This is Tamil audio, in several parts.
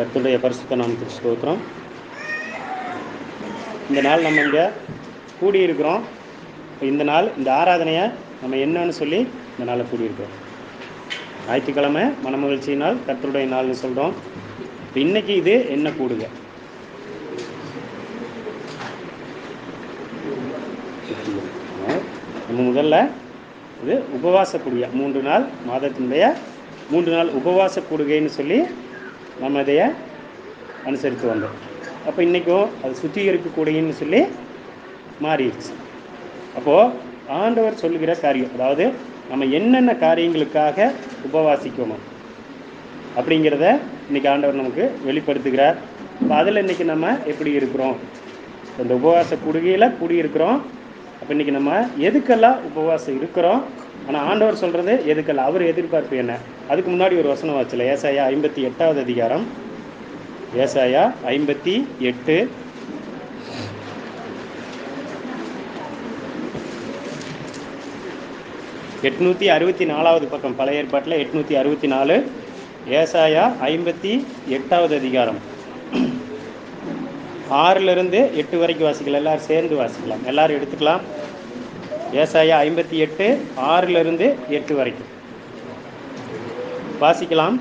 கர்த்தருடைய பரிசுத்த நாமத்துக்கு ஸ்தோத்திரம். இந்த நாள் நம்ம இங்கே கூடியிருக்கிறோம். இந்த நாள் இந்த ஆராதனையை நம்ம என்னன்னு சொல்லி இந்த நாளை கூடியிருக்கிறோம். ஞாயிற்றுக்கிழமை மனமகிழ்ச்சி நாள், கர்த்தருடைய நாள்னு சொல்கிறோம். இப்போ இன்றைக்கி இது என்ன கூடுங்க? நம்ம முதல்ல இது உபவாச கூடுகை, 3 நாள் மாதத்தினுடைய 3 நாள் உபவாச கூடுகைன்னு சொல்லி நம்ம இதைய அனுசரித்து வந்தோம். அப்போ இன்றைக்கும் அது சுத்திகரிப்பு கூடுகைன்னு சொல்லி மாறிடுச்சு. அப்போது ஆண்டவர் சொல்லுகிற காரியம், அதாவது நம்ம என்னென்ன காரியங்களுக்காக உபவாசிக்கணும் அப்படிங்கிறத இன்றைக்கி ஆண்டவர் நமக்கு வெளிப்படுத்துகிறார். அப்போ அதில் இன்றைக்கி நம்ம எப்படி இருக்கிறோம்? இந்த உபவாச கூடுகையில் கூடியிருக்கிறோம். அப்போ இன்றைக்கி நம்ம எதுக்கெல்லாம் உபவாசம் இருக்கிறோம், ஆனால் ஆண்டவர் சொல்கிறது எதுக்கெல்லாம், அவர் எதிர்பார்ப்பு என்ன? அதுக்கு முன்னாடி ஒரு வசனம் வாச்சல, ஏசாயா 58வது அதிகாரம், ஏசாயா 58 864வது பக்கம், பழைய ஏற்பாட்டில் 864, ஏசாயா 58வது அதிகாரம் 6லிருந்து 8 வரைக்கும் வாசிக்கலாம். எல்லோரும் சேர்ந்து வாசிக்கலாம், எல்லோரும் எடுத்துக்கலாம். ஏசாயா 58 6லிருந்து 8 வரைக்கும் வாசிக்கலாம்.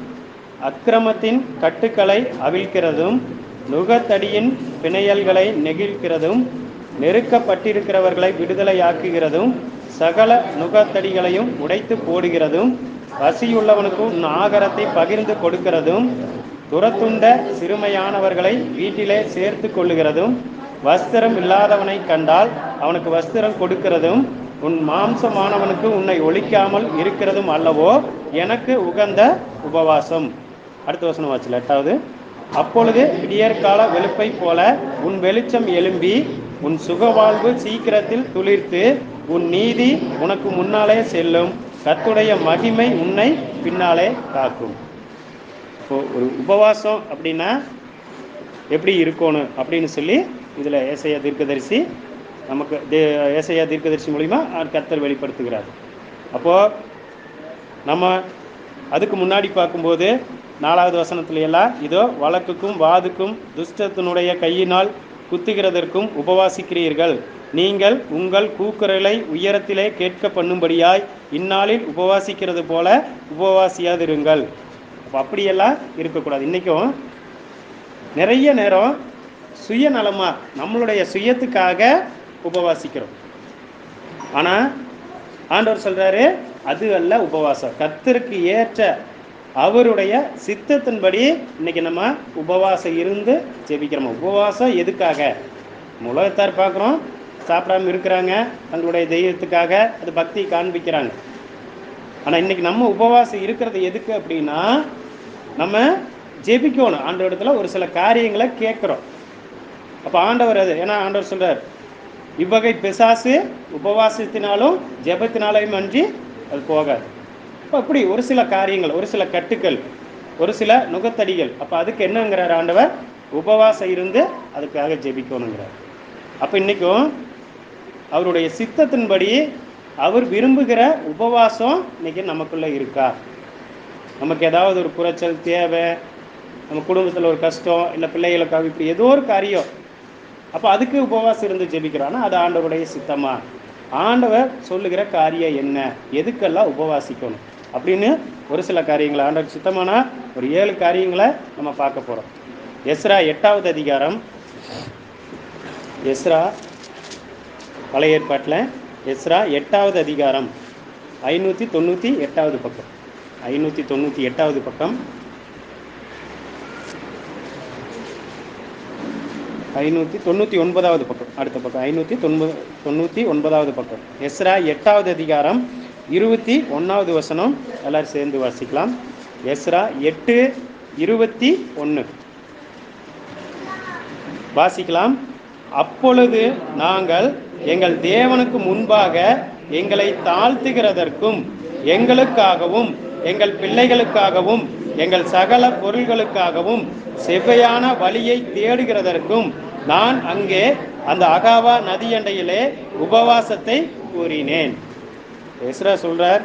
அக்கிரமத்தின் கட்டுக்களை அவிழ்க்கிறதும் நுகத்தடியின் பிணையல்களை நெகிழ்கிறதும் நெருக்கப்பட்டிருக்கிறவர்களை விடுதலையாக்குகிறதும் சகல நுகத்தடிகளையும் உடைத்து போடுகிறதும் பசியுள்ளவனுக்கும் ஆகாரத்தை பகிர்ந்து கொடுக்கிறதும் துரத்துண்ட சிறுமையானவர்களை வீட்டிலே சேர்த்து கொள்ளுகிறதும் வஸ்திரம் இல்லாதவனை கண்டால் அவனுக்கு வஸ்திரம் கொடுக்கிறதும் உன் மாம்சமானவனுக்கு உன்னை ஒழிக்காமல் இருக்கிறதும் அல்லவோ எனக்கு உகந்த உபவாசம். அடுத்த வசனம் வாச்சல 8வது. அப்பொழுது விடியற்கால வெளுப்பை போல உன் வெளிச்சம் எழும்பி உன் சுகவாழ்வு சீக்கிரத்தில் துளிர்த்து உன் நீதி உனக்கு முன்னாலே செல்லும், கர்த்தருடைய மகிமை உன்னை பின்னாலே காக்கும். இப்போ ஒரு உபவாசம் அப்படின்னா எப்படி இருக்கணும் அப்படின்னு சொல்லி இதில் ஏசாயா தீர்க்கதரிசி நமக்கு ஏசாயா தீர்க்கதரிசி மூலிமா கர்த்தர் வெளிப்படுத்துகிறார். அப்போது நம்ம அதுக்கு முன்னாடி பார்க்கும்போது 4வது வசனத்துல எல்லாம் இதோ வழக்குக்கும் வாதுக்கும் துஷ்டத்தினுடைய கையினால் குத்துகிறதற்கும் உபவாசிக்கிறீர்கள், நீங்கள் உங்கள் கூக்குரலை உயரத்திலே கேட்க பண்ணும்படியாய் இந்நாளில் உபவாசிக்கிறது போல உபவாசியாதிருங்கள். அப்போ அப்படியெல்லாம் இருக்கக்கூடாது. இன்றைக்கும் நிறைய நேரம் சுயநலமாக நம்மளுடைய சுயத்துக்காக உபவாசிக்கிறோம். ஆனால் ஆண்டவர் சொல்கிறாரு அது அல்ல உபவாசம். கர்த்தருக்கு ஏற்ற அவருடைய சித்தத்தின்படி இன்னைக்கு நம்ம உபவாசம் இருந்து ஜெபிக்கிறோம். உபவாசம் எதுக்காக? உலகத்தார் பார்க்குறோம், சாப்பிடாம இருக்கிறாங்க, தங்களுடைய தெய்வத்துக்காக அது பக்தி காண்பிக்கிறாங்க. ஆனால் இன்னைக்கு நம்ம உபவாசம் இருக்கிறது எதுக்கு அப்படின்னா நம்ம ஜெபிக்கணும். ஆண்டவரிடத்துல ஒரு சில காரியங்களை கேட்குறோம். அப்போ ஆண்டவர் அது ஏன்னா ஆண்டவர் சொல்கிறார், இவ்வகை பிசாசு உபவாசத்தினாலும் ஜெபத்தினாலையும் அன்றி அது போகாது. இப்போ அப்படி ஒரு சில காரியங்கள், ஒரு சில கட்டுக்கள், ஒரு சில நுகத்தடிகள். அப்போ அதுக்கு என்னங்கிறார் ஆண்டவர்? உபவாசம் இருந்து அதுக்காக ஜெபிக்கணுங்கிறார். அப்போ இன்றைக்கும் அவருடைய சித்தத்தின்படி அவர் விரும்புகிற உபவாசம் இன்னைக்கு நமக்குள்ளே இருக்கா? நமக்கு ஏதாவது ஒரு குறைச்சல் தேவை, நம்ம குடும்பத்தில் ஒரு கஷ்டம், இல்லை பிள்ளைகளுக்காக இப்படி ஏதோ ஒரு காரியம், அப்போ அதுக்கு உபவாசம் இருந்து ஜெபிக்கிறோம். ஆனால் அது ஆண்டவருடைய சித்தமா? ஆண்டவர் சொல்லுகிற காரியம் என்ன, எதுக்கெல்லாம் உபவாசிக்கணும் அப்படின்னு ஒரு சில காரியங்களை ஆண்டவர் சித்தமானா ஒரு 7 காரியங்களை நம்ம பார்க்க போகிறோம். எஸ்ரா 8வது அதிகாரம், எஸ்ரா பழைய ஏற்பாட்டில் எஸ்ரா 8வது அதிகாரம் 598வது பக்கம், 598வது பக்கம், 599வது பக்கம், அடுத்த பக்கம் 599வது பக்கம், எஸ்ரா 8வது அதிகாரம் 21வது வசனம். எல்லாரும் சேர்ந்து வாசிக்கலாம். எஸ்ரா 8:21 வாசிக்கலாம். அப்பொழுது நாங்கள் எங்கள் தேவனுக்கு முன்பாக எங்களை தாழ்த்துகிறதற்கும் எங்களுக்காகவும் எங்கள் பிள்ளைகளுக்காகவும் எங்கள் சகல பொருள்களுக்காகவும் செவ்வையான வழியை தேடுகிறதற்கும் நான் அங்கே அந்த அகாவா நதியண்டையிலே உபவாசத்தை கூறினேன். எஸ்ரா சொல்றார்,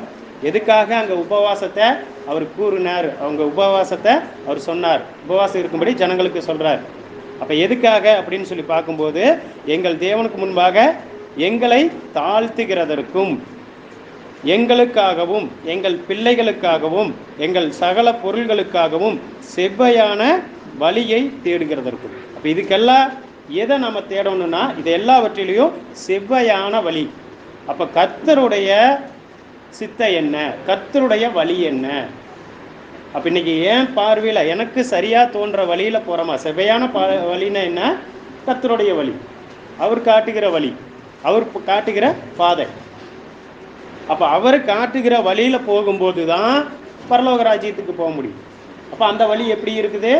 எதுக்காக அங்கே உபவாசத்தை அவர் கூறினார், அவங்க உபவாசத்தை அவர் சொன்னார், உபவாசம் இருக்கும்படி ஜனங்களுக்கு சொல்றார். அப்ப எதுக்காக அப்படின்னு சொல்லி பார்க்கும்போது, எங்கள் தேவனுக்கு முன்பாக எங்களை தாழ்த்துகிறதற்கும், எங்களுக்காகவும், எங்கள் பிள்ளைகளுக்காகவும், எங்கள் சகல பொருள்களுக்காகவும் செவ்வையான வழியை தேடுகிறதற்கும். அப்ப இதுக்கெல்லாம் எதை நம்ம தேடணும்னா, இது எல்லாவற்றிலையும் செவ்வையான வழி. அப்ப கர்த்தருடைய சித்த என்ன, கர்த்தருடைய வழி என்ன? அப்ப இன்னைக்கு ஏன் பார்வையில எனக்கு சரியா தோன்ற வழியில போறோமா? செவ்வையான வழின்னா என்ன? கர்த்தருடைய வழி, அவர் காட்டுகிற வழி, அவர் காட்டுகிற பாதை. அப்ப அவர் காட்டுகிற வழியில போகும்போது தான் பரலோக ராஜ்யத்துக்கு போக முடியும். அப்ப அந்த வழி எப்படி இருக்குது?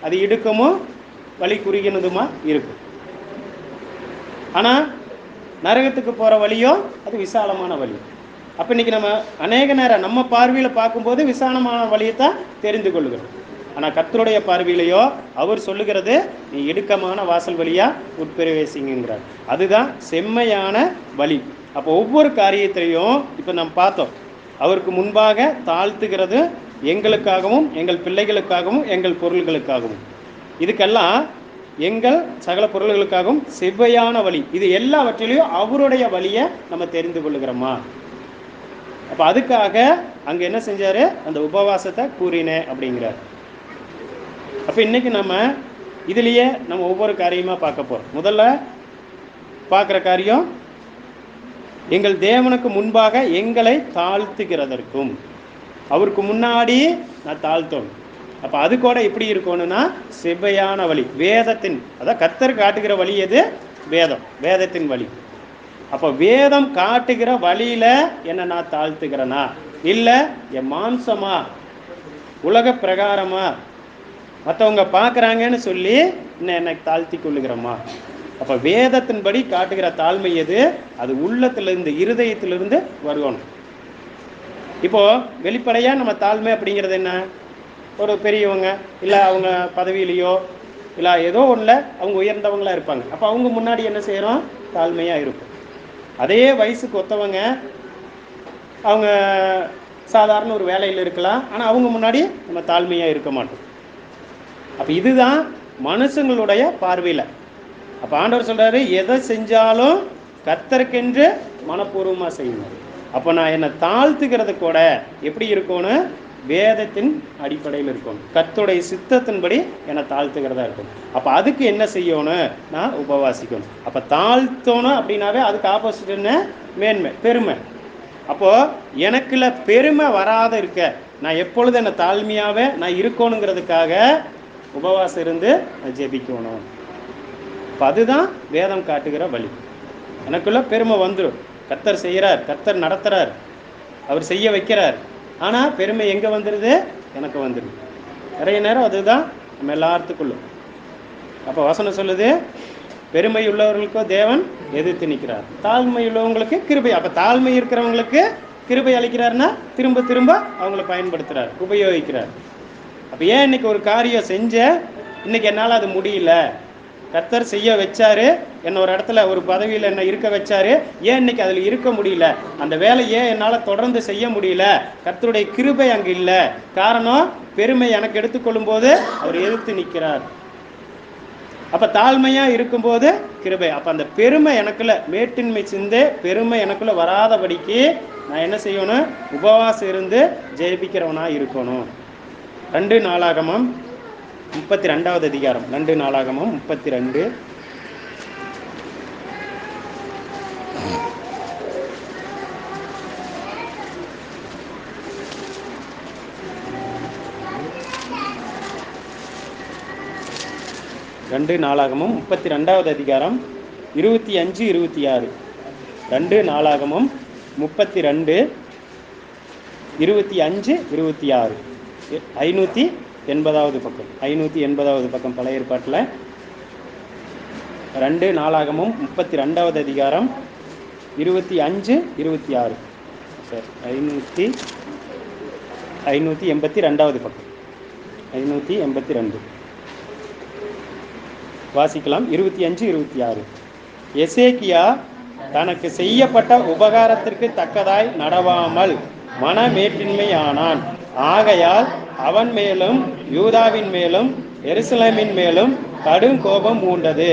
அது இடுக்கமும் வழி குறுகினதுமா இருக்கு. ஆனா நரகத்துக்கு போற வழியோ அது விசாலமான வழி. அப்ப இன்னைக்கு நம்ம அநேக நேரம் நம்ம பார்வையில பார்க்கும்போது விசாலமான வழியைத்தான் தெரிந்து கொள்ளுகிறோம். ஆனா கர்த்தருடைய பார்வையிலையோ அவர் சொல்லுகிறது, நீ இடுக்கமான வாசல் வழியா உட்பிரவேசிங்கிறார். அதுதான் செம்மையான வழி. அப்போ ஒவ்வொரு காரியத்திலையும் இப்ப நம்ம பார்த்தோம், அவருக்கு முன்பாக தாழ்த்துகிறது எங்களுக்காகவும், எங்கள் பிள்ளைகளுக்காகவும், எங்கள் பொருள்களுக்காகவும். இதுக்கெல்லாம் எங்கள் சகல பொருள்களுக்காகவும் செவ்வையான வழி. இது எல்லாவற்றிலையும் அவருடைய வழியை நம்ம தெரிந்து கொள்ளுகிறோமா? அப்ப அதுக்காக அங்க என்ன செஞ்சாரு? அந்த உபவாசத்தை கூறினேன் அப்படிங்கிறார். அப்ப இன்னைக்கு நம்ம இதுலயே நம்ம ஒவ்வொரு காரியமா பார்க்க போறோம். முதல்ல பார்க்குற காரியம், எங்கள் தேவனுக்கு முன்பாக எங்களை தாழ்த்துகிறதற்கும், அவருக்கு முன்னாடி நான் தாழ்த்தோம். அப்ப அது கூட எப்படி இருக்கணும்னா செவ்வையான வழி, வேதத்தின், அதான் கர்த்தர் காட்டுகிற வழி எது? வேதம், வேதத்தின் வழி. அப்ப வேதம் காட்டுகிற வழியில என்ன நான் தாழ்த்துக்கிறேனா, இல்ல என் மாம்சமா, உலக பிரகாரமா, மற்றவங்க பார்க்குறாங்கன்னு சொல்லி இன்னும் என்னை தாழ்த்தி கொள்ளுகிறோமா? அப்ப வேதத்தின்படி காட்டுகிற தாழ்மை எது? அது உள்ளத்திலிருந்து, இருதயத்திலிருந்து வருவணும். இப்போ வெளிப்படையா நம்ம தாழ்மை அப்படிங்கிறது என்ன? ஒரு பெரியவங்க இல்ல அவங்க பதவியிலையோ இல்ல ஏதோ ஒண்ணுல அவங்க உயர்ந்தவங்களா இருப்பாங்க. அப்ப அவங்க முன்னாடி என்ன செய்யறோம்? தாழ்மையா இருக்கும். அதே வயசுக்கு ஒத்தவங்க அவங்க சாதாரண ஒரு வேலையில் இருக்கலாம், ஆனா அவங்க முன்னாடி நம்ம தாழ்மையா இருக்க மாட்டோம். அப்ப இதுதான் மனுஷங்களுடைய பார்வையில. அப்ப ஆண்டவர் சொல்றாரு, எதை செஞ்சாலும் கர்த்தருக்கென்று மனப்பூர்வமா செய்யணும். அப்ப நான் என்னை தாழ்த்துக்கிறது கூட எப்படி இருக்கணும்? வேதத்தின் அடிப்படையில் இருக்கணும், கர்த்தருடைய சித்தத்தின்படி என்னை தாழ்த்துக்கிறதா இருக்கும். அப்ப அதுக்கு என்ன செய்யணும்? நான் உபவாசிக்கணும். அப்ப தாழ்த்தணும் அப்படின்னாவே அதுக்கு ஆப்போசிட் என்ன? மேன்மை, பெருமை. அப்போ எனக்குள்ள பெருமை வராத இருக்க நான் எப்பொழுது என்ன தாழ்மையாவே நான் இருக்கணுங்கிறதுக்காக உபவாசம் இருந்து நான் ஜெபிக்கணும். அப்ப அதுதான் வேதம் காட்டுகிற வழி. எனக்குள்ள பெருமை வந்துடும். கர்த்தர் செய்கிறார், கர்த்தர் நடத்துறார், அவர் செய்ய வைக்கிறார். ஆனா பெருமை எங்க வந்துடுது? எனக்கு வந்துடுது. நிறைய நேரம் அதுதான் நம்ம எல்லாத்துக்குள்ளும். அப்ப வசனம் சொல்லுது, பெருமை உள்ளவர்களுக்கோ தேவன் எதிர்த்து நிற்கிறார், தாழ்மை உள்ளவங்களுக்கு கிருபை. அப்ப தாழ்மை இருக்கிறவங்களுக்கு கிருபை அளிக்கிறாருன்னா திரும்ப திரும்ப அவங்கள பயன்படுத்துறார், உபயோகிக்கிறார். அப்ப ஏன் இன்னைக்கு ஒரு காரியம் செஞ்ச இன்னைக்கு என்னால் அது முடியல, கர்த்தர் செய்ய வச்சாரு, என்ன ஒரு இடத்துல ஒரு பதவியில் என்ன இருக்க வச்சாரு, ஏன் இன்னைக்கு அதில் இருக்க முடியல, அந்த வேலையை என்னால் தொடர்ந்து செய்ய முடியல, கர்த்தருடைய கிருபை அங்கே இல்லை. காரணம், பெருமை எனக்கு எடுத்துக்கொள்ளும் போது அவர் எதிர்த்து நிற்கிறார். அப்ப தாழ்மையா இருக்கும்போது கிருபை. அப்ப அந்த பெருமை எனக்குள்ள, மேட்டின்மை சிந்தே பெருமை எனக்குள்ள வராதபடிக்கு நான் என்ன செய்யணும்? உபவாசம் இருந்து ஜெயிப்பிக்கிறவனா இருக்கணும். 2 நாளாகமம் 32வது அதிகாரம், 2 நாளாகமம் 32. ரெண்டு நாளாகமும் 32வது அதிகாரம் 25, 26. 2 நாளாகமும் 32, 25, 26. 580வது பக்கம், 580வது பக்கம் பழைய ஏற்பாட்டில். 2 நாளாகமும் 32வது அதிகாரம் 25, 26. சரி, 582வது பக்கம், 582 வாசிக்கலாம். 25, 26. எசேக்கியா தனக்கு செய்யப்பட்ட உபகாரத்திற்கு தக்கதாய் நடவாமல் மனமேட்டின்மையானான். ஆகையால் அவன் மேலும் யூதாவின் மேலும் எருசலேமின் மேலும் கடும் கோபம் மூண்டது.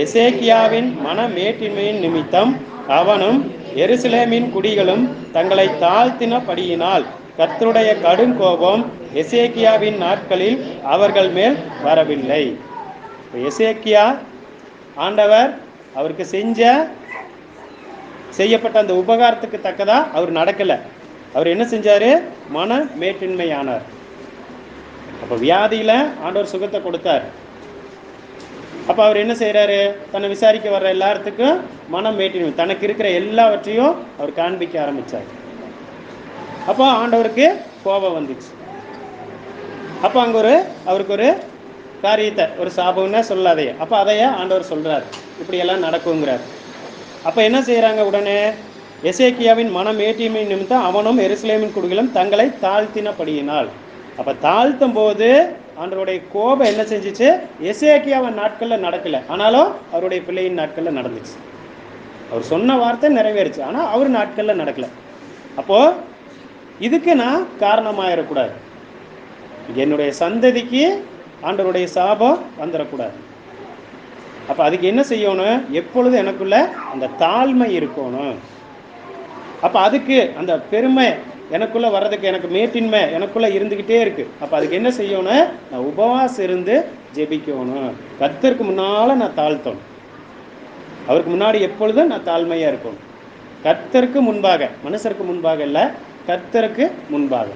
எசேக்கியாவின் மனமேட்டின்மையின் நிமித்தம் அவனும் எருசலேமின் குடிகளும் தங்களை தாழ்த்தினபடியினால் கர்த்தருடைய கடும் கோபம் எசேக்கியாவின் நாட்களில் அவர்கள் மேல் வரவில்லை. எசேக்கியா ஆண்டவர் அவருக்கு செய்யப்பட்ட அந்த உபகாரத்துக்கு தக்கதா அவர் நடக்கல. அவர் என்ன செஞ்சாரு? மன மேட்டின்மையானார். அப்ப வியாதியில ஆண்டவர் சுகத்தை கொடுத்தார். அப்ப அவர் என்ன செய்யறாரு? தன்னை விசாரிக்க வர்ற எல்லாத்துக்கும் மனம் மேட்டின்மை, தனக்கு இருக்கிற எல்லாவற்றையும் அவர் காண்பிக்க ஆரம்பிச்சார். அப்போ ஆண்டவருக்கு கோபம் வந்துச்சு. அப்ப அங்க அவருக்கு ஒரு காரியத்தை, ஒரு சாபம்னா சொல்லாதே, அப்ப அதைய ஆண்டவர் சொல்றாரு, இப்படி எல்லாம் நடக்குங்கிறார். அப்ப என்ன செய்யறாங்க? உடனே எசேக்கியாவின் மனம் மேட்டின்மை நிமித்தம் அவனும் எருசலேமின் குடிகளும் தங்களை தாழ்த்தினபடியினால். அப்ப தாழ்த்தும் போது ஆண்டவருடைய கோபம் என்ன செஞ்சிச்சு? எசேக்கியாவின் நாட்கள்ல நடக்கல, ஆனாலும் அவருடைய பிள்ளையின் நாட்கள்ல நடந்துச்சு. அவர் சொன்ன வார்த்தை நிறைவேறுச்சு, ஆனா அவர் நாட்கள்ல நடக்கல. அப்போ இதுக்கு நான் காரணமாயிடக்கூடாது, என்னுடைய சந்ததிக்கு ஆண்டவருடைய சாபம் வந்துடக்கூடாது. அப்ப அதுக்கு என்ன செய்யணும்? எப்பொழுது எனக்குள்ள அந்த தாழ்மை இருக்கணும். அப்ப அதுக்கு அந்த பெருமை எனக்குள்ள வர்றதுக்கு, எனக்கு மேட்டின்மை எனக்குள்ள இருந்துகிட்டே இருக்கு. அப்ப அதுக்கு என்ன செய்யணும்? நான் உபவாசம் இருந்து ஜெபிக்கணும். கர்த்தருக்கு முன்னால நான் தாழ்த்தணும். அவருக்கு முன்னாடி எப்பொழுதும் நான் தாழ்மையா இருக்கணும். கர்த்தருக்கு முன்பாக, மனுஷருக்கு முன்பாக இல்ல, கர்த்தருக்கு முன்பாக.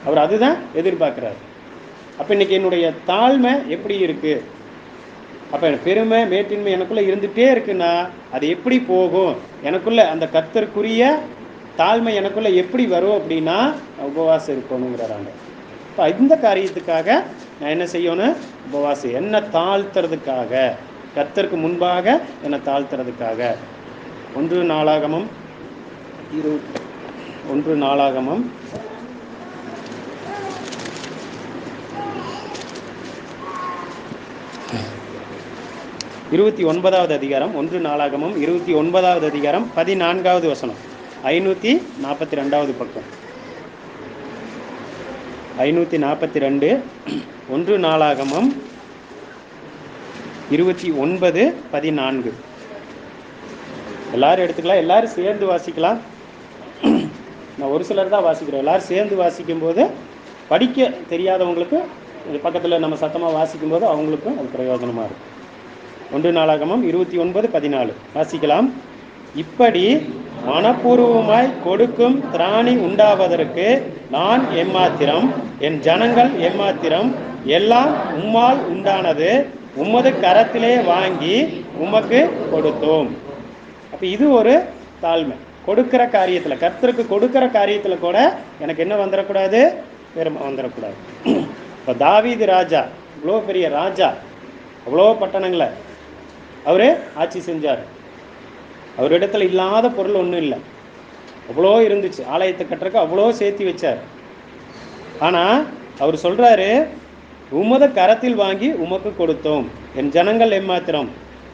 அவர் அதுதான் எதிர்பார்க்கிறார். அப்ப இன்னைக்கு என்னுடைய தாழ்மை எப்படி இருக்கு? அப்ப பெருமை மேட்டின்மை எனக்குள்ள இருந்துட்டே இருக்குன்னா அது எப்படி போகும்? எனக்குள்ள அந்த கர்த்தருக்குரிய தாழ்மை எனக்குள்ள எப்படி வரும் அப்படின்னா உபவாசம் இருக்கணுங்கிறாங்க. இப்போ இந்த காரியத்துக்காக நான் என்ன செய்யணும்? உபவாசம், என்ன தாழ்த்துறதுக்காக, கர்த்தருக்கு முன்பாக என்னை தாழ்த்துறதுக்காக. 1 நாளாகமம் 29வது அதிகாரம், 1 நாளாகமம் 29வது அதிகாரம் 14வது வசனம், 542வது பக்கம். 542 1 நாளாகமம் 29:14. எல்லாரும் எடுத்துக்கலாம், எல்லாரும் சேர்ந்து வாசிக்கலாம். நான் ஒரு சிலர் தான் வாசிக்கிறோம். எல்லாரும் சேர்ந்து வாசிக்கும் போது படிக்க தெரியாதவங்களுக்கு பக்கத்தில் நம்ம சத்தமாக வாசிக்கும் போது அவங்களுக்கும் அது பிரயோஜனமாக இருக்கும். 1 நாளாகமம் 29:14 வாசிக்கலாம். இப்படி மனப்பூர்வமாய் கொடுக்கும் திராணி உண்டாவதற்கு நான் எம்மாத்திரம், என் ஜனங்கள் எம்மாத்திரம், எல்லாம் உம்மால் உண்டானது, உமது கரத்திலே வாங்கி உமக்கு கொடுத்தோம். அப்ப இது ஒரு தாழ்மை. கொடுக்கிற காரியத்துல, கர்த்தருக்கு கொடுக்கிற காரியத்துல கூட எனக்கு என்ன வந்துடக்கூடாது? பெருமை வந்துடக்கூடாது. இப்ப தாவீது ராஜா, இவ்வளோ பெரிய ராஜா, அவ்வளோ பட்டணங்களை அவரு ஆட்சி செஞ்சார். அவரிடத்துல இல்லாத பொருள் ஒன்றும் இல்லை, அவ்வளோ இருந்துச்சு. ஆலயத்தை கட்டுறதுக்கு அவ்வளோ சேர்த்து வச்சார். ஆனா அவர் சொல்றாரு, உமது கரத்தில் வாங்கி உமக்கு கொடுத்தோம், என் ஜனங்கள் எம்மாத்திரம்,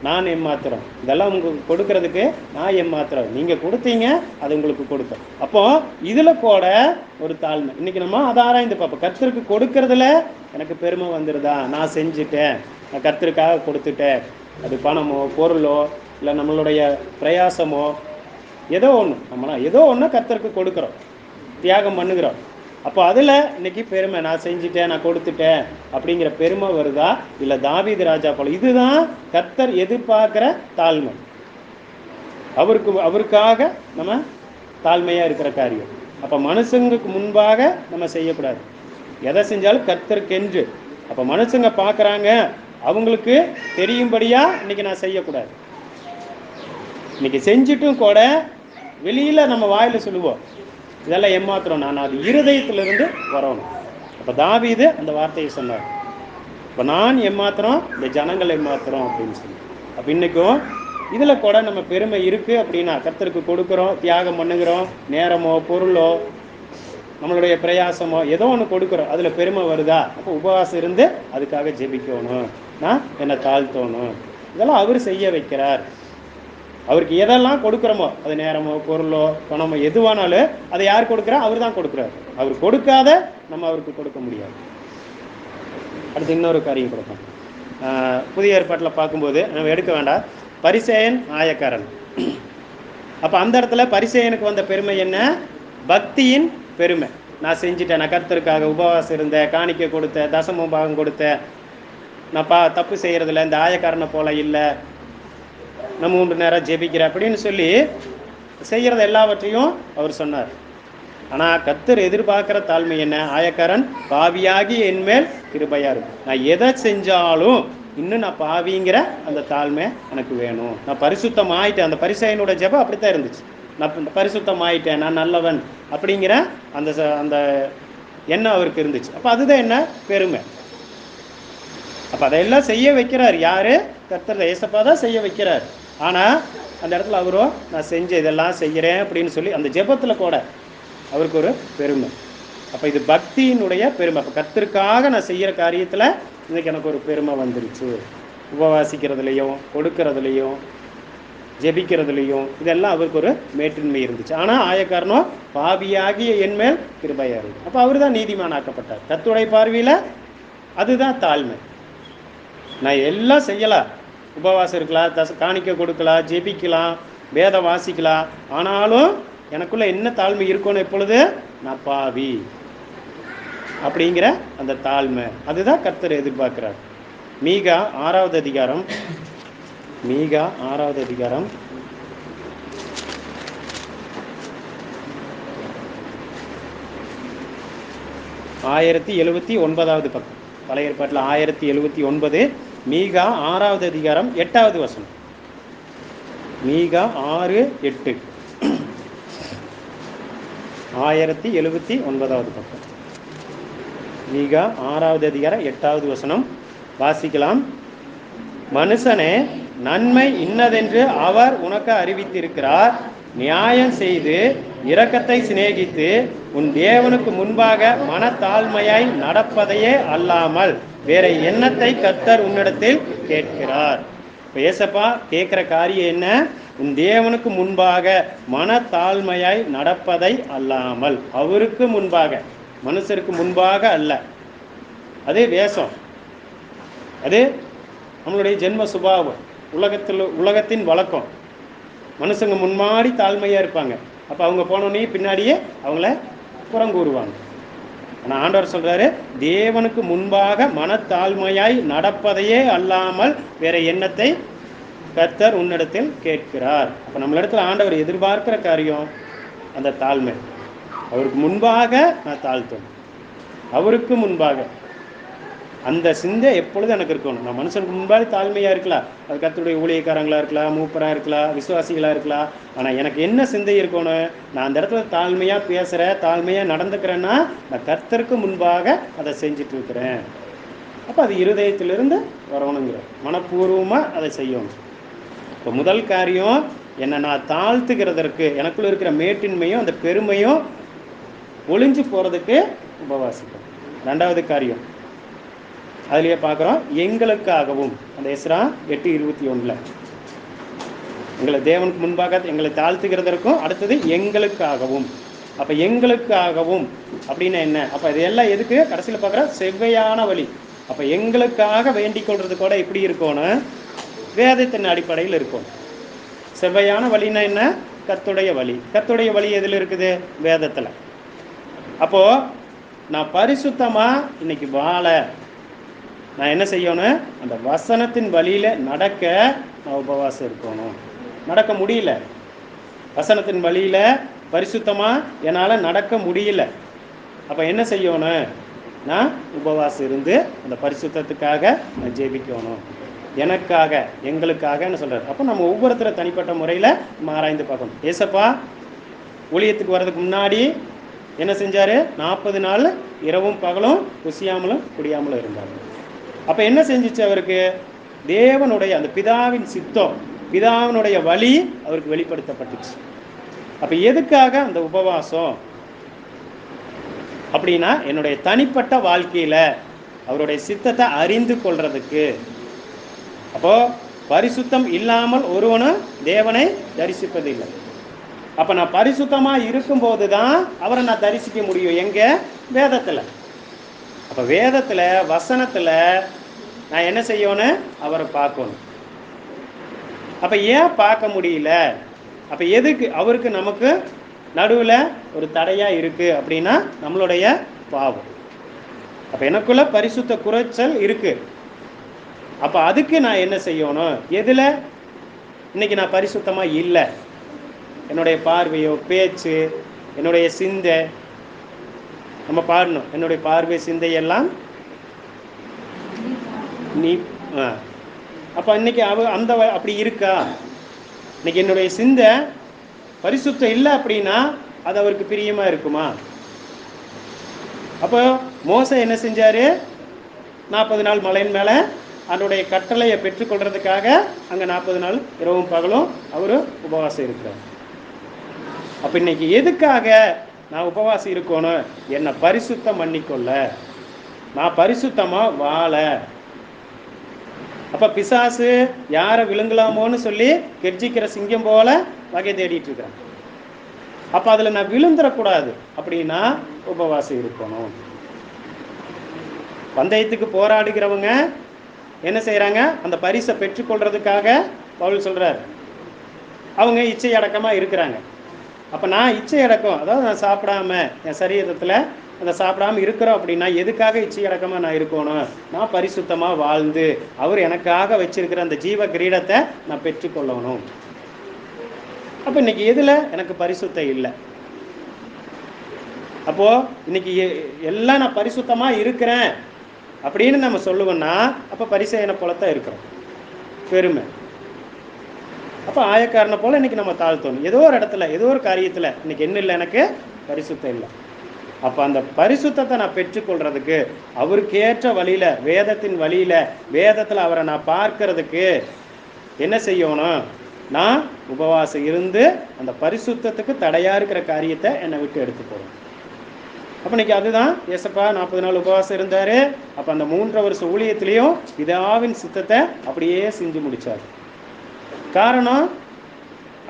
நான் எம்மாத்திரம், இதெல்லாம் உங்களுக்கு கொடுக்கறதுக்கு நான் எம்மாத்திரம், நீங்க கொடுத்தீங்க, அது உங்களுக்கு கொடுத்தோம். அப்போ இதுல கூட ஒரு தாழ்மை. இன்னைக்கு நம்ம அதை ஆராய்ந்து பார்ப்போம். கர்த்தருக்கு கொடுக்கறதுல எனக்கு பெருமை வந்துருதா? நான் செஞ்சுட்டேன், நான் கர்த்தருக்காக கொடுத்துட்டேன், அது பணமோ பொருளோ இல்லை நம்மளுடைய பிரயாசமோ ஏதோ ஒன்று, நம்மளாம் ஏதோ ஒன்று கர்த்தருக்கு கொடுக்குறோம், தியாகம் பண்ணுகிறோம். அப்போ அதில் இன்னைக்கு பெருமை, நான் செஞ்சுட்டேன், நான் கொடுத்துட்டேன் அப்படிங்கிற பெருமை வருதா? இல்லை தாவீது ராஜா போல? இதுதான் கர்த்தர் எதிர்பார்க்கிற தாழ்மை. அவருக்காக நம்ம தாழ்மையாக இருக்கிற காரியம். அப்போ மனுஷங்களுக்கு முன்பாக நம்ம செய்யக்கூடாது. எதை செஞ்சாலும் கர்த்தருக்கென்று. அப்போ மனுஷங்க பார்க்குறாங்க, அவங்களுக்கு தெரியும்படியா இன்னைக்கு நான் செய்யக்கூடாது. இன்னைக்கு செஞ்சுட்டும் கூட வெளியில நம்ம வாயில சொல்லுவோம், இதெல்லாம் ஏமாத்துறோம், நான் அது இருதயத்திலிருந்து வரணும். அப்ப தாவீது அந்த வார்த்தையை சொன்னார், இப்ப நான் ஏமாத்துறோம், இந்த ஜனங்கள் ஏமாத்துறோம் அப்படின்னு சொல்லி. அப்ப இன்னைக்கும் இதுல கூட நம்ம பெருமை இருக்கு அப்படின்னா, கர்த்தருக்கு கொடுக்குறோம், தியாகம் பண்ணுகிறோம், நேரமோ பொருளோ நம்மளுடைய பிரயாசமோ ஏதோ ஒன்று கொடுக்குறோம், அதுல பெருமை வருதா? அப்போ உபவாசம் இருந்து அதுக்காக ஜெபிக்கணும், நான் என்னை தாழ்த்தணும். இதெல்லாம் அவர் செய்ய வைக்கிறார். அவருக்கு எதெல்லாம் கொடுக்குறோமோ, அது நேரமோ பொருளோ பணமோ எதுவானாலும் அதை யார் கொடுக்குறா? அவர் தான் கொடுக்குறாரு. அவர் கொடுக்காத நம்ம அவருக்கு கொடுக்க முடியாது. அடுத்து இன்னொரு காரியம் கொடுப்போம். புதிய ஏற்பாட்டில் பார்க்கும்போது நம்ம எடுக்க வேண்டாம், பரிசேயன் ஆயக்காரன். அப்போ அந்த இடத்துல பரிசேயனுக்கு வந்த பெருமை என்ன? பக்தியின் பெருமை. நான் செஞ்சுட்டேன், நான் கர்த்தருக்காக உபவாசம் இருந்தேன், காணிக்கை கொடுத்தேன், தசம பாகம் கொடுத்தேன், நான் தப்பு செய்யறதில்ல, இந்த ஆயக்காரனை போல இல்லை, நம்ம 3 நேரம் ஜெபிக்கிறேன் அப்படின்னு சொல்லி செய்கிறது எல்லாவற்றையும் அவர் சொன்னார். ஆனால் கர்த்தர் எதிர்பார்க்குற தாழ்மை என்ன? ஆயக்காரன் பாவியாகி என்மேல் கிருபையா இருக்கும். நான் எதை செஞ்சாலும் இன்னும் நான் பாவிங்கிற அந்த தாழ்மை எனக்கு வேணும். நான் பரிசுத்தம் ஆயிட்டேன். அந்த பரிசேயனோட ஜெபம் அப்படித்தான் இருந்துச்சு. நான் பரிசுத்தம் ஆயிட்டேன், நான் நல்லவன் அப்படிங்கிற அந்த அந்த எண்ணம் அவருக்கு இருந்துச்சு. அப்போ அதுதான் என்ன? பெருமை. அப்போ அதையெல்லாம் செய்ய வைக்கிறார் யாரு? கர்த்தர் ஏசப்பா தான் செய்ய வைக்கிறார். ஆனால் அந்த இடத்துல அவரோ நான் செஞ்ச இதெல்லாம் செய்கிறேன் அப்படின்னு சொல்லி அந்த ஜெபத்தில் கூட அவருக்கு ஒரு பெருமை. அப்போ இது பக்தியினுடைய பெருமை. அப்போ கர்த்தருக்காக நான் செய்கிற காரியத்தில் இன்னைக்கு எனக்கு ஒரு பெருமை வந்துருச்சு. உபவாசிக்கிறதுலையும் கொடுக்கறதுலையும் ஜெபிக்கிறதுலையும் இதெல்லாம் அவருக்கு ஒரு மேட்டின்மை இருந்துச்சு. ஆனால் ஆயக்காரனோ பாவியாகிய என்மேல் கிருபையா இருக்கு. அப்போ அவர் தான் நீதிமானாக்கப்பட்டார். கர்த்தருடைய பார்வையில் அதுதான் தாழ்மை. நான் எல்லாம் செய்யலாம், உபவாசம் இருக்கலாம், காணிக்கை கொடுக்கலாம், ஜெபிக்கலாம், வேதம் வாசிக்கலாம், ஆனாலும் எனக்குள்ள என்ன தாழ்மை இருக்கணும்? எப்பொழுது நான் பாவி அப்படிங்கிற அந்த தாழ்மை, அதுதான் கர்த்தர் எதிர்பார்க்கிறார். மீகா 6வது அதிகாரம், மீகா 6வது அதிகாரம் 1079வது பக்கம். பழைய ஏற்பாட்டில் 1079, மீகா 6வது அதிகாரம் 8வது வசனம். மீகா 6:8, 1079வது பக்கம். மீகா 6வது அதிகாரம் 8வது வசனம் வாசிக்கலாம். மனுஷனே, நன்மை இன்னதென்று அவர் உனக்கு அறிவித்திருக்கிறார். நியாயம் செய்து இரக்கத்தை சிநேகித்து உன் தேவனுக்கு முன்பாக மனத்தாழ்மையாய் நடப்பதையே அல்லாமல் வேற எண்ணத்தை கர்த்தர் உன்னிடத்தில் கேட்கிறார். இப்போ ஏசப்பா கேட்குற காரியம் என்ன? உன் தேவனுக்கு முன்பாக மனத்தாழ்மையாய் நடப்பதை அல்லாமல். அவருக்கு முன்பாக, மனுஷருக்கு முன்பாக அல்ல. அது வேஷம், அது நம்மளுடைய ஜென்ம சுபாவம், உலகத்தின் வழக்கம். மனுஷங்க முன்னாடி தாழ்மையாக இருப்பாங்க. அப்போ அவங்க போனோடனே பின்னாடியே அவங்கள புறங்கூறுவாங்க. ஆனால் ஆண்டவர் சொல்கிறாரு, தேவனுக்கு முன்பாக மனத்தாழ்மையாய் நடப்பதையே அல்லாமல் வேற எண்ணத்தை கர்த்தர் உன்னிடத்தில் கேட்கிறார். அப்போ நம்மளிடத்தில் ஆண்டவர் எதிர்பார்க்கிற காரியம் அந்த தாழ்மை. அவருக்கு முன்பாக நான் தாழ்த்தணும், அவருக்கு முன்பாக அந்த சிந்தை எப்பொழுதும் எனக்கு இருக்கணும். நான் மனுஷனுக்கு முன்பாக தாழ்மையாக இருக்கலாம், அது கர்த்தருடைய ஊழியக்காரங்களாக இருக்கலாம், மூப்பராக இருக்கலாம், விசுவாசிகளாக இருக்கலாம். ஆனால் எனக்கு என்ன சிந்தை இருக்கணும்? நான் அந்த இடத்துல தாழ்மையாக பேசுகிறேன், தாழ்மையாக நடந்துக்கிறேன்னா நான் கர்த்தருக்கு முன்பாக அதை செஞ்சுட்டு இருக்கிறேன். அப்போ அது இருதயத்திலிருந்து வரணுங்கிற மனப்பூர்வமாக அதை செய்யணும். இப்போ முதல் காரியம் என்னை நான் தாழ்த்துக்கிறதற்கு, எனக்குள்ள இருக்கிற மேட்டின்மையும் அந்த பெருமையும் ஒளிஞ்சு போகிறதுக்கு உபவாசிக்கும். 2வது காரியம் அதுலேயே பார்க்குறோம், எங்களுக்காகவும். அந்த எஸ்ரா 8:21 எங்களை தேவனுக்கு முன்பாக எங்களை தாழ்த்துகிறதற்கும், அடுத்தது எங்களுக்காகவும். அப்போ எங்களுக்காகவும் அப்படின்னா என்ன? அப்போ இதெல்லாம் எதுக்கு? கடைசியில் பார்க்குற செவ்வையான வழி. அப்போ எங்களுக்காக வேண்டிக் கொள்வது கூட எப்படி இருக்கணும்? வேதத்தின் அடிப்படையில் இருக்கும். செவ்வையான வழின்னா என்ன? கர்த்தருடைய வழி. கர்த்தருடைய வழி எதில் இருக்குது? வேதத்தில். அப்போது நான் பரிசுத்தமாக இன்னைக்கு வாழ நான் என்ன செய்யணும்? அந்த வசனத்தின் வழியில் நடக்க நான் உபவாசம் இருக்கணும். நடக்க முடியல, வசனத்தின் வழியில் பரிசுத்தமாக என்னால் நடக்க முடியல. அப்போ என்ன செய்யணும்? நான் உபவாசம் இருந்து அந்த பரிசுத்தத்துக்காக நான் ஜெபிக்கணும். எனக்காக, எங்களுக்காகன்னு சொல்கிறார். அப்போ நம்ம ஒவ்வொருத்தர தனிப்பட்ட முறையில் ஆராய்ந்து பார்க்கணும். ஏசப்பா ஊழியத்துக்கு வர்றதுக்கு முன்னாடி என்ன செஞ்சார்? 40 நாள் இரவும் பகலும் குசியாமலும் குடியாமலும் இருந்தார். அப்போ என்ன செஞ்சிச்சு அவருக்கு? தேவனுடைய அந்த பிதாவின் சித்தம், பிதாவினுடைய வழி அவருக்கு வெளிப்படுத்தப்பட்டுச்சு. அப்போ எதுக்காக அந்த உபவாசம் அப்படின்னா, என்னுடைய தனிப்பட்ட வாழ்க்கையில் அவருடைய சித்தத்தை அறிந்து கொள்றதுக்கு. அப்போது பரிசுத்தம் இல்லாமல் ஒருவனும் தேவனை தரிசிப்பதில்லை. அப்ப நான் பரிசுத்தமா இருக்கும்போது தான் அவரை நான் தரிசிக்க முடியும். எங்க? வேதத்துல. அப்ப வேதத்துல வசனத்துல நான் என்ன செய்யணும்? அவரை பார்க்கணும். அப்ப ஏன் பார்க்க முடியல? அப்ப எதுக்கு அவருக்கு நமக்கு நடுவுல ஒரு தடையா இருக்கு அப்படின்னா நம்மளுடைய பாவம். அப்ப எனக்குள்ள பரிசுத்த குறைச்சல் இருக்கு. அப்ப அதுக்கு நான் என்ன செய்யணும்? எதுல இன்னைக்கு நான் பரிசுத்தமா இல்லை? என்னுடைய பார்வையோ, பேச்சு, என்னுடைய சிந்தை. நம்ம பாடணும், என்னுடைய பார்வை சிந்தையெல்லாம் நீ. அப்ப இன்னைக்கு அந்த அப்படி இருக்கா? இன்னைக்கு என்னுடைய சிந்தை பரிசுத்தம் இல்லை அப்படின்னா அது அவருக்கு பிரியமா இருக்குமா? அப்போ மோசே என்ன செஞ்சாரு? 40 நாள் மலையின் மேல அதனுடைய கட்டளையை பெற்றுக்கொள்றதுக்காக அங்க 40 நாள் இரவும் பகலும் அவரு உபவாசம் இருக்கிறார். அப்ப இன்னைக்கு எதுக்காக நான் உபவாசம் இருக்கணும்? என்னை பரிசுத்தம் பண்ணிக்கொள்ள, நான் பரிசுத்தமா வாழ. அப்ப பிசாசு யாரை விழுங்கலாமோன்னு சொல்லி கெர்ஜிக்கிற சிங்கம் போல வகை தேடிட்டு இருக்கிறான். அப்ப அதுல நான் விழுந்துடக்கூடாது அப்படின்னா உபவாசம் இருக்கணும். பந்தயத்துக்கு போராடுகிறவங்க என்ன செய்யறாங்க? அந்த பரிசை பெற்றுக்கொள்றதுக்காக பவுல் சொல்றாரு, அவங்க இச்சை அடக்கமா இருக்கிறாங்க. அப்ப நான் இச்சை அடக்கம், அதாவது நான் சாப்பிடாம என் சரீரத்துல அந்த சாப்பிடாம இருக்கிறோம் அப்படின்னா எதுக்காக இச்சை அடக்கமா நான் இருக்கணும்? நான் பரிசுத்தமா வாழ்ந்து அவர் எனக்காக வச்சிருக்கிற அந்த ஜீவ கிரீடத்தை நான் பெற்றுக்கொள்ளணும். அப்ப இன்னைக்கு எதுல எனக்கு பரிசுத்தம் இல்லை? அப்போ இன்னைக்கு எல்லாம் நான் பரிசுத்தமா இருக்கிறேன் அப்படின்னு நம்ம சொல்லுவோம்னா அப்ப பரிசேயனை போலத்தான் இருக்கிறோம், பெருமை. அப்ப ஆயக்காரனை போல இன்னைக்கு நம்ம தாழ்த்தணும். ஏதோ ஒரு இடத்துல, ஏதோ ஒரு காரியத்துல இன்னைக்கு என்ன இல்லை? எனக்கு பரிசுத்தம் இல்லை. அப்ப அந்த பரிசுத்தத்தை நான் பெற்றுக்கொள்றதுக்கு அவருக்கு ஏற்ற வழியில, வேதத்தின் வழியில, வேதத்துல அவரை நான் பார்க்கறதுக்கு என்ன செய்யணும்? நான் உபவாசம் இருந்து அந்த பரிசுத்தத்துக்கு தடையா இருக்கிற காரியத்தை என்னை விட்டு எடுத்து போறேன். அப்ப இன்னைக்கு அதுதான் ஏசப்பா 40 நாள் உபவாசம் இருந்தாரு. அப்ப அந்த 3 வருஷ ஊழியத்திலையும் பிதாவின் சித்தத்தை அப்படியே செஞ்சு முடிச்சாரு. காரணம்,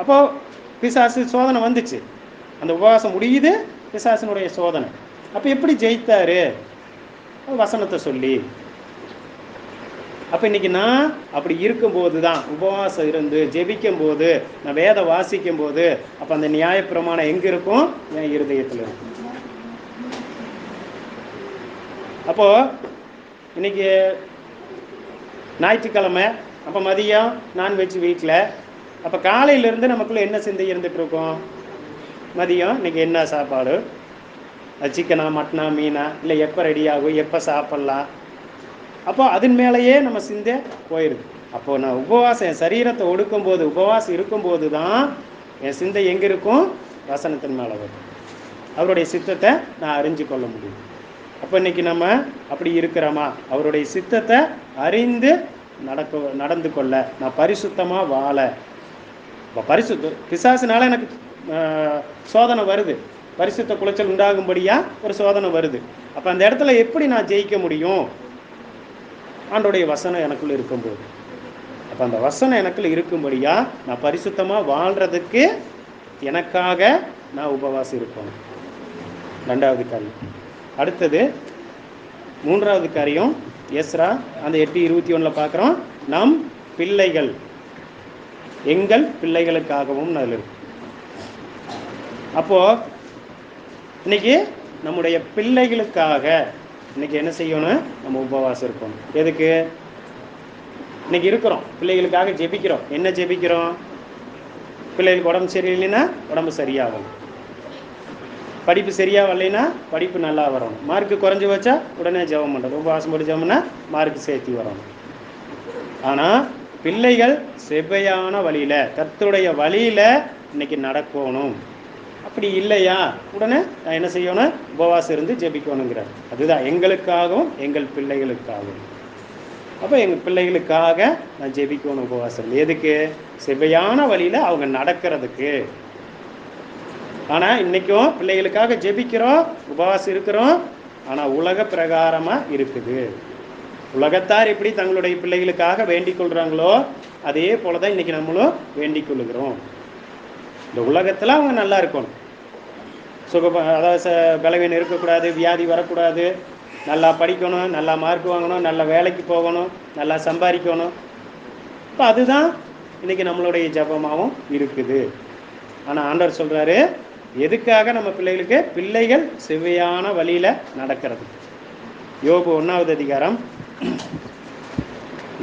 அப்போ பிசாசு சோதனை வந்துச்சு, அந்த உபவாசம் முடியுது, பிசாசினுடைய சோதனை. அப்ப எப்படி ஜெயித்தாரு? வசனத்தை சொல்லி. அப்ப இன்னைக்கு நான் அப்படி இருக்கும்போது தான், உபவாசம் இருந்து ஜெபிக்கும் போது, நான் வேத வாசிக்கும் போது, அப்ப அந்த நியாயப்பிரமாணம் எங்க இருக்கும்? என் இருதயத்துல இருக்கும். அப்போ இன்னைக்கு ஞாயிற்றுக்கிழமை, அப்ப மதியம் நான்வெஜ் வீட்டில். அப்ப காலையில இருந்து நமக்குள்ள என்ன சிந்தை இருந்துட்டு இருக்கோம்? மதியம் இன்னைக்கு என்ன சாப்பாடு? சிக்கனா, மட்டனா, மீனா, இல்லை எப்போ ரெடி ஆகும், எப்போ சாப்பிட்லாம்? அப்போ அதன் மேலேயே நம்ம சிந்தை போயிடுது. அப்போது நான் உபவாசம் என் சரீரத்தை ஒடுக்கும்போது, உபவாசம் இருக்கும்போது தான் என் சிந்தை எங்கே இருக்கும்? வசனத்தின் மேலே வரும். அவருடைய சித்தத்தை நான் அறிஞ்சு கொள்ள முடியும். அப்போ இன்னைக்கு நம்ம அப்படி இருக்கிறோமா? அவருடைய சித்தத்தை அறிந்து நடந்து கொள்ள, நான் பரிசுத்தமாக வாழ. இப்போ பிசாசுனால எனக்கு சோதனை வருது, பரிசுத்த குலைச்சல் உண்டாகும்படியா ஒரு சோதனை வருது. அப்போ அந்த இடத்துல எப்படி நான் ஜெயிக்க முடியும்? ஆண்டோடைய வசனம் எனக்குள்ள இருக்கும்போது. அப்போ அந்த வசனம் எனக்குள்ள இருக்கும்படியா நான் பரிசுத்தமாக வாழ்றதுக்கு எனக்காக நான் உபவாசம் இருக்கணும். 2வது காரியம். அடுத்தது 3வது காரியம், எஸ்ரா அந்த 8:21 பார்க்குறோம். நம் பிள்ளைகள், எங்கள் பிள்ளைகளுக்காகவும் அதில் இருக்கு. அப்போ இன்னைக்கு நம்முடைய பிள்ளைகளுக்காக இன்னைக்கு என்ன செய்யணும்? நம்ம உபவாசம் இருக்கணும். எதுக்கு? இன்னைக்கு இருக்கிறோம், பிள்ளைகளுக்காக ஜெபிக்கிறோம். என்ன ஜெபிக்கிறோம்? பிள்ளைகளுக்கு உடம்பு சரியில்லைன்னா உடம்பு சரியாகணும், படிப்பு சரியா வரலைன்னா படிப்பு நல்லா வரணும், மார்க்கு குறைஞ்சி வச்சா உடனே ஜெபம் பண்ணுறது, உபவாசம் போட்டு ஜெபம்னா மார்க்கு சேர்த்தி வரணும். ஆனால் பிள்ளைகள் செவ்வையான வழியில, கர்த்தருடைய வழியில இன்னைக்கு நடக்கணும். அப்படி இல்லையா உடனே நான் என்ன செய்யணும்? உபவாசம் இருந்து ஜெபிக்கணுங்கிறார். அதுதான் எங்களுக்காகவும் எங்கள் பிள்ளைகளுக்காகவும். அப்போ எங்கள் பிள்ளைகளுக்காக நான் ஜெபிக்கணும் உபவாசம். எதுக்கு? செவ்வையான வழியில அவங்க நடக்கிறதுக்கு. ஆனால் இன்னைக்கும் பிள்ளைகளுக்காக ஜெபிக்கிறோம், உபவாசம் இருக்கிறோம், ஆனால் உலக பிரகாரமாக இருக்குது. உலகத்தார் எப்படி தங்களுடைய பிள்ளைகளுக்காக வேண்டிக் கொள்றாங்களோ அதே போலதான் இன்னைக்கு நம்மளும் வேண்டிக் கொள்ளுகிறோம். இந்த உலகத்துல அவங்க நல்லா இருக்கணும், அதாவது பலவீனம் இருக்கக்கூடாது, வியாதி வரக்கூடாது, நல்லா படிக்கணும், நல்லா மார்க் வாங்கணும், நல்ல வேலைக்கு போகணும், நல்லா சம்பாதிக்கணும். இப்போ அதுதான் இன்னைக்கு நம்மளுடைய ஜபமாகவும் இருக்குது. ஆனால் ஆண்டவர் சொல்றாரு, எதுக்காக நம்ம பிள்ளைகளுக்கு? பிள்ளைகள் செவ்வையான வழியில நடக்கிறது. யோபு 1வது அதிகாரம்,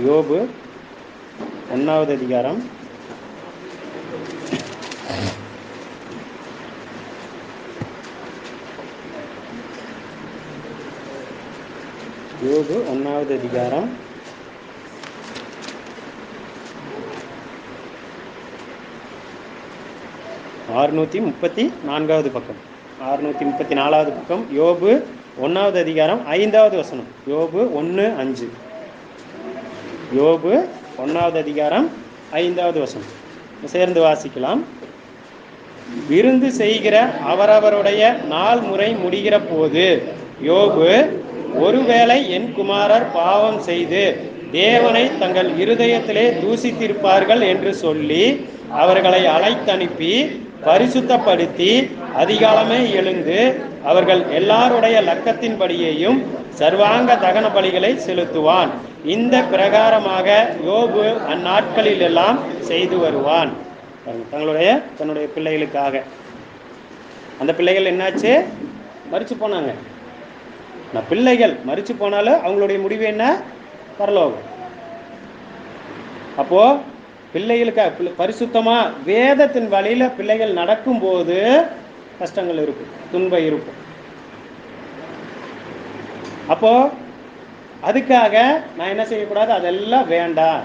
யோபு 1வது அதிகாரம் யோபு 1வது அதிகாரம் 634வது பக்கம், 634வது பக்கம், யோபு 1வது அதிகாரம் 5வது வசனம். யோபு 1:5. யோபு 1வது அதிகாரம் 5வது வசனம் சேர்ந்து வாசிக்கலாம். விருந்து செய்கிற அவரவருடைய நாள் முறை முடிகிற போது யோபு, ஒருவேளை என் குமாரர் பாவம் செய்து தேவனை தங்கள் இருதயத்திலே தூசித்திருப்பார்கள் என்று சொல்லி அவர்களை அழைத்தனுப்பி பரிசுத்தப்படுத்தி அதிகாலமே எழுந்து அவர்கள் எல்லாருடைய லக்கத்தின்படியேயும் சர்வாங்க தகன பலிகளை செலுத்துவான். இந்த பிரகாரமாக யோபு அந்நாட்களில் எல்லாம் செய்து வருவான். தன்னுடைய பிள்ளைகளுக்காக. அந்த பிள்ளைகள் என்னாச்சு? மரிச்சு போனாங்க. பிள்ளைகள் மரிச்சு போனாலும் அவங்களுடைய முடிவு என்ன? பரலோகம். அப்போ பிள்ளைகளுக்கு பரிசுத்தமா வேதத்தின் வழியில பிள்ளைகள் நடக்கும்போது கஷ்டங்கள் இருக்கும், துன்பம் இருக்கும். அப்போ அதுக்காக நான் என்ன செய்யக்கூடாது? அதெல்லாம் வேண்டாம்,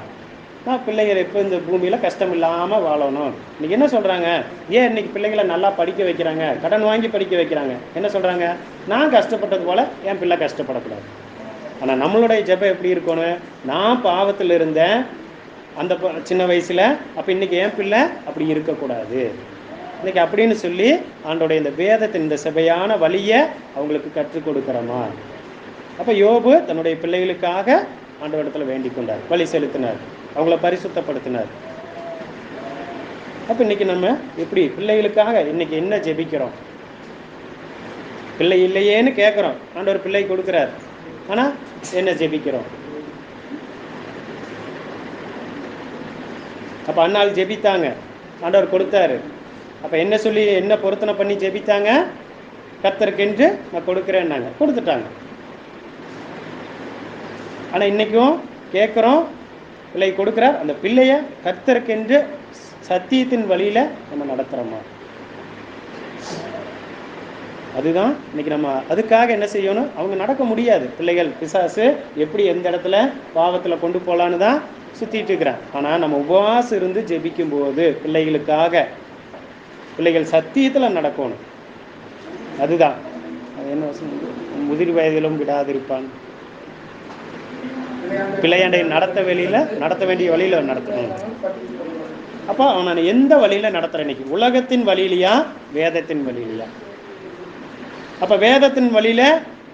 நான் பிள்ளைகள் எப்போ இந்த பூமியில கஷ்டம் இல்லாம வாழணும். இன்னைக்கு என்ன சொல்றாங்க? ஏன் இன்னைக்கு பிள்ளைகளை நல்லா படிக்க வைக்கிறாங்க, கடன் வாங்கி படிக்க வைக்கிறாங்க. என்ன சொல்றாங்க? நான் கஷ்டப்பட்டது போல என் பிள்ளை கஷ்டப்படக்கூடாது. ஆனா நம்மளுடைய ஜெபம் எப்படி இருக்கணும்? நான் பாவத்தில் இருந்தேன் அந்த சின்ன வயசுல, அப்ப இன்னைக்கு என் பிள்ளை அப்படி இருக்கக்கூடாது இன்னைக்கு அப்படின்னு சொல்லி ஆண்டோடைய இந்த வேதத்தின் இந்த சபையான வழியை அவங்களுக்கு கற்றுக் கொடுக்கிறோமா? அப்ப யோபு தன்னுடைய பிள்ளைகளுக்காக ஆண்டவரிடத்துல வேண்டிக் கொண்டார், வழி செலுத்தினார், அவங்கள பரிசுத்தப்படுத்தினார். அப்ப இன்னைக்கு நம்ம எப்படி பிள்ளைகளுக்காக இன்னைக்கு என்ன ஜெபிக்கிறோம்? பிள்ளை இல்லையேன்னு கேட்கிறோம், ஆண்டவர் பிள்ளை கொடுக்கிறார், ஆனா என்ன ஜெபிக்கிறோம்? அப்ப அண்ணாள் ஜெபித்தாங்க, ஆண்டவர் கொடுத்தாரு. அப்ப என்ன சொல்லி என்ன பொருத்தனை பண்ணி ஜெபித்தாங்க? கர்த்தருக்கென்று நான் கொடுக்கிறேன்னாங்க, கொடுத்துட்டாங்க. ஆனா இன்னைக்கும் கேட்கிறோம், பிள்ளை கொடுக்கிறார், அந்த பிள்ளைய கர்த்தருக்கென்று சத்தியத்தின் வழியில நம்ம நடத்துறோமா? அதுதான் இன்னைக்கு நம்ம அதுக்காக என்ன செய்யணும்? அவங்க நடக்க முடியாது. பிள்ளைகள் பிசாசு எப்படி எந்த இடத்துல பாவத்துல கொண்டு போலான்னு தான் சுத்திட்டு இருக்கிறான். ஆனா நம்ம உபவாசம் இருந்து ஜெபிக்கும் போது பிள்ளைகளுக்காக, பிள்ளைகள் சத்தியத்துல நடக்கணும். அதுதான் என்ன முதிர் வயதிலும் விடாதிருப்பான், பிள்ளையாண்டை நடத்த வேண்டிய வழியில நடத்தணும். அப்ப அவன் எந்த வழியில நடத்துற? இன்னைக்கு உலகத்தின் வழியிலையா வேதத்தின் வழியிலையா? அப்ப வேதத்தின் வழியில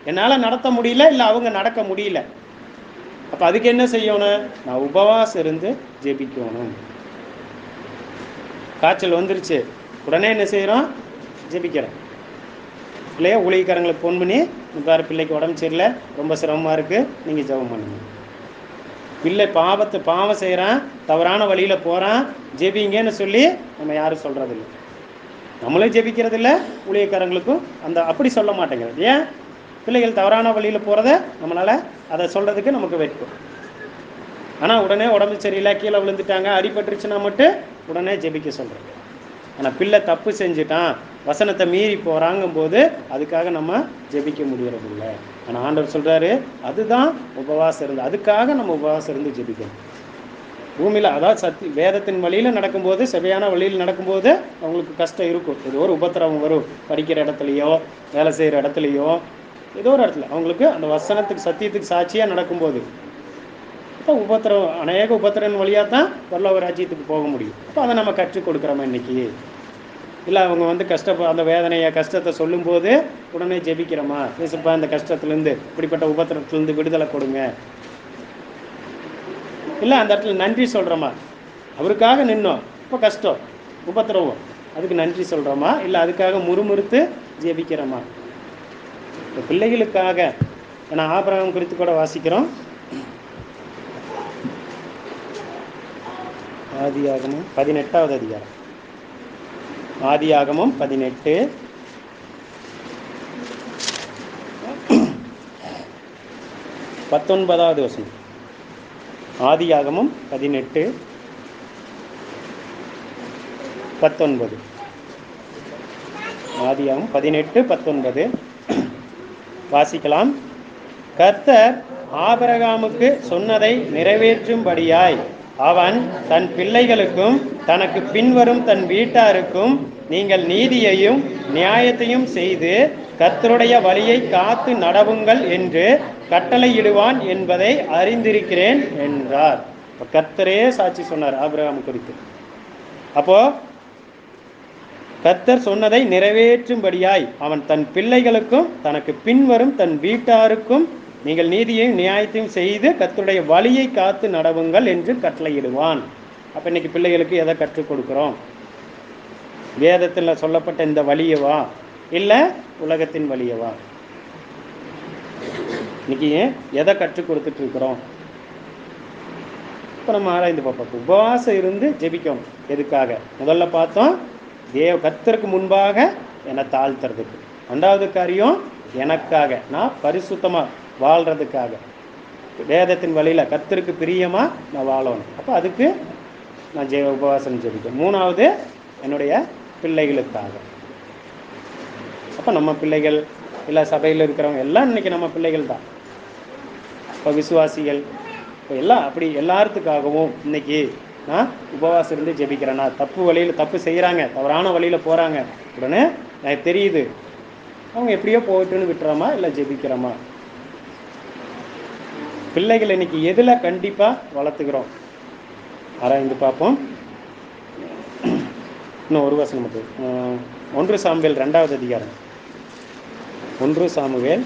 என்னால நடத்த முடியல, இல்ல அவங்க நடக்க முடியல. அப்ப அதுக்கு என்ன செய்யணும்? நான் உபவாசம் இருந்து ஜெபிக்கணும். காய்ச்சல் வந்துருச்சு, உடனே என்ன செய்யறோம்? ஜெபிக்கிறோம் இல்லையா? ஊழியக்காரங்களுக்கு ஃபோன் பண்ணி, பாரு பிள்ளைக்கு உடம்பு சரியில்லை, ரொம்ப சிரமமா இருக்கு, நீங்க ஜெபம் பண்ணுங்க. பிள்ளை பாவம் செய்யறான், தவறான வழியில போறான், ஜெபிங்கன்னு சொல்லி நம்ம யாரும் சொல்றதில்லை. நம்மளும் ஜெபிக்கிறது இல்லை, ஊழியக்காரங்களுக்கும் அப்படி சொல்ல மாட்டேங்கிறது. ஏன்? பிள்ளைகள் தவறான வழியில போறத நம்மளால அதை சொல்றதுக்கு நமக்கு வெட்கும். ஆனா உடனே உடம்பு சரியில்லை, கீழே விழுந்துட்டாங்க, அடிபட்டுருச்சுன்னா மட்டும் உடனே ஜெபிக்க சொல்றோம். ஆனா பிள்ளை தப்பு செஞ்சுட்டான், வசனத்தை மீறி போறாங்கும் போது அதுக்காக நம்ம ஜெபிக்க முடியறது இல்லை. ஆனா ஆண்டவர் சொல்றாரு, அதுதான் உபவாசம் இருந்து, அதுக்காக நம்ம உபவாசம் இருந்து ஜெபிக்கணும். பூமியில அதாவது வேதத்தின் வழியில நடக்கும்போது, செவையான வழியில் நடக்கும்போது அவங்களுக்கு கஷ்டம் இருக்கும், ஏதோ ஒரு உபத்திரவம் வரும். படிக்கிற இடத்துலையோ, வேலை செய்யற இடத்துலையோ, ஏதோ ஒரு இடத்துல அவங்களுக்கு அந்த வசனத்துக்கு சத்தியத்துக்கு சாட்சியா நடக்கும்போது இப்போ அநேக உபத்திரவின் வழியா தான் பரலோக ராஜ்யத்துக்கு போக முடியும். அப்போ அதை நம்ம கற்றுக் கொடுக்குறோமா இன்னைக்கு? இல்லை அவங்க அந்த வேதனையை கஷ்டத்தை சொல்லும்போது உடனே ஜெபிக்கிறோமா? ஏசுப்பா இந்த கஷ்டத்துலேருந்து, இப்படிப்பட்ட உபத்திரத்துலேருந்து விடுதலை கொடுங்க, இல்லை அந்த இடத்துல நன்றி சொல்கிறோமா? அவருக்காக நின்னோம், இப்போ கஷ்டம் உபத்திரவம், அதுக்கு நன்றி சொல்கிறோமா? இல்லை அதுக்காக முறுமுறுத்து ஜெபிக்கிறோமா? இப்போ பிள்ளைகளுக்காக, ஏன்னா ஆபிரகாம் குறித்து கூட வாசிக்கிறோம். ஆதியாகமம் 18வது அதிகாரம். ஆதியாகமம் 18 19வது வசனம். ஆதியாகமம் 18 19. ஆதியாகமம் 18 19 வாசிக்கலாம். கர்த்தர் ஆபிரகாமுக்கு சொன்னதை நிறைவேற்றும்படியாய் அவன் தன் பிள்ளைகளுக்கும் தனக்கு பின்வரும் தன் வீட்டாருக்கும் நீங்கள் நீதியையும் நியாயத்தையும் செய்து கர்த்தருடைய வழியை காத்து நடவுங்கள் என்று கட்டளையிடுவான் என்பதை அறிந்திருக்கிறேன் என்றார். கர்த்தரே சாட்சி சொன்னார் ஆபிரகாம் குறித்து. அப்போ கர்த்தர் சொன்னதை நிறைவேற்றும்படியாய் அவன் தன் பிள்ளைகளுக்கும் தனக்கு பின்வரும் தன் வீட்டாருக்கும் நீங்கள் நீதியையும் நியாயத்தையும் செய்து கர்த்தருடைய வழியை காத்து நடவுங்கள் என்று கட்டளையிடுவான். அப்போ இன்னைக்கு பிள்ளைகளுக்கு எதை கற்றுக் கொடுக்குறோம்? வேதத்தில் சொல்லப்பட்ட இந்த வழியவா, இல்லை உலகத்தின் வழியவா? இன்னைக்கு எதை கற்றுக் கொடுத்துட்டு இருக்கிறோம்? இப்போ நம்ம ஆராய்ந்து பார்ப்போம். உபவாசம் இருந்து ஜெபிக்கணும். எதுக்காக? முதல்ல பார்த்தோம், கர்த்தருக்கு முன்பாக என்னை தாழ்த்துறதுக்கு. ரெண்டாவது காரியம், எனக்காக நான் பரிசுத்தமாக வாழ்கிறதுக்காக, வேதத்தின் வழியில் கர்த்தருக்கு பிரியமாக நான் வாழணும். அப்போ அதுக்கு நான் உபவாசம் ஜெபிக்கணும். மூணாவது, என்னுடைய பிள்ளைகளுக்காக. அப்போ நம்ம பிள்ளைகள் இல்லை சபையில் இருக்கிறவங்க எல்லாம் இன்றைக்கி நம்ம பிள்ளைகள் தான். இப்போ விசுவாசிகள் இப்போ எல்லாம் அப்படி எல்லாத்துக்காகவும் இன்றைக்கி நான் உபவாசம் இருந்து ஜெபிக்கிறேன்னா, தப்பு வழியில் தப்பு செய்கிறாங்க, தவறான வழியில் போகிறாங்க, உடனே எனக்கு தெரியுது அவங்க எப்படியோ போயிட்டுன்னு விட்டுறோமா இல்லை ஜெபிக்கிறோமா? பிள்ளைகள் இன்னைக்கு எதில் கண்டிப்பாக வளர்த்துக்கிறோம் ஆராய்ந்து பார்ப்போம். இன்னும் ஒரு வசனம் மட்டும். 1 சாமுவேல் 2வது அதிகாரம். 1 சாமுவேல்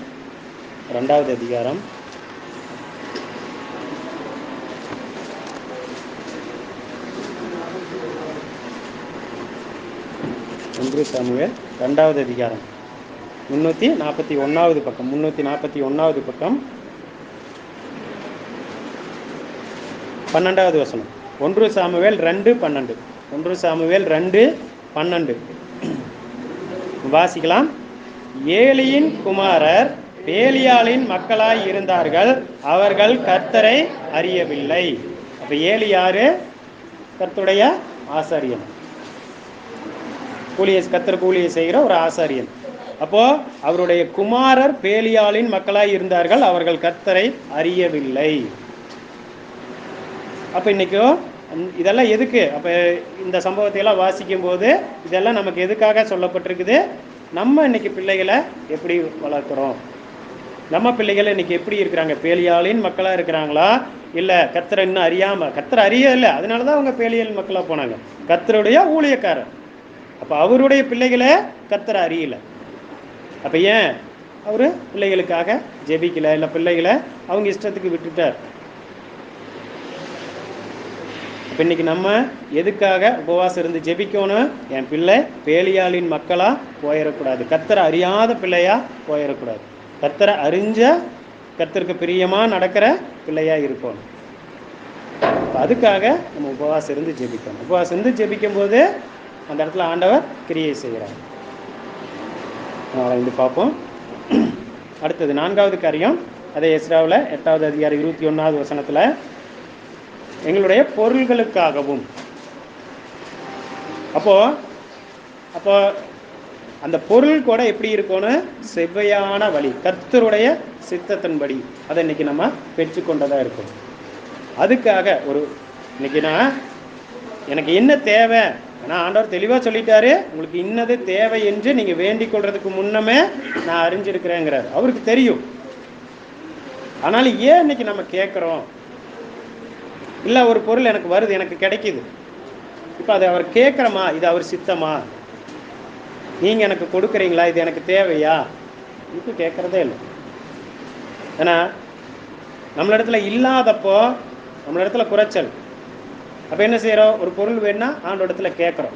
2வது அதிகாரம். சாமுவேல் 2வது அதிகாரம் 341வது பக்கம். 341வது பக்கம் 12வது வசனம். 1 சாமுவேல் 2:12. 1 சாமுவேல் 2:12 வாசிக்கலாம். ஏலியின் குமாரர் பேலியாளின் மக்களாய் இருந்தார்கள், அவர்கள் கர்த்தரை அறியவில்லை. அப்ப ஏலி யாரு? கர்த்தருடைய ஆசாரியன், கர்த்தருக்கு ஊழியை செய்கிற ஒரு ஆசாரியன். அப்போ அவருடைய குமாரர் பேலியாளின் மக்களாய் இருந்தார்கள், அவர்கள் கர்த்தரை அறியவில்லை. அப்ப இன்னைக்கும் இதெல்லாம் எதுக்கு? அப்போ இந்த சம்பவத்தை எல்லாம் வாசிக்கும் போது இதெல்லாம் நமக்கு எதுக்காக சொல்லப்பட்டிருக்குது? நம்ம இன்னைக்கு பிள்ளைகளை எப்படி வளர்க்குறோம்? நம்ம பிள்ளைகளை இன்னைக்கு எப்படி இருக்கிறாங்க? பேலியாளின் மக்களாக இருக்கிறாங்களா, இல்லை கர்த்தரை இன்னும் அறியாமல்? கர்த்தரை அறியலை, அதனால தான் அவங்க பேலியாளின் மக்களாக போனாங்க. கர்த்தருடைய ஊழியக்காரர். அப்போ அவருடைய பிள்ளைகளை கர்த்தரை அறியல. அப்போ ஏன் அவர் பிள்ளைகளுக்காக ஜெபிக்கல? இல்லை பிள்ளைகளை அவங்க இஷ்டத்துக்கு விட்டுட்டார். இப்போ இன்னைக்கு நம்ம எதுக்காக உபவாசம் இருந்து ஜெபிக்கணும்? என் பிள்ளை பேலியாளின் மக்களாக போயிடக்கூடாது, கர்த்தரை அறியாத பிள்ளையாக போயிடக்கூடாது, கர்த்தரை அறிஞ்ச கர்த்தருக்கு பிரியமாக நடக்கிற பிள்ளையாக இருக்கணும். அதுக்காக நம்ம உபவாசம் இருந்து ஜெபிக்கணும். உபவாசம் இருந்து ஜெபிக்கும் போது அந்த இடத்துல ஆண்டவர் கிரியை செய்கிறார். இது பார்ப்போம். அடுத்தது 4வது காரியம், அதே எஸ்ராவில் 8வது அதிகாரம் 21வது வசனத்தில், எங்களுடைய பொருள்களுக்காகவும். அப்போ அந்த பொருள் கூட எப்படி இருக்கணும்? செவ்வையான வழி, கர்த்தருடைய சித்தத்தின்படி அதை இன்னைக்கு நம்ம பெற்றுக்கொண்டதாக இருக்கும். அதுக்காக இன்னைக்கு எனக்கு என்ன தேவை, ஏன்னா ஆண்டவர் தெளிவாக சொல்லிட்டாரு, உங்களுக்கு இன்னது தேவை என்று நீங்கள் வேண்டிக் கொள்றதுக்கு முன்னமே நான் அறிஞ்சிருக்கிறேங்கிறார். அவருக்கு தெரியும். ஆனாலும் ஏன் இன்னைக்கு நம்ம கேட்குறோம்? இல்லை ஒரு பொருள் எனக்கு வருது, எனக்கு கிடைக்குது, இப்போ அது அவர் கேட்குறமா, இது அவர் சித்தமா, நீங்கள் எனக்கு கொடுக்குறீங்களா, இது எனக்கு தேவையா? இது கேட்குறதே இல்லை. ஏன்னா நம்மளிடத்துல இல்லாதப்போ நம்ம இடத்துல குறைச்சல். அப்போ என்ன செய்கிறோம்? ஒரு பொருள் வேணுன்னா ஆண்டு இடத்துல கேட்குறோம்.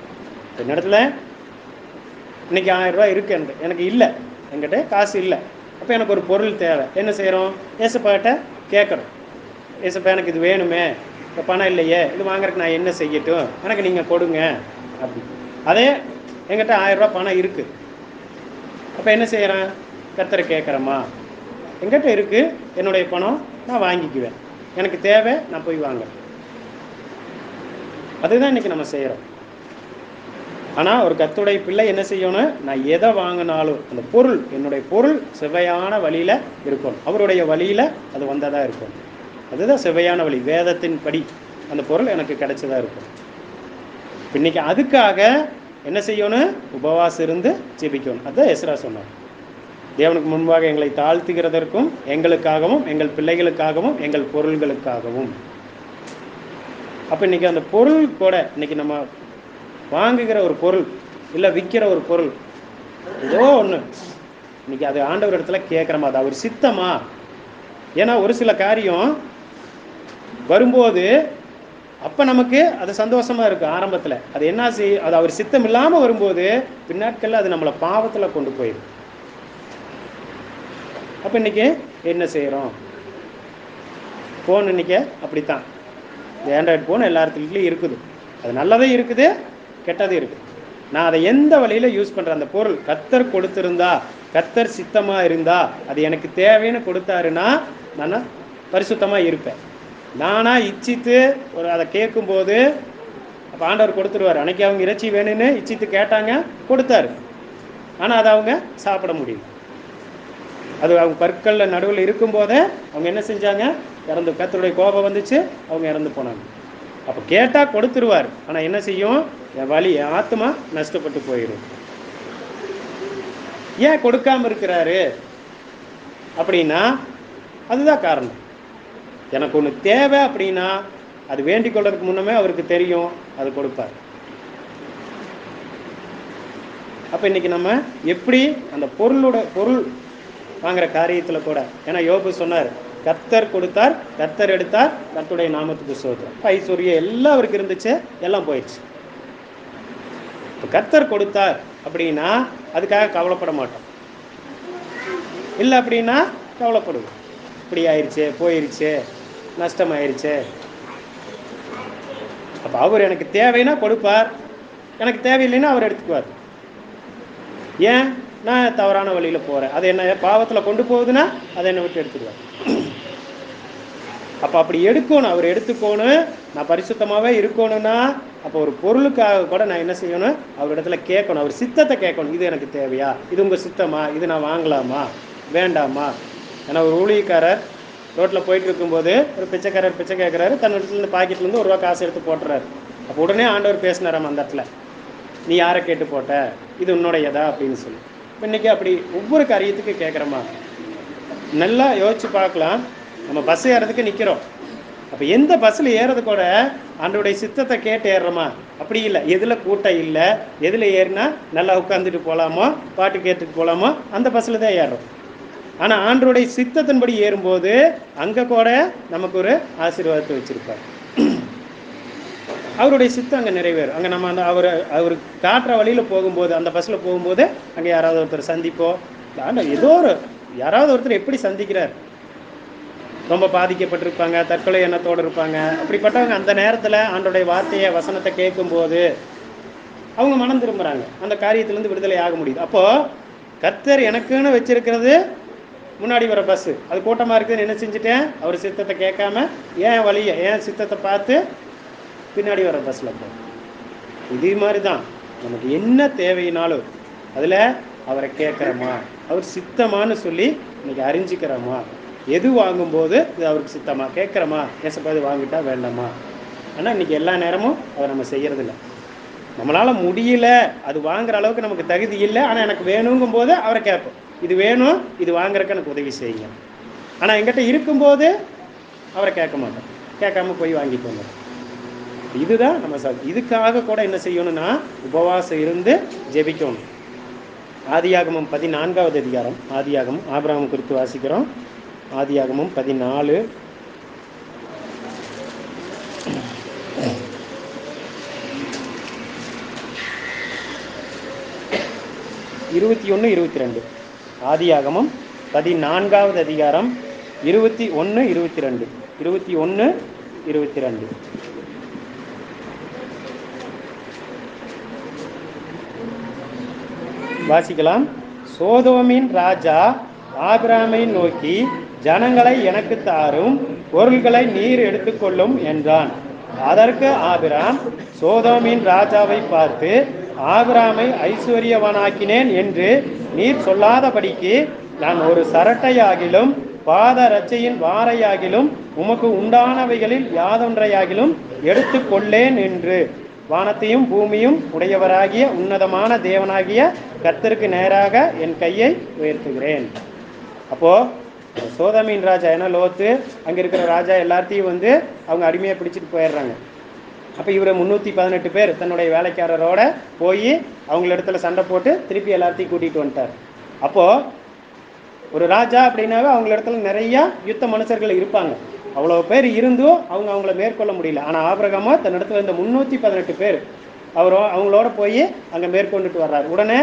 என்ன இடத்துல இன்னைக்கு 1000 ரூபாய் இருக்கு, எனக்கு இல்லை, என்கிட்ட காசு இல்லை. அப்போ எனக்கு ஒரு பொருள் தேவை. என்ன செய்கிறோம்? ஏசப்பாட்ட கேட்குறோம். ஏசப்பா எனக்கு இது வேணுமே, இப்போ பணம் இல்லையே, இது வாங்குறதுக்கு நான் என்ன செய்யட்டும், எனக்கு நீங்கள் கொடுங்க அப்படி. அதே என்கிட்ட 1000 ரூபா பணம் இருக்குது. அப்போ என்ன செய்கிறேன்? கர்த்தரை கேட்குறேம்மா, என்கிட்ட இருக்குது என்னுடைய பணம், நான் வாங்கிக்குவேன், எனக்கு தேவை, நான் போய் வாங்குறேன். அதுதான் இன்றைக்கி நம்ம செய்கிறோம். ஆனால் ஒரு கர்த்தருடைய பிள்ளை என்ன செய்யணும்? நான் எதை வாங்கினாலும் அந்த பொருள், என்னுடைய பொருள் செவ்வையான வழியில் இருக்கணும். அவருடைய வழியில் அது வந்ததாக இருக்கும். அதுதான் செவ்வையான வழி. வேதத்தின் படி அந்த பொருள் எனக்கு கிடைச்சதாக இருக்கும். இன்னைக்கு அதுக்காக என்ன செய்யணும்? உபவாசம் இருந்து ஜெபிக்கணும். அதுதான் எஸ்ரா சொன்னார். தேவனுக்கு முன்பாக எங்களை தாழ்த்துகிறதற்கும், எங்களுக்காகவும், எங்கள் பிள்ளைகளுக்காகவும், எங்கள் பொருள்களுக்காகவும். அப்போ இன்றைக்கி அந்த பொருள் கூட, இன்றைக்கி நம்ம வாங்குகிற ஒரு பொருள் இல்லை விற்கிற ஒரு பொருள் ஏதோ ஒன்று, இன்றைக்கி அது ஆண்டவர் இடத்துல கேட்குறமா, அது அவர் சித்தமா? ஏன்னா ஒரு சில காரியம் வரும்போது அப்போ நமக்கு அது சந்தோஷமாக இருக்குது ஆரம்பத்தில். அது என்ன அது அவர் சித்தம் இல்லாமல் வரும்போது பின்னாட்களில் அது நம்மளை பாவத்தில் கொண்டு போயிடும். அப்போ இன்றைக்கி என்ன செய்கிறோம்? ஃபோன் இன்றைக்கி அப்படித்தான். இந்த ஆண்ட்ராய்டு ஃபோன் எல்லாத்துலேயும் இருக்குது. அது நல்லதும் இருக்குது, கெட்டதும் இருக்குது. நான் அதை எந்த வழியில் யூஸ் பண்ணுறேன்? அந்த பொருள் கர்த்தர் கொடுத்துருந்தா, கர்த்தர் சித்தமாக இருந்தா, அது எனக்கு தேவைன்னு கொடுத்தாருன்னா நான் பரிசுத்தமாக இருப்பேன். நானாக இச்சித்து ஒரு அதை கேட்கும்போது அப்போ ஆண்டவர் கொடுத்துருவார். அன்றைக்கி அவங்க இறைச்சி வேணும்னு இச்சித்து கேட்டாங்க, கொடுத்தாரு. ஆனால் அதை அவங்க சாப்பிட முடியும். அது அவங்க பற்களில் நடுவில் இருக்கும்போதே அவங்க என்ன செஞ்சாங்க? இறந்து, கர்த்தருடைய கோபம் வந்துச்சு, அவங்க இறந்து போனாங்க. அப்போ கேட்டால் கொடுத்துருவார். ஆனால் என்ன செய்யும்? என் வலி, என் ஆத்மா நஷ்டப்பட்டு போயிடும். ஏன் கொடுக்காமல் இருக்கிறாரு அப்படின்னா அதுதான் காரணம். எனக்கு ஒன்று தேவை அப்படின்னா அது வேண்டிக் கொள்றதுக்கு முன்னமே அவருக்கு தெரியும், அது கொடுப்பார். அப்போ இன்றைக்கி நம்ம எப்படி அந்த பொருள் வாங்குகிற காரியத்தில் கூட, ஏன்னா யோபு சொன்னார், கர்த்தர் கொடுத்தார், கர்த்தர் எடுத்தார், கர்த்தருடைய நாமத்துக்கு ஸ்தோத்திரம். ஐஸ்வர்யம் எல்லாம் அவருக்கு இருந்துச்சு, எல்லாம் போயிடுச்சு. இப்போ கர்த்தர் கொடுத்தார் அப்படின்னா அதுக்காக கவலைப்பட மாட்டோம். இல்லை அப்படின்னா கவலைப்படுவோம். இப்படி ஆயிடுச்சு, போயிடுச்சு, நஷ்டமாயிருச்சு. அப்போ அவர் எனக்கு தேவைன்னா கொடுப்பார், எனக்கு தேவையில்லைன்னா அவர் எடுத்துக்குவார். ஏன்? நான் தவறான வழியில் போகிறேன், அது என்ன பாவத்தில் கொண்டு போகுதுன்னா அதை என்னை விட்டு எடுத்துக்குவார். அப்போ அப்படி எடுக்கணும், அவர் எடுத்துக்கணும். நான் பரிசுத்தமாகவே இருக்கணும்னா அப்போ ஒரு பொருளுக்காக கூட நான் என்ன செய்யணும்? அவரிடத்துல கேட்கணும், அவர் சித்தத்தை கேட்கணும். இது எனக்கு தேவையா? இது உங்கள் சித்தமா? இது நான் வாங்கலாமா வேண்டாமா? ஏன்னா ஒரு ஊழியக்காரர் ரோட்டில் போயிட்டு இருக்கும்போது ஒரு பிச்சைக்காரர் பிச்சை கேட்குறாரு, தன் இடத்துலேருந்து பாக்கெட்லேருந்து 1 ரூபா காசு எடுத்து போட்டுறாரு. அப்போ உடனே ஆண்டவர் பேசினாராம் அந்த இடத்துல, நீ யாரை கேட்டு போட்ட, இது உன்னுடையதா அப்படின்னு சொல்லி. இன்றைக்கி அப்படி ஒவ்வொரு காரியத்துக்கு கேட்குறோமா? நல்லா யோசிச்சு பார்க்கலாம். நம்ம பஸ் ஏறதுக்கு நிற்கிறோம். அப்போ எந்த பஸ்ஸில் ஏறது கூட ஆண்டவருடைய சித்தத்தை கேட்டு ஏறுறோமா? அப்படி இல்லை. எதில் கூட்டம் இல்லை, எதில் ஏறினா நல்லா உட்காந்துட்டு போகலாமோ, பாட்டு கேட்டுட்டு போகலாமோ, அந்த பஸ்ஸில் தான் ஏறுறோம். ஆனால் ஆண்டவருடைய சித்தத்தின்படி ஏறும்போது அங்கே கூட நமக்கு ஒரு ஆசீர்வாதத்தை வச்சுருப்பார். அவருடைய சித்தம் அங்கே நிறைவேறும். அங்கே நம்ம அந்த அவர் காட்டுற வழியில் போகும்போது, அந்த பஸ்ஸில் போகும்போது அங்கே யாராவது ஒருத்தர் சந்திப்போ, ஏதோ யாராவது ஒருத்தர் எப்படி சந்திக்கிறார்? ரொம்ப பாதிக்கப்பட்டிருப்பாங்க, தற்கொலை எண்ணத்தோடு இருப்பாங்க. அப்படிப்பட்டவங்க அந்த நேரத்தில் ஆண்டோடைய வார்த்தையை, வசனத்தை கேட்கும்போது அவங்க மனம் திரும்புகிறாங்க, அந்த காரியத்திலேருந்து விடுதலை ஆக முடியுது. அப்போது கர்த்தர் எனக்குன்னு வச்சிருக்கிறது முன்னாடி வர பஸ்ஸு, அது கூட்டமாக இருக்குதுன்னு என்ன செஞ்சுட்டேன்? அவர் சித்தத்தை கேட்காம ஏன் வழியை, ஏன் சித்தத்தை பார்த்து பின்னாடி வர பஸ்ஸில் போ. இதே மாதிரி தான் நமக்கு என்ன தேவையினாலும் அதில் அவரை கேட்குறோமா, அவர் சித்தமானு சொல்லி இன்னைக்கு அறிஞ்சிக்கிறோமா? எது வாங்கும்போது இது அவருக்கு சித்தமா கேட்குறோமா? ஏசப்பா இது வாங்கிட்டா வேண்டாமா? ஆனால் இன்றைக்கி எல்லா நேரமும் அதை நம்ம செய்கிறதில்ல. நம்மளால் முடியல, அது வாங்குகிற அளவுக்கு நமக்கு தகுதி இல்லை, ஆனால் எனக்கு வேணுங்கும் போது அவரை கேட்போம், இது வேணும், இது வாங்குறதுக்கு எனக்கு உதவி செய்யுங்க. ஆனால் எங்கிட்ட இருக்கும்போது அவரை கேட்க மாட்டோம், கேட்காம போய் வாங்கிட்டு வந்தோம். இதுதான் நம்ம இதுக்காக கூட என்ன செய்யணும்னா உபவாசம் இருந்து ஜெபிக்கணும். ஆதியாகமம் 14வது அதிகாரம், ஆதியாகமம் ஆபிரகாம் குறித்து வாசிக்கிறோம். ஆதியாகமம் 14 21, 22 ஆதியாகமம் 14வது அதிகாரம் 21, 22 21, 22 வாசிக்கலாம். சோதோமின் ராஜா ஆபிரகாமை நோக்கி, ஜனங்களை எனக்கு தாரும், பொருள்களை நீர் எடுத்துக்கொள்ளும் என்றான். அதற்கு ஆபிராம் சோதோமின் ராஜாவை பார்த்து, ஆபிராமை ஐஸ்வர்யவனாக்கினேன் என்று நீர் சொல்லாதபடிக்கு நான் ஒரு சரட்டையாகிலும் பாதரட்சையின் வாரையாகிலும் உமக்கு உண்டானவைகளில் யாதொன்றையாகிலும் எடுத்துக்கொள்ளேன் என்று வானத்தையும் பூமியும் உடையவராகிய உன்னதமான தேவனாகிய கர்த்தருக்கு நேராக என் கையை உயர்த்துகிறேன். அப்போ சோதமின் ராஜா ஏன்னா லோத்து அங்க இருக்கிற ராஜா எல்லாத்தையும் அவங்க அடிமையை பிடிச்சிட்டு போயிடுறாங்க. அப்போ இவர் 318 பேர் தன்னுடைய வேலைக்காரரோட போய் அவங்கள இடத்துல சண்டை போட்டு திருப்பி எல்லாத்தையும் கூட்டிகிட்டு வந்துட்டார். அப்போது ஒரு ராஜா அப்படின்னாவே அவங்கள இடத்துல நிறையா யுத்த மனுஷர்கள் இருப்பாங்க. அவ்வளோ பேர் இருந்தும் அவங்கள மேற்கொள்ள முடியல. ஆனால் ஆபிரகாமோ தன் இடத்துல இந்த 318 பேர் அவங்களோட போய் அங்கே மேற்கொண்டுட்டு வர்றாரு. உடனே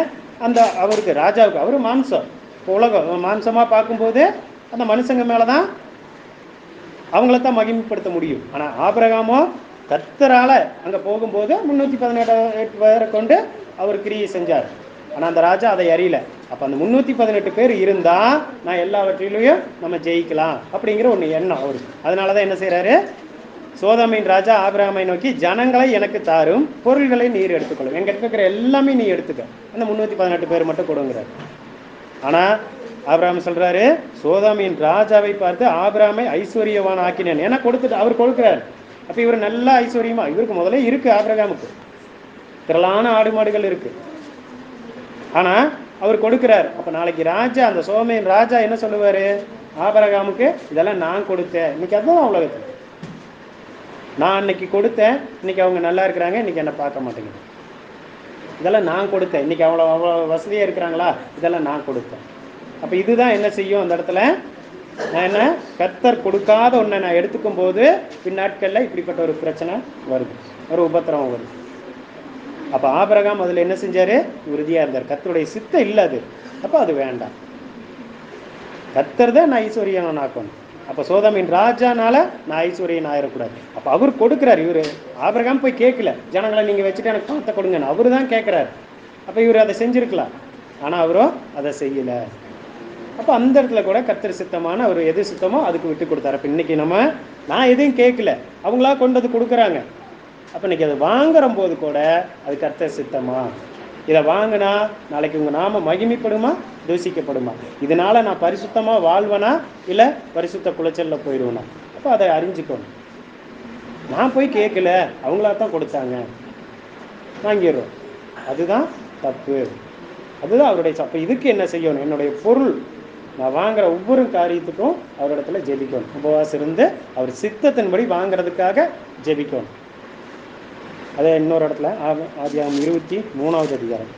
அந்த அவருக்கு ராஜாவுக்கு அவர் மாம்சம் இப்போ உலகம் மாம்சமாக பார்க்கும்போது அந்த மனுஷங்க மேலே தான் அவங்களத்தான் மகிமைப்படுத்த முடியும். ஆனால் ஆபிரகாமோ கர்த்தரால் அங்கே போகும்போது 318 பேரை கொண்டு அவர் கிரியை செஞ்சார். ஆனால் அந்த ராஜா அதை அறியல. அப்போ அந்த 318 பேர் இருந்தால் நான் எல்லாவற்றிலையும் நம்ம ஜெயிக்கலாம் அப்படிங்கிற ஒன்று எண்ணம் அவருக்கு. அதனால தான் என்ன செய்கிறாரு, சோதமின் ராஜா ஆபிரகாமை நோக்கி, ஜனங்களை எனக்கு தாரும், பொருள்களை நீர் எடுத்துக்கொள்ளும், எங்கிட்ட இருக்கிற எல்லாமே நீ எடுத்துக்க, அந்த 318 பேர் மட்டும் கொடுங்கிறார். ஆனால் ஆபிரகாம் சொல்கிறாரு, சோதமின் ராஜாவை பார்த்து ஆபிரகாமை ஐஸ்வர்யவான் ஆக்கினேன். ஏன்னா கொடுத்துட்டு அவர் கொடுக்குறாரு. அப்போ இவர் நல்லா ஐஸ்வர்யமா, இவருக்கு முதல்ல இருக்குது, ஆபிரகாமுக்கு திரளான ஆடு மாடுகள் இருக்குது. ஆனால் அவர் கொடுக்குறார். அப்போ நாளைக்கு ராஜா அந்த சோதமின் ராஜா என்ன சொல்லுவார், ஆபிரகாமுக்கு இதெல்லாம் நான் கொடுத்தேன். இன்னைக்கு அதுதான் உலகத்தில் நான் அன்னைக்கு கொடுத்தேன், இன்னைக்கு அவங்க நல்லா இருக்கிறாங்க, இன்னைக்கு என்னை பார்க்க மாட்டேங்குது. இதெல்லாம் நான் கொடுத்தேன், இன்னைக்கு அவ்வளோ வசதியாக இருக்கிறாங்களா, இதெல்லாம் நான் கொடுத்தேன். அப்போ இதுதான் என்ன செய்யும், அந்த இடத்துல நான் என்ன கர்த்தர் கொடுக்காத ஒன்றை நான் எடுத்துக்கும் போது பின்னாட்களில் இப்படிப்பட்ட ஒரு பிரச்சனை வருது, ஒரு உபத்திரவம் வருது. அப்போ ஆபிரகாம் அதில் என்ன செஞ்சார், உறுதியாக இருந்தார். கர்த்தருடைய சித்தம் இல்லை அது. அப்போ அது வேண்டாம், கர்த்தர் தான் நான் ஐஸ்வர்யன் ஆக்கணும். அப்போ சோதமின் ராஜானால நான் ஐஸ்வர்யன் ஆயிடக்கூடாது. அப்போ அவர் கொடுக்குறாரு. இவர் ஆபிரகாம் போய் கேட்கல, ஜனங்களை நீங்கள் வச்சுட்டு எனக்கு பணத்தை கொடுங்கன்னு அவர் தான் கேட்குறாரு. அப்போ இவர் அதை செஞ்சுருக்கலாம், ஆனால் அவரோ அதை செய்யலை. அப்போ அந்த இடத்துல கூட கர்த்தர் சித்தமான அவர் எது சித்தமோ அதுக்கு விட்டு கொடுத்தாரு. அப்போ இன்றைக்கி நான் எதையும் கேட்கல, அவங்களா கொண்டு அது கொடுக்குறாங்க. அப்போ இன்றைக்கி அதை வாங்குற போது கூட அது கர்த்தர் சித்தமா, இதை வாங்கினா நாளைக்கு உங்கள் நாம மகிமைப்படுமா தூசிக்கப்படுமா, இதனால் நான் பரிசுத்தமாக வாழ்வேனா இல்லை பரிசுத்த குலைச்சலில் போயிடுவேனா. அப்போ அதை அறிஞ்சிக்கணும். நான் போய் கேட்கல, அவங்களா தான் கொடுத்தாங்க, வாங்கிடுறோம், அதுதான் தப்பு, அதுதான் அவருடைய தப்பு. இதுக்கு என்ன செய்யணும், என்னுடைய பொருள் நான் வாங்குகிற ஒவ்வொரு காரியத்துக்கும் அவரிடத்துல ஜெபிக்கணும். உபவாசம் இருந்து அவர் சித்தத்தின்படி வாங்கிறதுக்காக ஜெபிக்கணும். அதே இன்னொரு இடத்துல ஆதியாகமம் 23வது அதிகாரம்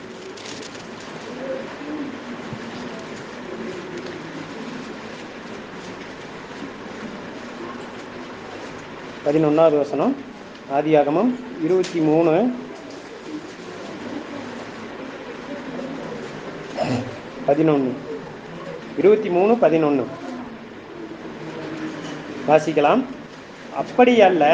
11வது வசனம். ஆதியாகமம் 23 11 வாசிக்கலாம். அப்படி அல்ல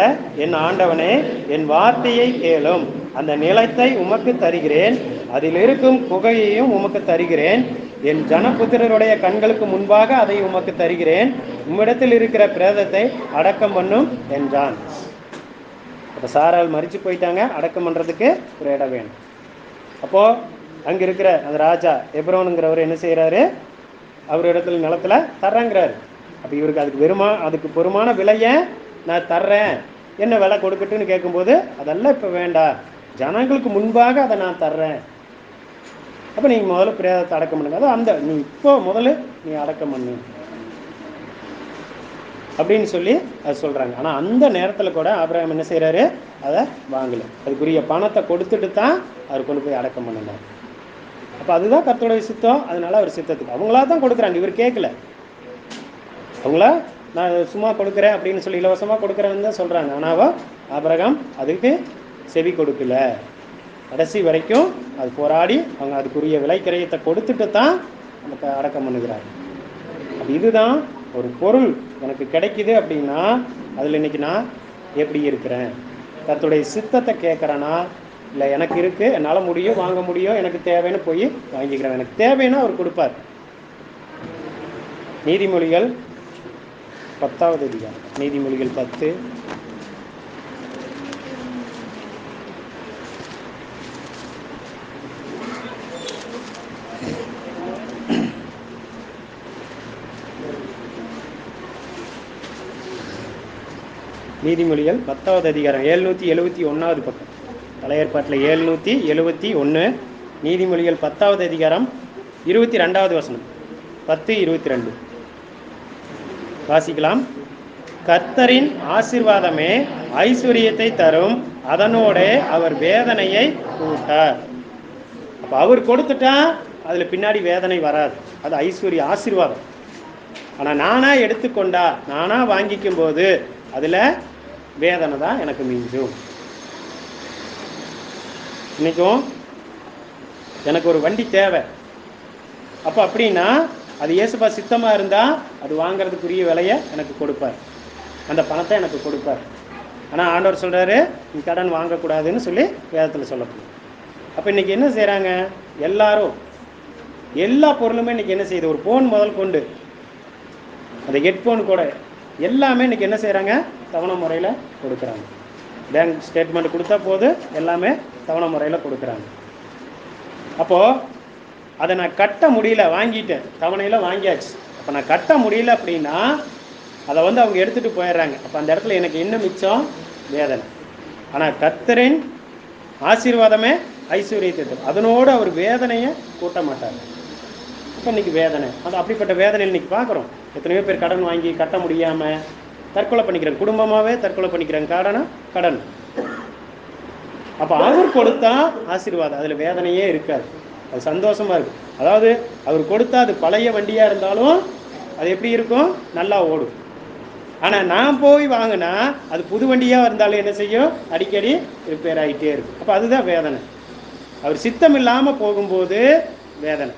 என் ஆண்டவனே, என் வார்த்தையை கேளும், அந்த நிலத்தை உமக்கு தருகிறேன், அதில் இருக்கும் குகையையும் உமக்கு தருகிறேன், என் ஜனபுத்திரருடைய கண்களுக்கு முன்பாக அதை உமக்கு தருகிறேன், உம்மிடத்தில் இருக்கிற பிரேதத்தை அடக்கம் பண்ணும் என்றான். அப்போ சாரால் மறித்து போயிட்டாங்க, அடக்கம் பண்ணுறதுக்கு ஒரு இடம் வேணும். அப்போது அங்கே இருக்கிற அந்த ராஜா எப்ரோனுங்கிறவர் என்ன செய்கிறாரு, அவர் இடத்துல நிலத்தில் தர்றேங்கிறாரு. அப்போ இவருக்கு அதுக்கு பொறுமான விலையை நான் தர்றேன், என்ன விலை கொடுக்கட்டுன்னு கேட்கும்போது அதெல்லாம் இப்போ வேண்டாம், ஜனங்களுக்கு முன்பாக அதை நான் தர்றேன், அப்போ நீங்கள் முதல்ல பிரேதத்தை அடக்கம் பண்ணுங்க, அதை நீ இப்போ முதல்ல நீ அடக்கம் பண்ணு அப்படின்னு சொல்லி அது சொல்கிறாங்க. ஆனால் அந்த நேரத்தில் கூட ஆபிரகாம் என்ன செய்கிறாரு, அதை வாங்கலை, அதுக்குரிய பணத்தை கொடுத்துட்டு தான் அவர் கொண்டு போய் அடக்கம் பண்ணினார். அப்போ அதுதான் கர்த்தருடைய சித்தம். அதனால அவர் சித்தத்துக்கு அவங்களா தான் கொடுக்குறாங்க, இவர் கேட்கல. அவங்களா நான் சும்மா கொடுக்குறேன் அப்படின்னு சொல்லி இலவசமாக கொடுக்குறேன்னு தான் சொல்கிறாங்க. ஆனால் ஆபிரகாம் அதுக்கு செவி கொடுக்கல. கடைசி வரைக்கும் அது போராடி அவங்க அதுக்குரிய விலை கிரயத்தை கொடுத்துட்டு தான் நமக்கு அடக்கம் பண்ணுகிறார். அப்போ இதுதான் ஒரு பொருள் எனக்கு கிடைக்குது அப்படின்னா அதில் இன்னைக்கு நான் எப்படி இருக்கிறேன், கர்த்தருடைய சித்தத்தை கேட்குறேன்னா இல்லை எனக்கு இருக்குது, என்னால் முடியும், வாங்க முடியும், எனக்கு தேவைன்னு போய் வாங்கிக்கிறேன். எனக்கு தேவைன்னா அவர் கொடுப்பார். நீதிமொழிகள் 10வது அதிகாரம், நீதிமொழிகள் 10. நீதிமொழிகள் 10வது அதிகாரம் 771வது பக்கம், பழைய ஏற்பாட்டில் 771. நீதிமொழிகள் 10வது அதிகாரம் 22வது வசனம், 10:22 வாசிக்கலாம். கர்த்தரின் ஆசீர்வாதமே ஐஸ்வர்யத்தை தரும், அதனோட அவர் வேதனையை கூட்டார். அப்போ அவர் கொடுத்துட்டா அதில் பின்னாடி வேதனை வராது, அது ஐஸ்வர்ய ஆசீர்வாதம். ஆனால் நானாக எடுத்துக்கொண்டா, நானாக வாங்கிக்கும் போது அதில் வேதனை தான் எனக்கு மிஞ்சும். இன்னைக்கும் எனக்கு ஒரு வண்டி தேவை, அப்போ அப்படின்னா அது இயேசுப்பா சித்தமாக இருந்தால் அது வாங்கிறதுக்குரிய விலையை எனக்கு கொடுப்பார், அந்த பணத்தை எனக்கு கொடுப்பார். ஆனால் ஆண்டவர் சொல்கிறாரு நீ கடன் வாங்கக்கூடாதுன்னு சொல்லி வேதத்தில் சொல்லப்படும். அப்போ இன்றைக்கி என்ன செய்கிறாங்க எல்லாரும், எல்லா பொருளுமே இன்றைக்கி என்ன செய்யுது, ஒரு ஃபோன் முதல் கொண்டு அந்த ஹெட்ஃபோன் கூட எல்லாமே இன்றைக்கி என்ன செய்கிறாங்க, தவணை முறையில் கொடுக்குறாங்க. பேங்க் ஸ்டேட்மெண்ட் கொடுத்தா போது எல்லாமே தவணை முறையில் கொடுக்குறாங்க. அப்போது அதை நான் கட்ட முடியல, வாங்கிட்டேன், தவணையில் வாங்கியாச்சு, அப்போ நான் கட்ட முடியல அப்படின்னா அதை அவங்க எடுத்துகிட்டு போயிடுறாங்க. அப்போ அந்த இடத்துல எனக்கு என்ன மிச்சம், வேதனை. ஆனால் கர்த்தரின் ஆசீர்வாதமே ஐஸ்வர்யத்தை தரும், அதனோடு அவர் வேதனையை கூட்ட மாட்டார். இப்போ இன்றைக்கி வேதனை, அது அப்படிப்பட்ட வேதனை இன்றைக்கி பார்க்குறோம். எத்தனையோ பேர் கடன் வாங்கி கட்ட முடியாமல் தற்கொலை பண்ணிக்கிறாங்க, குடும்பமாகவே தற்கொலை பண்ணிக்கிறாங்க. கடன். அப்போ அவர் கொடுத்தா ஆசீர்வாதம், அதில் வேதனையே இருக்காது, அது சந்தோஷமாக இருக்கும். அதாவது அவர் கொடுத்தா அது பழைய வண்டியாக இருந்தாலும் அது எப்படி இருக்கும், நல்லா ஓடும். ஆனால் நான் போய் வாங்கினா அது புது வண்டியாக இருந்தாலும் என்ன செய்யும், அடிக்கடி ரிப்பேர் ஆகிட்டே இருக்கும். அப்போ அதுதான் வேதனை. அவர் சித்தம் இல்லாமல் போகும்போது வேதனை.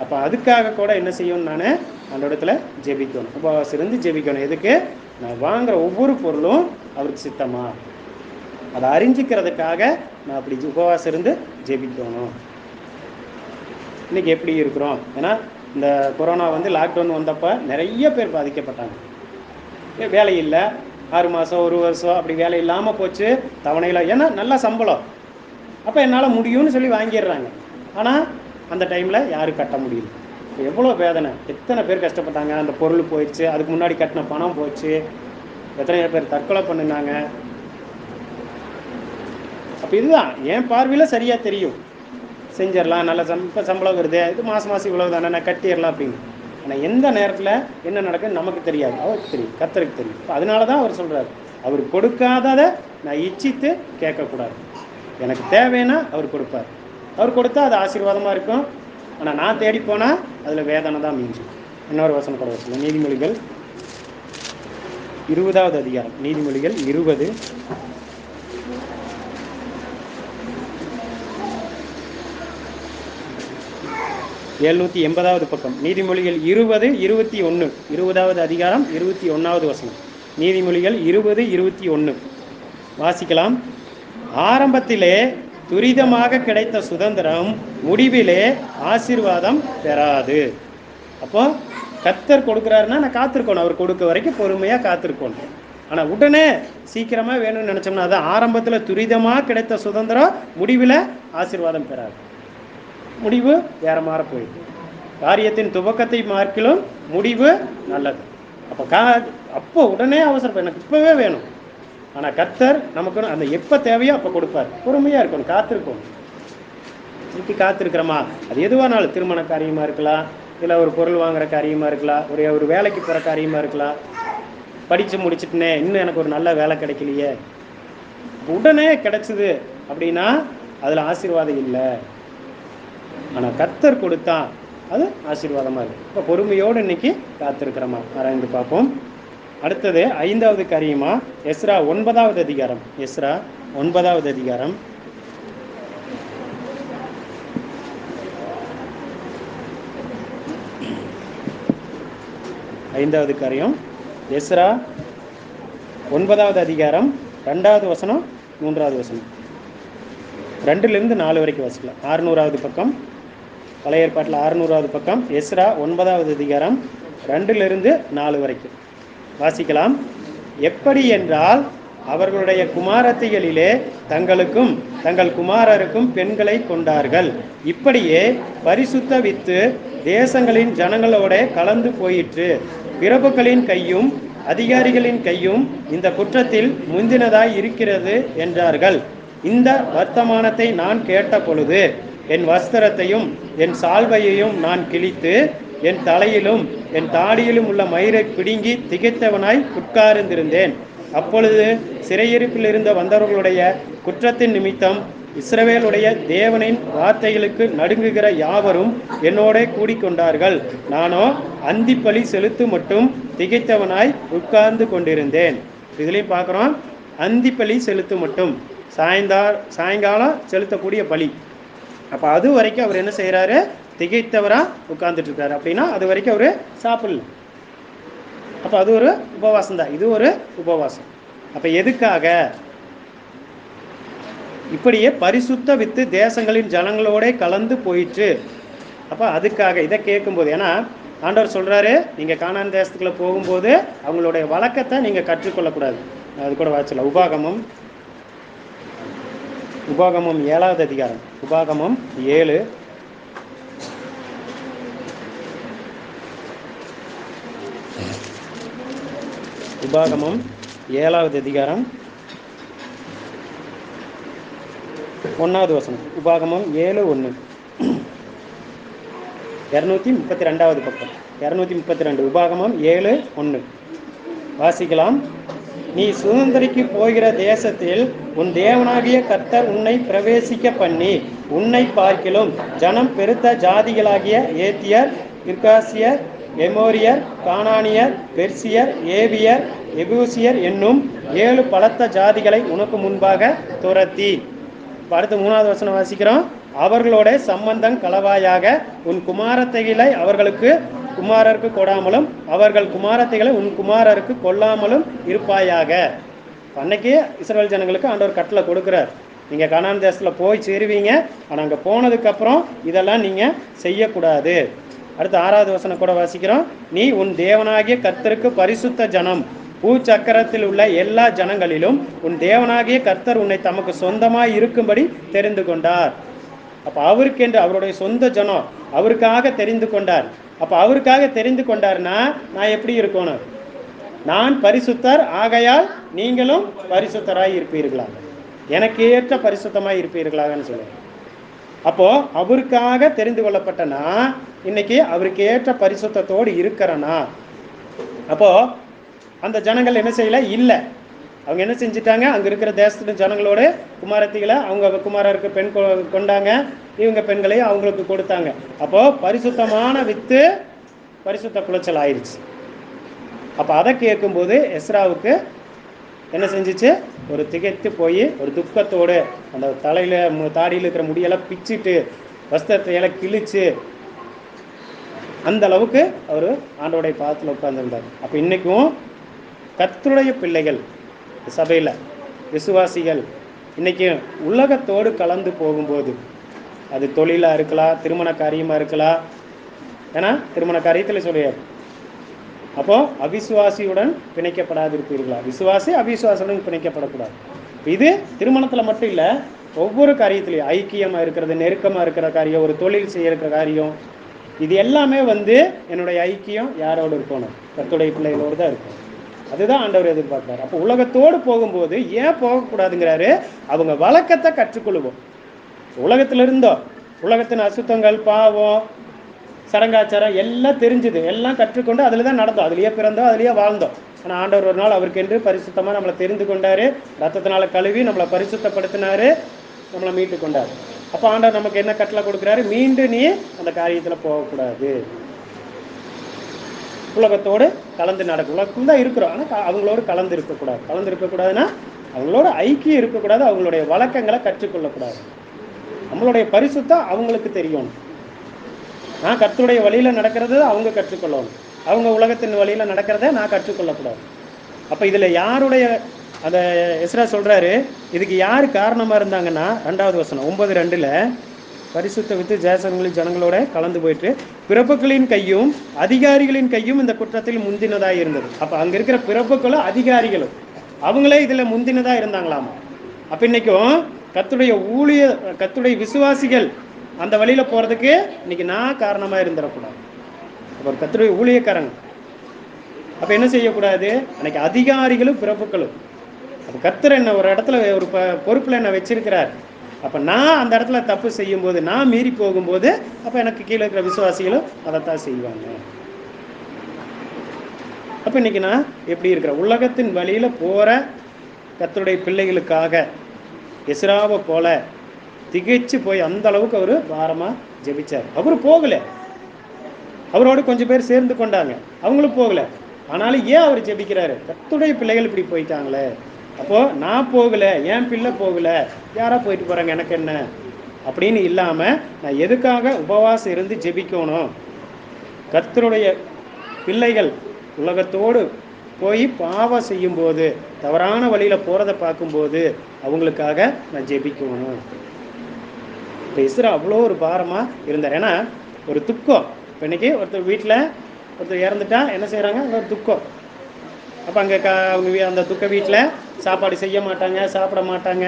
அப்போ அதுக்காக கூட என்ன செய்யணும், நான் அந்த இடத்துல ஜெபிக்கணும், உபவாசம் இருந்து ஜெபிக்கணும். எதுக்கு, நான் வாங்குகிற ஒவ்வொரு பொருளும் அவருக்கு சித்தமா, அதை அறிஞ்சிக்கிறதுக்காக நான் அப்படி உபவாசம் இருந்து ஜெபிக்கணும். இன்றைக்கி எப்படி இருக்கிறோம், ஏன்னா இந்த கொரோனா லாக்டவுன் வந்தப்போ நிறைய பேர் பாதிக்கப்பட்டாங்க. வேலை இல்லை, 6 மாதம் 1 வருஷம் அப்படி வேலை இல்லாமல் போச்சு, தவணையில். ஏன்னா நல்ல சம்பளம், அப்போ என்னால் முடியும்னு சொல்லி வாங்கிடுறாங்க. ஆனால் அந்த டைமில் யாரும் கட்ட முடியல. எவ்வளோ வேதனை, எத்தனை பேர் கஷ்டப்பட்டாங்க. அந்த பொருள் போயிடுச்சு, அதுக்கு முன்னாடி கட்டின பணம் போச்சு, எத்தனை பேர் தற்கொலை பண்ணினாங்க. அப்போ இதுதான் என் பார்வையில் சரியாக தெரியும், செஞ்சிடலாம், நல்ல சம்பளம் வருது, இது மாதம் இவ்வளவு தானே, நான் கட்டிடலாம் அப்படின்னு. ஆனால் எந்த நேரத்தில் என்ன நடக்குன்னு நமக்கு தெரியாது, அவருக்கு தெரியும், கர்த்தருக்கு தெரியும். அதனால தான் அவர் சொல்கிறார், அவர் கொடுக்காததை நான் இச்சித்து கேட்கக்கூடாது, எனக்கு தேவைன்னா அவர் கொடுப்பார். அவர் கொடுத்தா அது ஆசீர்வாதமாக இருக்கும். ஆனால் நான் தேடி போனால் அதில் வேதனை தான் மீஞ்சும். இன்னொரு வசனம் கூட வசனம், நீதிமொழிகள் 20வது அதிகாரம், நீதிமொழிகள் 20 780வது பக்கம், நீதிமொழிகள் 20:21, 20வது அதிகாரம் 21வது வசனம், நீதிமொழிகள் 20:21 வாசிக்கலாம். ஆரம்பத்திலே துரிதமாக கிடைத்த சுதந்திரம் முடிவிலே ஆசீர்வாதம் பெறாது. அப்போ கர்த்தர் கொடுக்குறாருன்னா நான் காத்திருக்கணும், அவர் கொடுக்க வரைக்கும் பொறுமையாக காத்திருக்கணும். ஆனால் உடனே சீக்கிரமாக வேணும்னு நினச்சோம்னா அது ஆரம்பத்தில் துரிதமாக கிடைத்த சுதந்திரம் முடிவில் ஆசீர்வாதம் பெறாது, முடிவு வேற மாற போயிடுது. காரியத்தின் துவக்கத்தை பார்க்கிலும் முடிவு நல்லது. அப்போ உடனே அவசரம், எனக்கு இப்போவே வேணும். ஆனால் கர்த்தர் நமக்கு அந்த எப்போ தேவையோ அப்போ கொடுப்பார். பொறுமையாக இருக்கணும், காத்திருக்கணும். இப்படி காத்திருக்கிறோமா, அது எதுவானாலும் திருமண காரியமாக இருக்கலாம், இல்லை ஒரு பொருள் வாங்குகிற காரியமாக இருக்கலாம், ஒரு வேலைக்கு போகிற காரியமாக இருக்கலாம். படித்து முடிச்சுட்டுனே இன்னும் எனக்கு ஒரு நல்ல வேலை கிடைக்கலையே, உடனே கிடைச்சிது அப்படின்னா அதில் ஆசீர்வாதம் இல்லை. ஆனால் கர்த்தர் கொடுத்தா அது ஆசீர்வாதமாக இருக்குது. இப்போ பொறுமையோடு இன்னைக்கு காத்திருக்கிறோமா ஆராய்ந்து பார்ப்போம். அடுத்தது 5வது காரியமா எஸ்ரா 9வது அதிகாரம். எஸ்ரா 9வது அதிகாரம் 5வது காரியம் எஸ்ரா 9வது அதிகாரம் 2வது வசனம் 3வது வசனம் 2லிருந்து 4 வரைக்கும் வாசிக்கலாம். 600வது பக்கம், பழைய ஏற்பாட்டில் 600வது பக்கம், எஸ்ரா 9வது அதிகாரம் 2லிருந்து 4 வரைக்கும் வாசிக்கலாம். எப்படி என்றால், அவர்களுடைய குமாரத்திகளிலே தங்களுக்கும் தங்கள் குமாரருக்கும் பெண்களை கொண்டார்கள். இப்படியே பரிசுத்த வித்து தேசங்களின் ஜனங்களோட கலந்து போயிற்று. பிரபுக்களின் கையும் அதிகாரிகளின் கையும் இந்த குற்றத்தில் முந்தினதாய் இருக்கிறது என்றார்கள். இந்த வர்த்தமானத்தை நான் கேட்ட பொழுது என் வஸ்திரத்தையும் என் சால்வையையும் நான் கிழித்து என் தலையிலும் என் தாடியிலும் உள்ள மயிரை பிடுங்கி திகைத்தவனாய் உட்கார்ந்திருந்தேன். அப்பொழுது சிறையிருப்பில் இருந்த வந்தவர்களுடைய குற்றத்தின் நிமித்தம் இஸ்ரவேலுடைய தேவனின் வார்த்தைகளுக்கு நடுங்குகிற யாவரும் என்னோட கூடிக்கொண்டார்கள். நானோ அந்திப்பலி செலுத்து மட்டும் திகைத்தவனாய் உட்கார்ந்து கொண்டிருந்தேன். இதுலேயும் பார்க்குறோம், அந்திப்பலி செலுத்து மட்டும் சாயங்காலம் செலுத்தக்கூடிய பலி. அப்போ அது வரைக்கும் அவர் என்ன செய்கிறாரு? திகைத்தவராக உட்கார்ந்துட்டு இருக்காரு. அப்படின்னா அது வரைக்கும் அவர் சாப்பிடல. அப்போ அது ஒரு உபவாசம் தான், இது ஒரு உபவாசம். அப்போ எதுக்காக? இப்படியே பரிசுத்த வித்து தேசங்களின் ஜனங்களோட கலந்து போயிற்று. அப்போ அதுக்காக இதை கேட்கும்போது, ஏன்னா ஆண்டவர் சொல்கிறாரு, நீங்கள் கானான் தேசத்துக்குள்ளே போகும்போது அவங்களுடைய வழக்கத்தை நீங்கள் கற்றுக்கொள்ளக்கூடாது. அது கூட வாசிக்கலாம். உபாகமம் 7வது அதிகாரம், உபாகமம் 7 உபாகமம் 7வது அதிகாரம் 1வது வசனம். உபாகமம் 7:1, 232வது பக்கம், 232. உபாகமம் 7:1 வாசிக்கலாம். நீ சுதந்திரிக்கு போகிற தேசத்தில் உன் தேவனாகிய கர்த்தர் உன்னை பிரவேசிக்க பண்ணி உன்னை பார்க்கிலும் ஜனம் பெருத்த ஜாதிகளாகிய ஏத்தியர், கிர்காசியர், எமோரியர், கானானியர், பெர்சியர், ஏவியர், எபூசியர் என்னும் 7 பலத்த ஜாதிகளை உனக்கு முன்பாக துரத்தி. அடுத்து 3வது வசனம் வாசிக்கிறோம். அவர்களோட சம்பந்தம் களவாயாக உன் குமாரத்தைகளை அவர்களுக்கு குமாரருக்கு கொடாமலும் அவர்கள் குமாரத்தைகளை உன் குமாரருக்கு கொல்லாமலும் இருப்பாயாக. அன்னைக்கு இஸ்ரவேல் ஜனங்களுக்கு ஆண்டவர் கட்டளை கொடுக்குறார், நீங்கள் கானான் தேசத்தில் போய் சேருவீங்க, ஆனால் அங்கே போனதுக்கப்புறம் இதெல்லாம் நீங்கள் செய்யக்கூடாது. அடுத்து 6வது வசனம் கூட வாசிக்கிறோம். நீ உன் தேவனாகிய கர்த்தருக்கு பரிசுத்த ஜனம், பூச்சக்கரத்தில் உள்ள எல்லா ஜனங்களிலும் உன் தேவனாகிய கர்த்தர் உன்னை தமக்கு சொந்தமாய் இருக்கும்படி தெரிந்து கொண்டார். அப்போ அவருக்கென்று அவருடைய சொந்த ஜனம் அவருக்காக தெரிந்து கொண்டார். அப்போ அவருக்காக தெரிந்து கொண்டார்னா நான் எப்படி இருக்கணும்? நான் பரிசுத்தர் ஆகையால் நீங்களும் பரிசுத்தராய் இருப்பீர்களா, எனக்கு ஏற்ற பரிசுத்தமாய் இருப்பீர்களான்னு சொல்லுவேன். அப்போ அவருக்காக தெரிந்து கொள்ளப்பட்டனா இன்னைக்கு அவருக்கு ஏற்ற பரிசுத்தத்தோடு இருக்கிறனா? அப்போ அந்த ஜனங்கள் என்ன செய்யல? இல்லை, அவங்க என்ன செஞ்சிட்டாங்க? அங்கே இருக்கிற தேசத்து ஜனங்களோட குமாரத்திகளை அவங்க குமாரருக்கு பெண் கொண்டாங்க, இவங்க பெண்களையும் அவங்களுக்கு கொடுத்தாங்க. அப்போ பரிசுத்தமான வித்து பரிசுத்த குலைச்சல் ஆயிடுச்சு. அப்போ அதை கேட்கும்போது எஸ்ராவுக்கு என்ன செஞ்சிச்சு? ஒரு திகைத்து போய் ஒரு துக்கத்தோடு அந்த தலையில் தாடியில் இருக்கிற முடியெல்லாம் பிச்சுட்டு வஸ்திரத்தையெல்லாம் கிழிச்சு அந்த அளவுக்கு அவர் ஆண்டோடைய பாதத்தில் உட்கார்ந்துருந்தார். அப்போ இன்றைக்கும் கர்த்தருடைய பிள்ளைகள் சபையில் விசுவாசிகள் இன்னைக்கு உலகத்தோடு கலந்து போகும்போது, அது தொழிலாக இருக்கலாம், திருமண காரியமாக இருக்கலாம். ஏன்னா திருமண காரியத்தில் சொல்லுவார், அப்போ அவிசுவாசியுடன் பிணைக்கப்படாதிருப்பீர்களா, விசுவாசி அவிசுவாசியுடன் பிணைக்கப்படக்கூடாது. இது திருமணத்தில் மட்டும் இல்லை, ஒவ்வொரு காரியத்திலையும் ஐக்கியமாக இருக்கிறது, நெருக்கமாக இருக்கிற காரியம், ஒரு தொழில் செய்யற காரியம், இது எல்லாமே என்னுடைய ஐக்கியம் யாரோடு இருக்கணும்? கர்த்தருடைய பிள்ளைகளோடு தான் இருக்கணும். அதுதான் ஆண்டவர் எதிர்பார்க்கிறார். அப்போ உலகத்தோடு போகும்போது ஏன் போகக்கூடாதுங்கிறாரு? அவங்க வழக்கத்தை கற்றுக்கொள்வோம். உலகத்தில் இருந்தோம், உலகத்தின் அசுத்தங்கள், பாவம், சடங்காச்சாரம் எல்லாம் தெரிஞ்சுது, எல்லாம் கற்றுக்கொண்டு அதில் தான் நடந்தோம், அதுலேயே பிறந்தோம், அதுலேயே வாழ்ந்தோம். ஆனால் ஆண்டவர் ஒரு நாள் அவருக்கென்று பரிசுத்தமாக நம்மளை தெரிந்து கொண்டார், ரத்தத்தினால கழுவி நம்மளை பரிசுத்தப்படுத்தினார், நம்மளை மீட்டு கொண்டார். அப்போ ஆண்டவர் நமக்கு என்ன கட்டளை கொடுக்குறாரு? மீண்டும் நீ அந்த காரியத்தில் போகக்கூடாது. உலகத்தோடு கலந்து நடக்கும். உலகத்தில் தான் இருக்கிறோம், ஆனால் அவங்களோடு கலந்து இருக்கக்கூடாது. கலந்து இருக்கக்கூடாதுன்னா அவங்களோட ஐக்கியம் இருக்கக்கூடாது, அவங்களுடைய வழக்கங்களை கற்றுக்கொள்ளக்கூடாது. நம்மளுடைய பரிசுத்தம் அவங்களுக்கு தெரியணும். நான் கர்த்தருடைய வழியில் நடக்கிறது அவங்க கற்றுக்கொள்ளணும், அவங்க உலகத்தின் வழியில் நடக்கிறத நான் கற்றுக்கொள்ளக்கூடாது. அப்போ இதில் யாருடைய அதை எஸ்ரா சொல்கிறாரு, இதுக்கு யார் காரணமாக இருந்தாங்கன்னா 2வது வசனம் 9:2 பரிசுத்த வித்து ஜெயசனங்களின் ஜனங்களோட கலந்து போயிட்டு பிறப்புகளின் கையும் அதிகாரிகளின் கையும் இந்த குற்றத்தில் முந்தினதாக இருந்தது. அப்போ அங்கே இருக்கிற பிறப்புகளும் அதிகாரிகளும் அவங்களே இதில் முந்தினதாக இருந்தாங்களாமா. அப்போ இன்றைக்கும் கர்த்தருடைய விசுவாசிகள் அந்த வழியில் போகிறதுக்கு இன்னைக்கு நான் காரணமாக இருந்துடக்கூடாது. அப்போ கர்த்தருடைய ஊழியக்காரங்க அப்போ என்ன செய்யக்கூடாது, அன்னைக்கு அதிகாரிகளும் பிறப்புகளும். அப்போ கர்த்தர் என்ன ஒரு இடத்துல ஒரு பொறுப்பில் என்ன வச்சிருக்கிறார். அப்போ நான் அந்த இடத்துல தப்பு செய்யும்போது, நான் மீறி போகும்போது, அப்போ எனக்கு கீழே இருக்கிற விசுவாசிகளும் அதைத்தான் செய்வாங்க. அப்போ இன்னைக்கு நான் எப்படி இருக்கிறேன், உலகத்தின் வழியில் போகிற கர்த்தருடைய பிள்ளைகளுக்காக எஸ்ராவை போல திகைச்சு போய் அந்த அளவுக்கு அவர் பாரமாக ஜெபிச்சார். அவர் போகலை, அவரோடு கொஞ்சம் பேர் சேர்ந்து கொண்டாங்க, அவங்களும் போகலை. ஆனாலும் ஏன் அவர் ஜெபிக்கிறாரு, கர்த்தருடைய பிள்ளைகள் இப்படி போயிட்டாங்களே, அப்போது நான் போகலை, என் பிள்ளை போகலை, யாராக போயிட்டு போகிறாங்க, எனக்கு என்ன அப்படின்னு இல்லாமல் நான் எதுக்காக உபவாசம் இருந்து ஜெபிக்கணும். கர்த்தருடைய பிள்ளைகள் உலகத்தோடு போய் பாவம் செய்யும்போது, தவறான வழியில் போகிறத பார்க்கும்போது அவங்களுக்காக நான் ஜெபிக்கணும். இப்போ எஸ்ரா அவ்வளோ ஒரு பாரமாக இருந்தார். ஏன்னா ஒரு துக்கம். இப்போ இன்றைக்கி ஒருத்தர் வீட்டில் ஒருத்தர் இறந்துட்டா என்ன செய்கிறாங்க, அங்கே ஒரு துக்கம். அப்போ அங்கே அவங்க அந்த துக்க வீட்டில் சாப்பாடு செய்ய மாட்டாங்க, சாப்பிட மாட்டாங்க.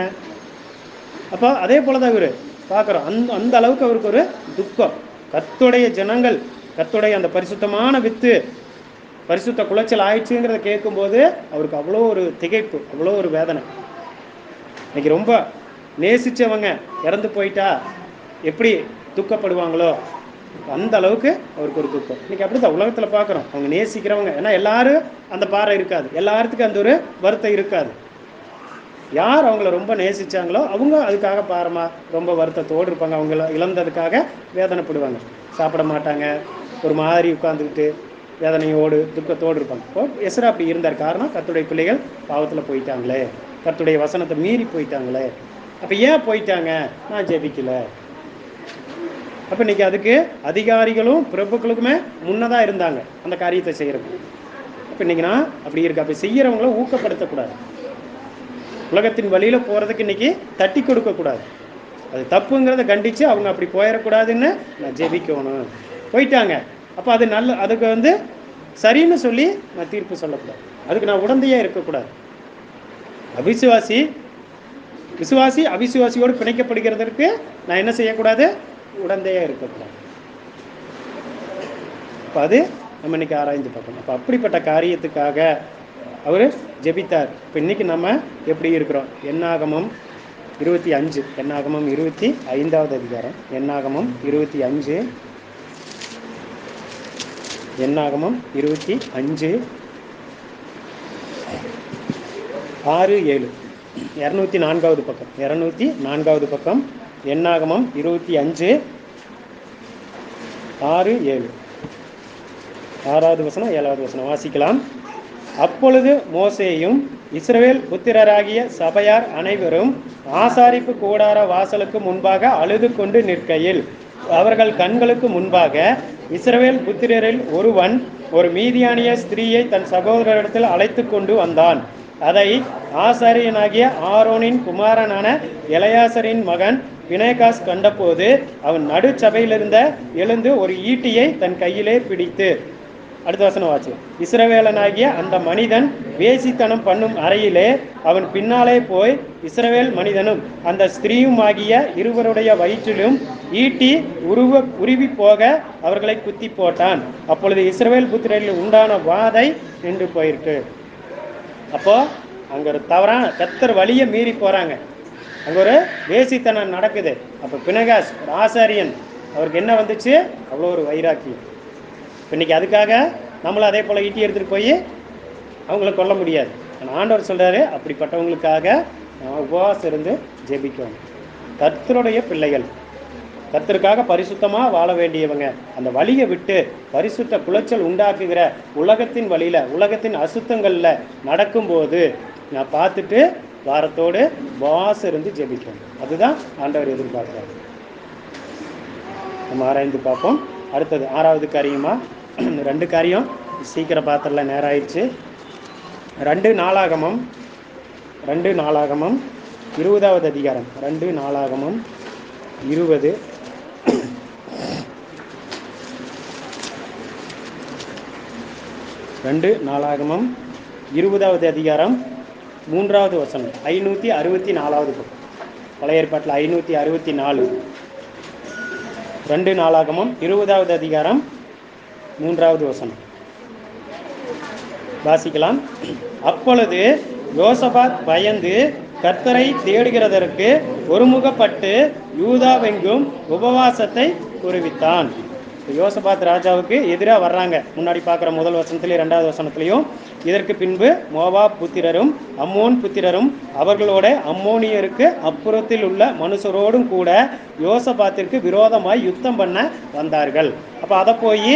அப்போ அதே போல் தான் இவர் பார்க்குறோம். அந்த அளவுக்கு அவருக்கு ஒரு துக்கம். கர்த்தருடைய ஜனங்கள், கர்த்தருடைய அந்த பரிசுத்தமான வித்து பரிசுத்த குலைச்சல் ஆயிடுச்சுங்கிறத கேட்கும்போது அவருக்கு அவ்வளோ ஒரு திகைப்பு, அவ்வளோ ஒரு வேதனை. இன்னைக்கு ரொம்ப நேசித்தவங்க இறந்து போயிட்டா எப்படி துக்கப்படுவாங்களோ அந்த அளவுக்கு அவருக்கு ஒரு துக்கம். இன்னைக்கு அப்படி தான் உலகத்தில் பார்க்குறோம். அவங்க நேசிக்கிறவங்க, ஏன்னா எல்லாரும் அந்த பாறை இருக்காது, எல்லாத்துக்கும் அந்த ஒரு வருத்தம் இருக்காது. யார் அவங்கள ரொம்ப நேசித்தாங்களோ அவங்க அதுக்காக பாரமாக ரொம்ப வருத்தத்தோடு இருப்பாங்க. அவங்கள இழந்ததுக்காக வேதனைப்படுவாங்க, சாப்பிட மாட்டாங்க, ஒரு மாதிரி உட்காந்துக்கிட்டு வேதனையோடு துக்கத்தோடு இருப்பாங்க. இப்போ எஸ்ரா அப்படி இருந்தார். காரணம் கர்த்தருடைய பிள்ளைகள் பாவத்தில் போயிட்டாங்களே, கர்த்தருடைய வசனத்தை மீறி போயிட்டாங்களே. அப்போ ஏன் போயிட்டாங்க, நான் ஜெபிக்கலை. அப்போ இன்றைக்கி அதுக்கு அதிகாரிகளும் பிரபுக்களுக்குமே முன்னதாக இருந்தாங்க அந்த காரியத்தை செய்கிறதுக்கு. அப்போ இன்றைக்கி நான் அப்படி இருக்கு. அப்போ செய்கிறவங்கள ஊக்கப்படுத்தக்கூடாது, உலகத்தின் வழியில் போகிறதுக்கு இன்றைக்கி தட்டி கொடுக்கக்கூடாது. அது தப்புங்கிறத கண்டித்து அவங்க அப்படி போயிடக்கூடாதுன்னு நான் ஜெபிக்கணும். போயிட்டாங்க, அப்போ அது அதுக்கு சரின்னு சொல்லி நான் தீர்ப்பு சொல்லக்கூடாது, அதுக்கு நான் உடந்தையாக இருக்கக்கூடாது. விசுவாசி அவிசுவாசியோடு பிணைக்கப்படுகிறதற்கு நான் என்ன செய்யக்கூடாது, உடந்தையாக இருக்கக்கூடாது. அப்போ அது நம்ம இன்னைக்கு ஆராய்ந்து பார்க்கணும். அப்போ அப்படிப்பட்ட காரியத்துக்காக அவர் ஜெபித்தார். இப்போ இன்னைக்கு நம்ம எப்படி இருக்கிறோம், என்னாகமம் 25, என்னாகமம் 25வது அதிகாரம், என்னாகமம் 25, என்னாகமம் 25 6, 7, 204வது பக்கம், 204வது பக்கம், என்னாகமம் 25 6, 7, 6வது வசனம் 7வது வசனம் வாசிக்கலாம். அப்பொழுது மோசேயும் இஸ்ரவேல் புத்திரராகிய சபையார் அனைவரும் ஆசாரிப்பு கூடார வாசலுக்கு முன்பாக அழுது கொண்டு நிற்கையில் அவர்கள் கண்களுக்கு முன்பாக இஸ்ரவேல் புத்திரரில் ஒருவன் ஒரு மீதியானிய ஸ்திரீயை தன் சகோதரரிடத்தில் அழைத்து கொண்டு வந்தான். அதை ஆசாரியனாகிய ஆரோனின் குமாரனான எலயாசரின் மகன் பினேகாஸ் கண்டபோது அவன் நடு சபையிலிருந்த எழுந்து ஒரு ஈட்டியை தன் கையிலே பிடித்து, அடுத்த வசனம் வாச்சு, இஸ்ரவேலனாகிய அந்த மனிதன் வேசித்தனம் பண்ணும் அறையிலே அவன் பின்னாலே போய் இஸ்ரவேல் மனிதனும் அந்த ஸ்திரீயும் ஆகிய இருவருடைய வயிற்றிலும் ஈட்டி உருவி போக அவர்களை குத்தி போட்டான். அப்பொழுது இஸ்ரவேல் புத்திரரில் உண்டான வாதை நின்று போயிருக்கு. அப்போ அங்க ஒரு தவறான கர்த்தர் வழியை மீறி போறாங்க, அங்க ஒரு வேசித்தனம் நடக்குது. அப்போ பினகாஸ் ஒரு ஆசாரியன், அவருக்கு என்ன வந்துச்சு, அவ்வளோ ஒரு வைராக்கியம். இன்னைக்கு அதுக்காக நம்மளும் அதே போல் ஈட்டி எடுத்துகிட்டு போய் அவங்கள கொல்ல முடியாது. ஆனால் ஆண்டவர் சொல்கிறாரு, அப்படிப்பட்டவங்களுக்காக நான் உபவாசம் இருந்து ஜெபிக்கணும். கர்த்தருடைய பிள்ளைகள் கர்த்தருக்காக பரிசுத்தமா வாழ வேண்டியவங்க அந்த வழியை விட்டு பரிசுத்த குலைச்சல் உண்டாக்குகிற உலகத்தின் வழியில, உலகத்தின் அசுத்தங்கள்ல நடக்கும்போது நான் பார்த்துட்டு வாரத்தோடு உபவாசம் இருந்து ஜெபிக்கணும். அதுதான் ஆண்டவர் எதிர்பார்க்கிறார். நம்ம ஆராய்ந்து பார்ப்போம். அடுத்தது 6வது காரியமா, 2 காரியம் சீக்கிரம் பார்த்துடல, நேரம் ஆயிடுச்சு. 2 நாளாகமம் 20வது அதிகாரம். 2 நாளாகமம் 20. 2 நாளாகமம் 20வது அதிகாரம் 3வது வசனம். 564வது பக்கம். பழைய ஏற்பாட்டில் 564. 2 நாளாகமம் 20வது அதிகாரம் 3வது வசனம் வாசிக்கலாம். அப்பொழுது யோசபாத் பயந்து கர்த்தரை தேடுகிறதற்கு ஒருமுகப்பட்டு யூதாவெங்கும் உபவாசத்தை குறுவித்தான். யோசபாத் ராஜாவுக்கு எதிராக வர்றாங்க. முன்னாடி பார்க்குற முதல் வசனத்திலையும் 2வது வசனத்திலையும். இதற்கு பின்பு மோவாப் புத்திரரும் அம்மோன் புத்திரரும் அவர்களோட அம்மோனியருக்கு அப்புறத்தில் உள்ள மனுஷரோடும் கூட யோசபாத்திற்கு விரோதமாய் யுத்தம் பண்ண வந்தார்கள். அப்போ அதை போய்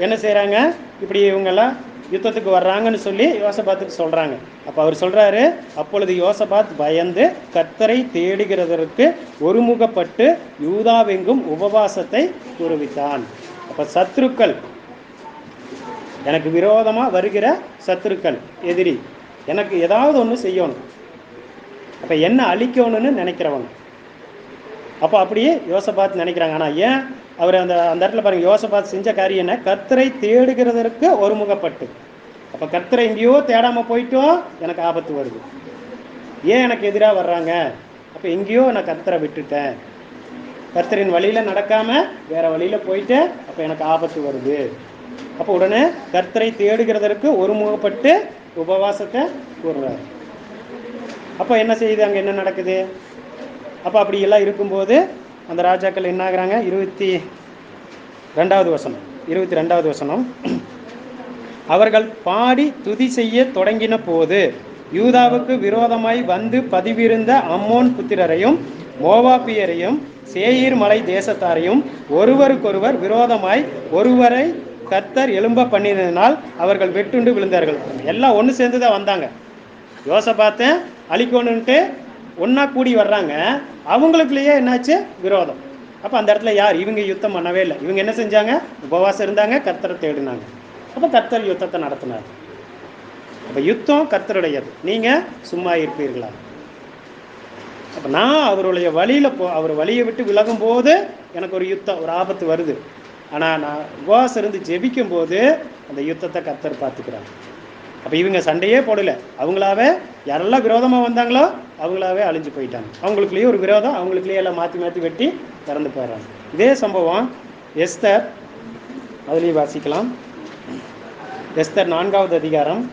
என்ன செய்கிறாங்க, இப்படி இவங்கெல்லாம் யுத்தத்துக்கு வர்றாங்கன்னு சொல்லி யோசபாத்துக்கு சொல்கிறாங்க. அப்போ அவர் சொல்கிறாரு, அப்பொழுது யோசபாத் பயந்து கர்த்தரை தேடுகிறதற்கு ஒருமுகப்பட்டு யூதாவெங்கும் உபவாசத்தை குறுவித்தான். அப்போ சத்துருக்கள், எனக்கு விரோதமாக வருகிற சத்துருக்கள், எதிரி எனக்கு ஏதாவது ஒன்று செய்யணும், அப்போ என்ன அழிக்கணும்னு நினைக்கிறவங்க. அப்போ அப்படியே யோசபாத் நினைக்கிறாங்க. ஆனால் ஏன் அவர் அந்த இடத்துல பாருங்க, யோசபாத் செஞ்ச காரியம் என்ன, கர்த்தரை தேடுகிறதற்கு ஒருமுகப்பட்டு. அப்போ கர்த்தரை எங்கேயோ தேடாமல் போயிட்டோம், எனக்கு ஆபத்து வருது. ஏன் எனக்கு எதிராக வர்றாங்க, அப்போ எங்கேயோ நான் கர்த்தரை விட்டுட்டேன், கர்த்தரின் வழியில் நடக்காமல் வேற வழியில் போயிட்டேன், அப்போ எனக்கு ஆபத்து வருது. அப்போ உடனே கர்த்தரை தேடுகிறதற்கு ஒருமுகப்பட்டு உபவாசத்தை கூறுறாரு. அப்போ என்ன செய்யுது, அங்கே என்ன நடக்குது? அப்போ அப்படி எல்லாம் இருக்கும்போது அந்த ராஜாக்கள் என்ன ஆகுறாங்க, 22வது வசனம். அவர்கள் பாடி துதி செய்ய தொடங்கின போது யூதாவுக்கு விரோதமாய் வந்து பதிவிருந்த அம்மோன் புத்திரரையும் மோவாபியரையும் சேயீர் மலை தேசத்தாரையும் ஒருவருக்கொருவர் விரோதமாய் ஒருவரை கர்த்தர் எழும்ப பண்ணினதினால் அவர்கள் வெட்டுண்டு விழுந்தார்கள். எல்லாம் ஒன்று சேர்ந்து தான் வந்தாங்க. யோசபாத்தை அழிக்கணுன்ட்டு ஒன்றா கூடி வர்றாங்க. அவங்களுக்குள்ளேயே என்னாச்சு, விரோதம். அப்போ அந்த இடத்துல யார், இவங்க யுத்தம் பண்ணவே இல்லை. இவங்க என்ன செஞ்சாங்க, உபவாசம் இருந்தாங்க, கர்த்தரை தேடினாங்க. அப்போ கர்த்தர் யுத்தத்தை நடத்தினார். அப்போ யுத்தம் கர்த்தருடையது, நீங்கள் சும்மா இருப்பீர்களா? அப்போ நான் அவருடைய வழியில் அவர் வழியை விட்டு விலகும் போது எனக்கு ஒரு யுத்தம், ஒரு ஆபத்து வருது. ஆனால் நான் உபவாசம் இருந்து ஜெபிக்கும் போது அந்த யுத்தத்தை கர்த்தர் பார்த்துக்கிறாங்க. அப்போ இவங்க சண்டையே போடலை, அவங்களாவே யாரெல்லாம் விரோதமாக வந்தாங்களோ அவங்களாவே அழிஞ்சு போயிட்டாங்க. அவங்களுக்குள்ளேயே ஒரு விரோதம், அவங்களுக்குள்ளேயே எல்லாம் மாற்றி மாற்றி வெட்டி திறந்து போயிடுறாங்க. இதே சம்பவம் எஸ்தர், அதுலேயும் வாசிக்கலாம். எஸ்தர் 4வது அதிகாரம்.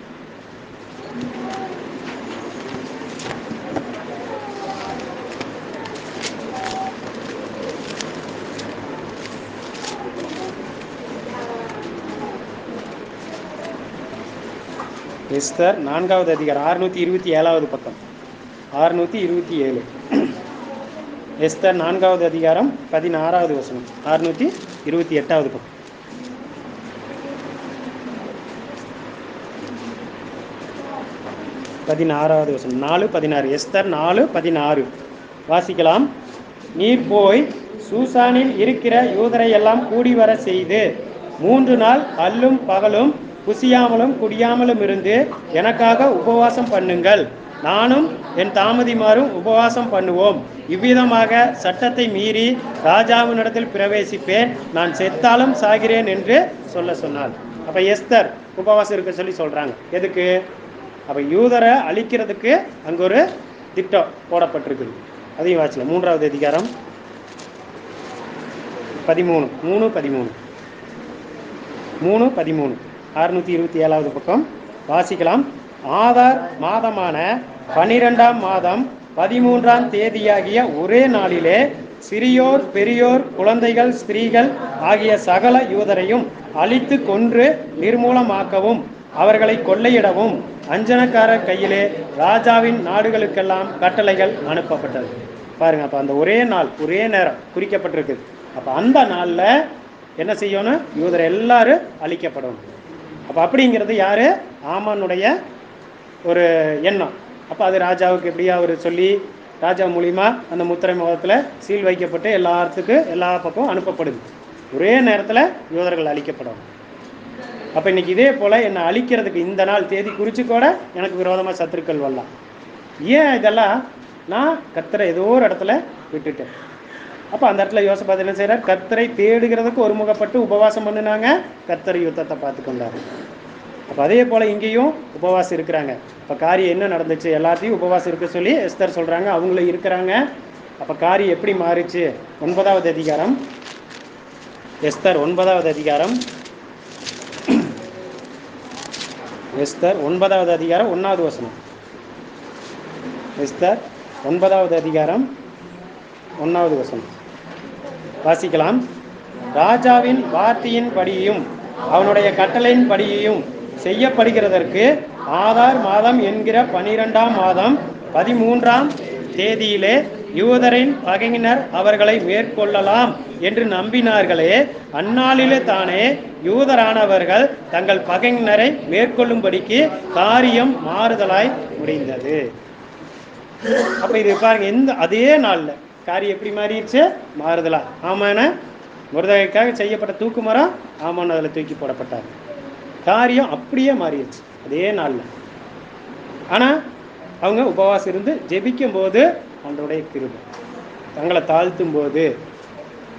எஸ்தர் 4வது அதிகாரம் 627வது பக்கம். 627. எஸ்தர் 4வது அதிகாரம் 16வது வசனம். 628வது பக்கம். 16வது வசனம். 4:16. எஸ்தர் 4:16 வாசிக்கலாம். நீர் போய் சூசானில் இருக்கிற யூதரை எல்லாம் கூடி வர செய்து 3 நாள் அல்லும் பகலும் புசியாமலும் குடியாமலும் இருந்து எனக்காக உபவாசம் பண்ணுங்கள், நானும் என் தாமதிமாரும் உபவாசம் பண்ணுவோம். இவ்விதமாக சட்டத்தை மீறி ராஜாவினிடத்தில் பிரவேசிப்பேன், நான் செத்தாலும் சாகிறேன் என்று சொன்னார். அப்போ எஸ்தர் உபவாசம் இருக்க சொல்லி சொல்கிறாங்க. எதுக்கு? அப்போ யூதரை அழிக்கிறதுக்கு அங்கே ஒரு திட்டம் போடப்பட்டிருக்குது. அதையும் வாசிக்கலாம். 3வது அதிகாரம் 13. 3:13. 627வது பக்கம் வாசிக்கலாம். ஆதார் மாதமான 12ஆம் மாதம் 13ஆம் தேதியாகிய ஒரே நாளிலே சிறியோர் பெரியோர் குழந்தைகள் ஸ்திரீகள் ஆகிய சகல யூதரையும் அழித்து கொன்று நிர்மூலமாக்கவும் அவர்களை கொள்ளையிடவும் அஞ்சனக்காரர் கையிலே ராஜாவின் நாடுகளுக்கெல்லாம் கட்டளைகள் அனுப்பப்பட்டது. பாருங்க, அப்போ அந்த ஒரே நாள் ஒரே நேரம் குறிக்கப்பட்டிருக்கு. அப்போ அந்த நாளில் என்ன செய்யணும்? யூதர் எல்லாரும் அழிக்கப்படணும். அப்போ அப்படிங்கிறது யார்? ஆமானுடைய ஒரு எண்ணம். அப்போ அது ராஜாவுக்கு எப்படியா அவர் சொல்லி ராஜா மூலிமா அந்த முத்திரை முகத்தில் சீல் வைக்கப்பட்டு எல்லா பக்கம் அனுப்பப்படுது. ஒரே நேரத்தில் யூதர்கள் அழிக்கப்படணும். அப்போ இன்னைக்கு இதே போல் என்னை அழிக்கிறதுக்கு இந்த நாள் தேதி குறித்து கூட எனக்கு விரோதமாக சத்துருக்கள் வரலாம். ஏன் இதெல்லாம்? நான் கர்த்தரை ஏதோ ஒரு இடத்துல விட்டுட்டேன். அப்போ அந்த இடத்துல யோசபாத் என்ன செய்கிறார்? கர்த்தரை தேடுகிறதுக்கு ஒருமுகப்பட்டு உபவாசம் பண்ணினாங்க. கர்த்தர் யுத்தத்தை பார்த்து கொண்டார். அப்போ அதே போல் இங்கேயும் உபவாசம் இருக்கிறாங்க. இப்போ காரியம் என்ன நடந்துச்சு? எல்லாத்தையும் உபவாசம் இருக்க சொல்லி எஸ்தர் சொல்கிறாங்க. அவங்களும் இருக்கிறாங்க. அப்போ காரியம் எப்படி மாறிச்சு? 9வது அதிகாரம், எஸ்தர் 9வது அதிகாரம், எஸ்தர் 9வது அதிகாரம் 1வது வசனம். எஸ்தர் 9வது அதிகாரம் 1வது வசனம் வாசிக்கலாம். ராஜாவின் வார்த்தையின் படியையும் அவனுடைய கட்டளையின் படியையும் செய்யப்படுகிறதற்கு ஆதார் மாதம் என்கிற 12ஆம் மாதம் 13ஆம் தேதியிலே யூதரின் பகையினர் அவர்களை மேற்கொள்ளலாம் என்று நம்பினார்களே, அந்நாளிலே தானே யூதரானவர்கள் தங்கள் பகையினரை மேற்கொள்ளும்படிக்கு காரியம் மாறுதலாய் முடிந்தது. அப்ப இது பாருங்க, அதே நாள்ல காரியம் எப்படி மாறிடுச்சு? மாறுதலா. ஆமான முருதகைக்காக செய்யப்பட்ட தூக்கு மரம் ஆமான் அதில் தூக்கி போடப்பட்டார். காரியம் அப்படியே மாறிடுச்சு அதே நாள்ல. ஆனா அவங்க உபவாசம் இருந்து ஜெபிக்கும் போது அவருடைய கிருபை, தங்களை தாழ்த்தும் போது,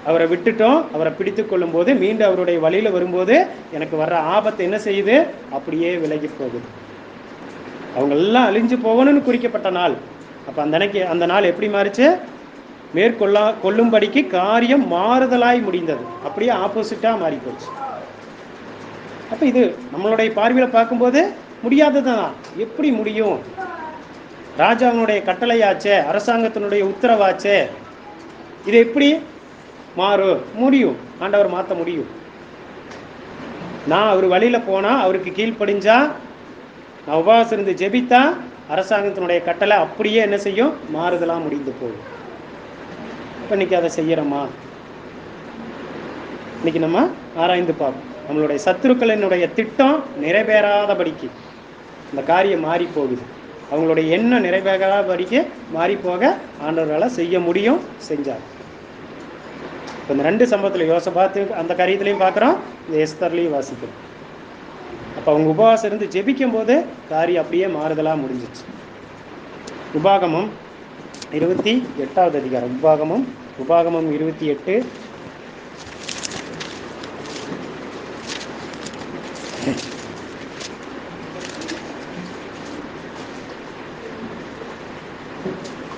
அவரை விட்டுட்டோம், அவரை பிடித்து கொள்ளும் போது, மீண்டும் அவருடைய வழியில வரும்போது எனக்கு வர்ற ஆபத்து என்ன செய்யுது? அப்படியே விலகி போகுது. அவங்க எல்லாம் அழிஞ்சு போகணும்னு குறிக்கப்பட்ட நாள். அப்ப அந்த நாள் எப்படி மாறிச்சு? கொள்ளும்படிக்கு காரியம் மாறுதலாய் முடிந்தது. அப்படியே ஆப்போசிட்டா மாறி போச்சு. அப்ப இது நம்மளுடைய பார்வையில பார்க்கும்போது முடியாததுதான். எப்படி முடியும்? ராஜாவினுடைய கட்டளையாச்சே, அரசாங்கத்தினுடைய உத்தரவாச்சே, இது எப்படி மாறும்? முடியும். ஆண்டவர் மாற்ற முடியும். நான் அவர் வழியில போனா, அவருக்கு கீழ்ப்படிஞ்சா, நான் உபவாசம் இருந்து ஜெபித்தா, அரசாங்கத்தினுடைய கட்டளை அப்படியே என்ன செய்யும்? மாறுதலாம் முடிந்து போகும். இப்போ இன்னைக்கு அதை செய்யறோமா? இன்னைக்கு நம்ம ஆராய்ந்து பார்ப்போம். நம்மளுடைய சத்துருக்களினுடைய திட்டம் நிறைவேறாதபடிக்கு இந்த காரியம் மாறி போகுது. அவங்களுடைய எண்ணம் நிறைவேறாதபடிக்கு மாறி போக ஆண்டவரால் செய்ய முடியும், செஞ்சார். இப்போ இந்த 2 சம்பவத்தில் யோசபாத்து அந்த காரியத்திலையும் பார்க்குறோம், இந்த எஸ்தர்லையும் வாசிக்கிறோம். அப்போ அவங்க உபவாசம் இருந்து ஜெபிக்கும் போது காரியம் அப்படியே மாறுதலாக முடிஞ்சிச்சு. உபாகமம் 28வது அதிகாரம். உபாகமம் 28.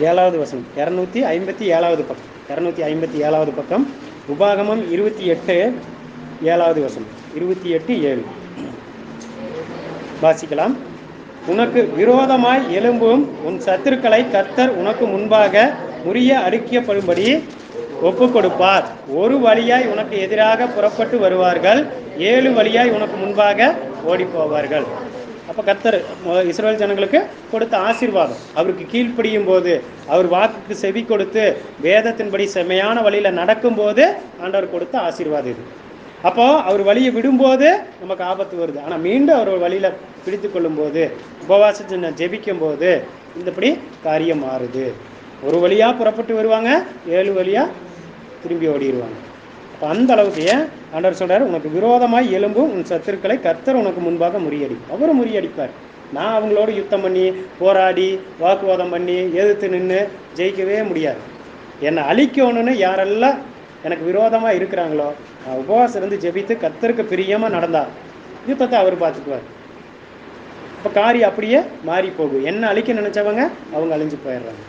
ஏழாவது வசனம், 257வது பக்கம். 257வது பக்கம், உபாகமம் 28 7வது வசனம். 28:7 வாசிக்கலாம். உனக்கு விரோதமாய் எழும்பும் உன் சத்துருக்களை கர்த்தர் உனக்கு முன்பாக முறிய அடிக்கப்படும்படி ஒப்பு கொடுப்பார். ஒரு வழியாய் உனக்கு எதிராக புறப்பட்டு வருவார்கள், 7 வழியாய் உனக்கு முன்பாக ஓடி போவார்கள். அப்போ கர்த்தர் இஸ்ரவேல் ஜனங்களுக்கு கொடுத்த ஆசீர்வாதம், அவருக்கு கீழ்ப்படியும் போது, அவர் வாக்குக்கு செவி கொடுத்து வேதத்தின்படி செம்மையான வழியில் நடக்கும்போது ஆண்டவர் கொடுத்த ஆசீர்வாதம் இது. அப்போ அவர் வழியை விடும்போது நமக்கு ஆபத்து வருது. ஆனால் மீண்டும் அவர் வழியில் பிடித்து கொள்ளும் போது, உபவாசத்தை ஜெபிக்கும் போது இந்தபடி காரியம் மாறுது. ஒரு வழியாக புறப்பட்டு வருவாங்க, 7 வழியாக திரும்பி ஓடிடுவாங்க. அப்போ அந்த அளவுக்கு ஏன் ஆண்டவர் சொல்கிறார், உனக்கு விரோதமாய் எழும்பும் உன் சத்துருக்களை கர்த்தர் உனக்கு முன்பாக முறியடிப்பார். அவரும் முறியடிப்பார். நான் அவங்களோட யுத்தம் பண்ணி, போராடி, வாக்குவாதம் பண்ணி, எதிர்த்து நின்று ஜெயிக்கவே முடியாது. என்னை அழிக்கணும்னு யாரெல்லாம் எனக்கு விரோதமாக இருக்கிறாங்களோ, நான் உபவாசம் இருந்து ஜெபித்து கர்த்தருக்கு பிரியமாக நடந்தார், யுத்தத்தை அவர் பார்த்துக்குவார். இப்போ காரியம் அப்படியே மாறி போகும். என்ன அழிக்க நினச்சவங்க அவங்க அழிஞ்சு போயிடுறாங்க.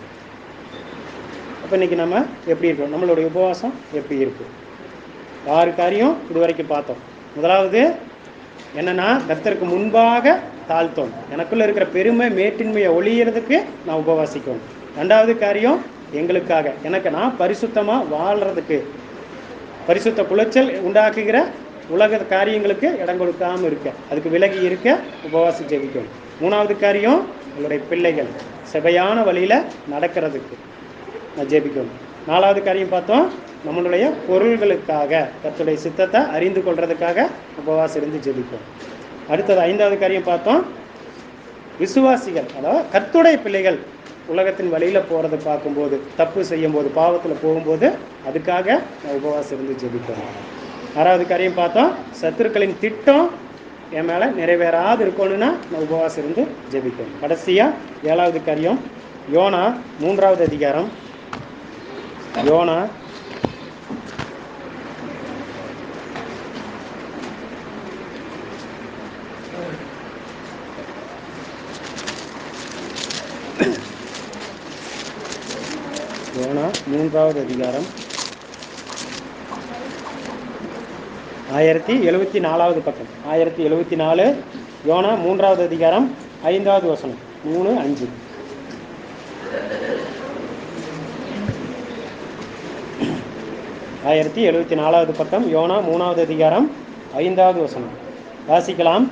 அப்போ இன்றைக்கி நம்ம எப்படி இருக்கோம்? நம்மளுடைய உபவாசம் எப்படி இருக்கும்? 6 காரியம் இது வரைக்கும் பார்த்தோம். முதலாவது என்னன்னா, கர்த்தருக்கு முன்பாக தாழ்த்தோம். எனக்குள்ளே இருக்கிற பெருமை மேட்டின்மையை ஒழியறதுக்கு நான் உபவாசிக்கணும். 2வது காரியம் எங்களுக்காக, நான் பரிசுத்தமாக வாழ்கிறதுக்கு, பரிசுத்த குலைச்சல் உண்டாக்குகிற உலக காரியங்களுக்கு இடம் கொடுக்காமல் இருக்க, அதுக்கு விலகி இருக்க உபவாசி ஜெபிக்கணும். 3வது காரியம் உங்களுடைய பிள்ளைகள் செவையான வழியில் நடக்கிறதுக்கு நான் ஜெபிக்கணும். 4வது காரியம் பார்த்தோம், நம்மளுடைய பொருள்களுக்காக, கர்த்தருடைய சித்தத்தை அறிந்து கொள்றதுக்காக உபவாசம் இருந்து ஜெபிப்போம். அடுத்தது 5வது காரியம் பார்த்தோம். விசுவாசிகள், அதாவது கர்த்தருடைய பிள்ளைகள் உலகத்தின் வழியில் போகிறத பார்க்கும்போது, தப்பு செய்யும் போது, பாவத்தில் போகும்போது அதுக்காக உபவாசம் இருந்து ஜெபிப்போம். 6வது காரியம் பார்த்தோம். சத்துருக்களின் திட்டம் என் மேலே நிறைவேறாது இருக்கணும்னா நான் உபவாசம் இருந்து ஜெபிக்கணும். கடைசியாக 7வது காரியம், யோனா 3வது அதிகாரம். யோனா 3வது அதிகாரம் 1074வது பக்கம். 1074 யோனா 3வது அதிகாரம் 5வது வசனம். 3:5. 1074வது பக்கம், யோனா 3வது அதிகாரம் 5வது வசனம். வாசிக்கலாம்.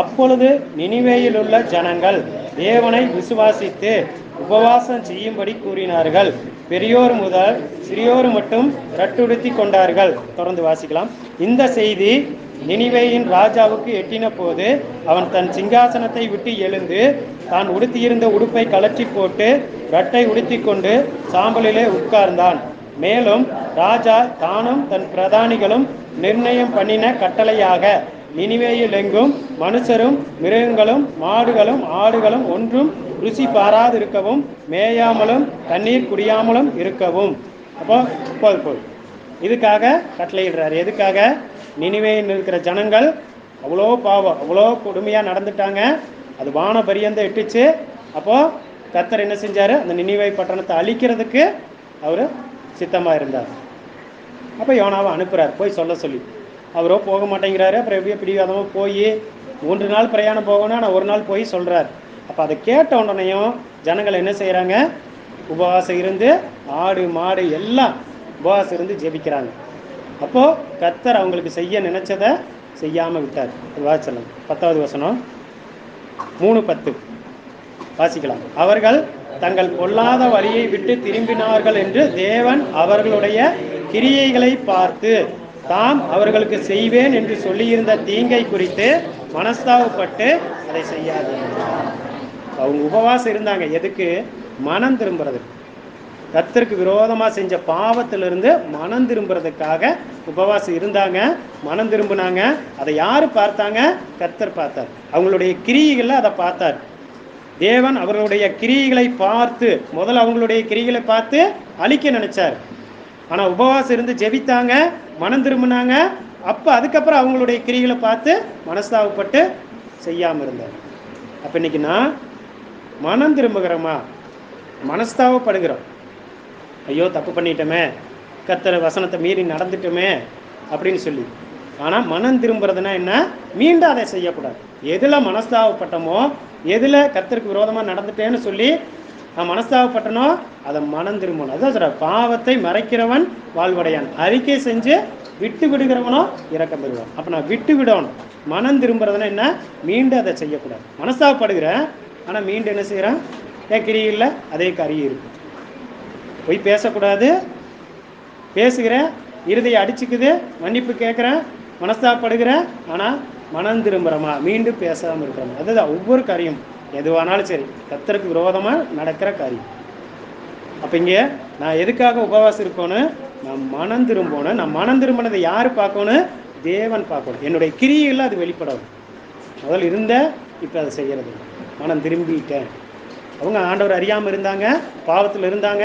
அப்பொழுது நினிவேயில் உள்ள ஜனங்கள் தேவனை விசுவாசித்து உபவாசம் செய்யும்படி கூறினார்கள். பெரியோர் முதல் சிறியோர் மட்டும் ரட்டுடுத்தி கொண்டார்கள். தொடர்ந்து வாசிக்கலாம். இந்த செய்தி நினிவேயின் ராஜாவுக்கு எட்டின போது அவன் தன் சிங்காசனத்தை விட்டு எழுந்து தான் உடுத்தியிருந்த உடுப்பை கலற்றி போட்டு ரட்டை உடுத்தி கொண்டு சாம்பலிலே உட்கார்ந்தான். மேலும் ராஜா தானும் தன் பிரதானிகளும் நிர்ணயம் பண்ணின கட்டளையாக நினிவேயில் எங்கும் மனுஷரும் மிருகங்களும் மாடுகளும் ஆடுகளும் ஒன்றும் ருசி பாராதிருக்கவும் மேயாமலும் தண்ணீர் குடியாமலும் இருக்கவும். அப்போ போய் இதுக்காக கட்டளையிடுறாரு. எதுக்காக? நினிவேயில் இருக்கிற ஜனங்கள் அவ்வளோ பாவம், அவ்வளோ கொடுமையாக நடந்துட்டாங்க. அது வான பரியந்த எட்டுச்சு. அப்போது கர்த்தர் என்ன செஞ்சார்? அந்த நினிவே பட்டணத்தை அழிக்கிறதுக்கு அவர் சித்தமாக இருந்தார். அப்போ யோனாவை அனுப்புகிறார் போய் சொல்ல சொல்லி. அவரோ போக மாட்டேங்கிறாரு. அப்புறம் எப்படியோ பிடிவாதமாக போய் 3 நாள் பிரயாணம் போகணும். ஆனால் 1 நாள் போய் சொல்கிறார். அப்போ அதை கேட்ட உடனேயும் ஜனங்கள் என்ன செய்கிறாங்க? உபவாசம் இருந்து ஆடு மாடு எல்லாம் உபவாசம் இருந்து ஜெபிக்கிறாங்க. அப்போது கர்த்தர் அவங்களுக்கு செய்ய நினைச்சதை செய்யாமல் விட்டார். வாசிக்கலாம். 10வது வசனம் 3:10 வாசிக்கலாம். அவர்கள் தங்கள் பொல்லாத வழியை விட்டு திரும்பினார்கள் என்று தேவன் அவர்களுடைய கிரியைகளை பார்த்து தாம் அவர்களுக்கு செய்வேன் என்று சொல்லியிருந்த தீங்கை குறித்து மனஸ்தாபப்பட்டு அதை செய்யாது. அவங்க உபவாசம் இருந்தாங்க. எதுக்கு? மனம் திரும்புறது. கர்த்தருக்கு விரோதமாக செஞ்ச பாவத்திலிருந்து மனம் திரும்புறதுக்காக உபவாசம் இருந்தாங்க. மனம் திரும்பினாங்க. அதை யார் பார்த்தாங்க? கர்த்தர் பார்த்தார். அவங்களுடைய கிரியைகளில் அதை பார்த்தார். தேவன் அவர்களுடைய கிரியைகளை பார்த்து, முதல்ல அவங்களுடைய கிரியைகளை பார்த்து அழிக்க நினைச்சார். ஆனால் உபவாசம் இருந்து ஜெபித்தாங்க, மனம் திரும்பினாங்க. அப்போ அதுக்கப்புறம் அவங்களுடைய கிரிகளை பார்த்து மனஸ்தாபப்பட்டு செய்யாமல் இருந்தார். அப்போ இன்னைக்கு நான் மனம் திரும்புகிறோமா? மனஸ்தாபப்படுகிறோம். ஐயோ தப்பு பண்ணிட்டோமே, கர்த்தர் வசனத்தை மீறி நடந்துட்டோமே அப்படின்னு சொல்லி. ஆனால் மனம் திரும்புறதுன்னா என்ன? மீண்டும் அதை செய்யக்கூடாது. எதில் மனஸ்தாபப்பட்டமோ, எதில் கர்த்தருக்கு விரோதமாக நடந்துட்டேன்னு சொல்லி நான் மனஸ்தாபப்பட்டனோ அதை மனம் திரும்பணும். அதான் சொல்ற, பாவத்தை மறைக்கிறவன் வாழ்வடையான், அறிக்கை செஞ்சு விட்டு விடுகிறவனோ இரக்கம் பெறுவான். அப்போ நான் விட்டு விடணும். மனம் திரும்புறதுன்னா என்ன? மீண்டும் அதை செய்யக்கூடாது. மனஸ்தாபப்படுகிறேன், ஆனால் மீண்டும் என்ன செய்கிறேன்? என் கிரியில் அதே காரியம் இருக்கு. போய் பேசக்கூடாது, பேசுகிறேன், இருதயம் அடிச்சுக்குது, மன்னிப்பு கேட்குறேன், மனஸ்தாபப்படுகிறேன், ஆனால் மனம் திரும்புகிறோமா? மீண்டும் பேசாமல் இருக்கிறோமா? அதுதான் ஒவ்வொரு காரியம் எதுவானாலும் சரி கர்த்தருக்கு விரோதமாக நடக்கிற காரியம். அப்போ இங்கே நான் எதுக்காக உபவாசம் இருக்கணும்? நான் மனம் திரும்பணும். நான் மனம் திரும்பினதை யார் பார்க்கணும்? தேவன் பார்க்கணும். என்னுடைய கிரியையில் அது வெளிப்படணும். முதல்ல இருந்த இப்போ அதை செய்கிறது. மனம் திரும்பிட்டேன். அவங்க ஆண்டவர் அறியாமல் இருந்தாங்க, பாவத்தில் இருந்தாங்க.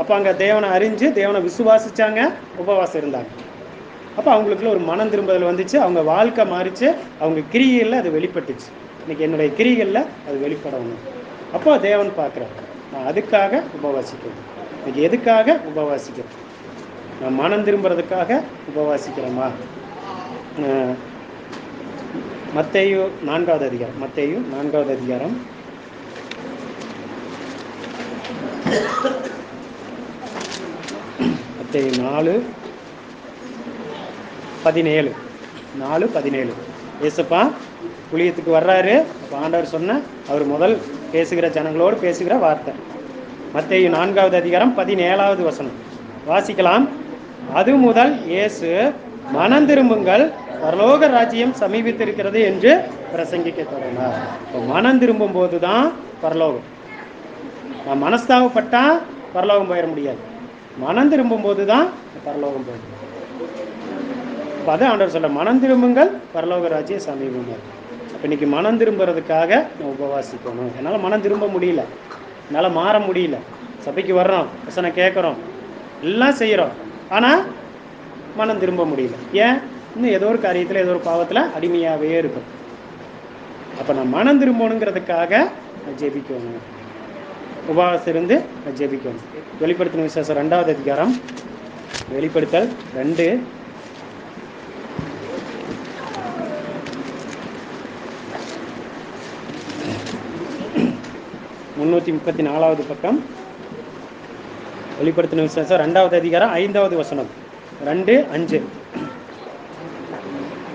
அப்போ அங்கே தேவனை அறிஞ்சு தேவனை விசுவாசித்தாங்க, உபவாசம் இருந்தாங்க. அப்போ அவங்களுக்குள்ள ஒரு மனம் திரும்புதல் வந்துச்சு. அவங்க வாழ்க்கை மாறிச்சு, அவங்க கிரிகளில் அது வெளிப்பட்டுச்சு. இன்றைக்கி என்னுடைய கிரிகளில் அது வெளிப்படணும். அப்போ தேவன் பார்க்குறாங்க. நான் அதுக்காக உபவாசிக்கிறேன். இன்றைக்கி எதுக்காக உபவாசிக்கிறேன்? நான் மனம் திரும்புறதுக்காக உபவாசிக்கிறோமா? மத்தேயு 4வது அதிகாரம். மத்தேயு 4வது அதிகாரம் 4:17 ஏசப்பா புளியத்துக்கு வர்றாரு. அப்போ ஆண்டவர் சொன்ன அவர் முதல் பேசுகிற ஜனங்களோடு பேசுகிற வார்த்தை. மத்தேயு 4வது அதிகாரம் 17வது வசனம் வாசிக்கலாம். அது முதல் இயேசு மனம் திரும்புங்கள், பரலோக ராஜ்யம் சமீபித்திருக்கிறது என்று பிரசங்கிக்க தொடங்கினார். மனம் திரும்பும் போதுதான் பரலோகம். நான் மனஸ்தாபப்பட்டா பரலோகம் போயிட முடியாது. மனம் திரும்பும் போதுதான் பரலோகம் போயிடும். அதான் ஆண்டவர் சொல்ல, மனம் திரும்புங்கள், பரலோக ராஜ்யம் சமீபங்கள். அப்போ இன்னைக்கு மனம் திரும்புறதுக்காக நான் உபவாசிக்கணும். என்னால் மனம் திரும்ப முடியல, என்னால் மாற முடியல. சபைக்கு வர்றோம், வசனம் கேட்குறோம், எல்லாம் செய்கிறோம், ஆனால் மனம் திரும்ப முடியல. ஏன்? இன்னும் ஏதோ ஒரு காரியத்தில் ஏதோ ஒரு பாவத்தில் அடிமையாகவே இருக்கும். அப்போ நான் மனம் திரும்பணுங்கிறதுக்காக நான் ஜெபிக்கணும், உபவாசம் இருந்து நான் ஜெபிக்கணும். வெளிப்படுத்தின விசேஷம் 2வது அதிகாரம், வெளிப்படுத்தல் 2 334வது பக்கம். வெளிப்படுத்தின விசேஷம் 2வது அதிகாரம் 5வது வசனம், 2:5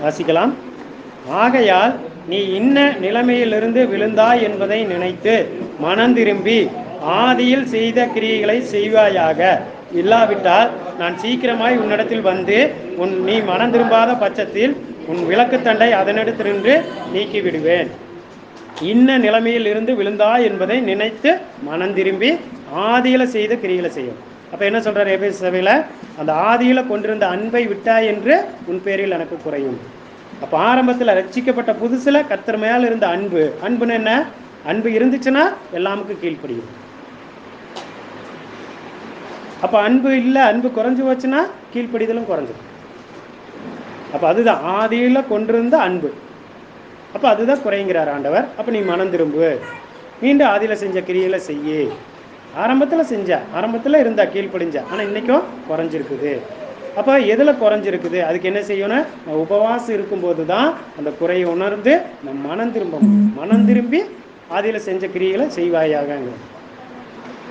வாசிக்கலாம். ஆகையால் நீ இன்ன நிலைமையிலிருந்து விழுந்தாய் என்பதை நினைத்து மனம் திரும்பி ஆதியில் செய்த கிரியைகளை செய்வாயாக. இல்லாவிட்டால் நான் சீக்கிரமாய் உன்னிடத்தில் வந்து நீ மனம் திரும்பாத பட்சத்தில் உன் விளக்குத்தண்டை அதனிடத்திலிருந்து நீக்கி விடுவேன். இன்ன நிலைமையில் இருந்து விழுந்தாய் என்பதை நினைத்து மனம் திரும்பி ஆதியில செய்த கிரியைகளை செய்யும். அப்ப என்ன சொல்றாரு எபேசு சபையில? அந்த ஆதியில கொண்டிருந்த அன்பை விட்டாய் என்று உன் பேரில் எனக்கு குறையும். அப்ப ஆரம்பத்தில் ரட்சிக்கப்பட்ட புதுசுல கர்த்தர் மேல இருந்த அன்பு, அன்புன்னு என்ன? அன்பு இருந்துச்சுன்னா எல்லாமுக்கும் கீழ்ப்படியும். அப்ப அன்பு இல்லை, அன்பு குறைஞ்சு போச்சுன்னா கீழ்ப்படிதலும் குறைஞ்சிடும். அப்ப அதுதான் ஆதியில கொண்டிருந்த அன்பு. அப்ப அதுதான் குறைங்கிறார் ஆண்டவர். அப்ப நீ மனம் திரும்பு, மீண்டும் ஆதியில செஞ்ச கிரியைகளை செய்ய. ஆரம்பத்துல செஞ்ச, ஆரம்பத்துல இருந்தா கீழ்ப்படிஞ்ச, ஆனா இன்னைக்கும் குறைஞ்சிருக்குது. அப்ப எதுல குறைஞ்சிருக்குது? அதுக்கு என்ன செய்யணும்? உபவாசம் இருக்கும்போது தான் அந்த குறையை உணர்ந்து நம் மனம் திரும்பணும். மனம் திரும்பி ஆதியில செஞ்ச கிரியைகளை செய்வாயாக.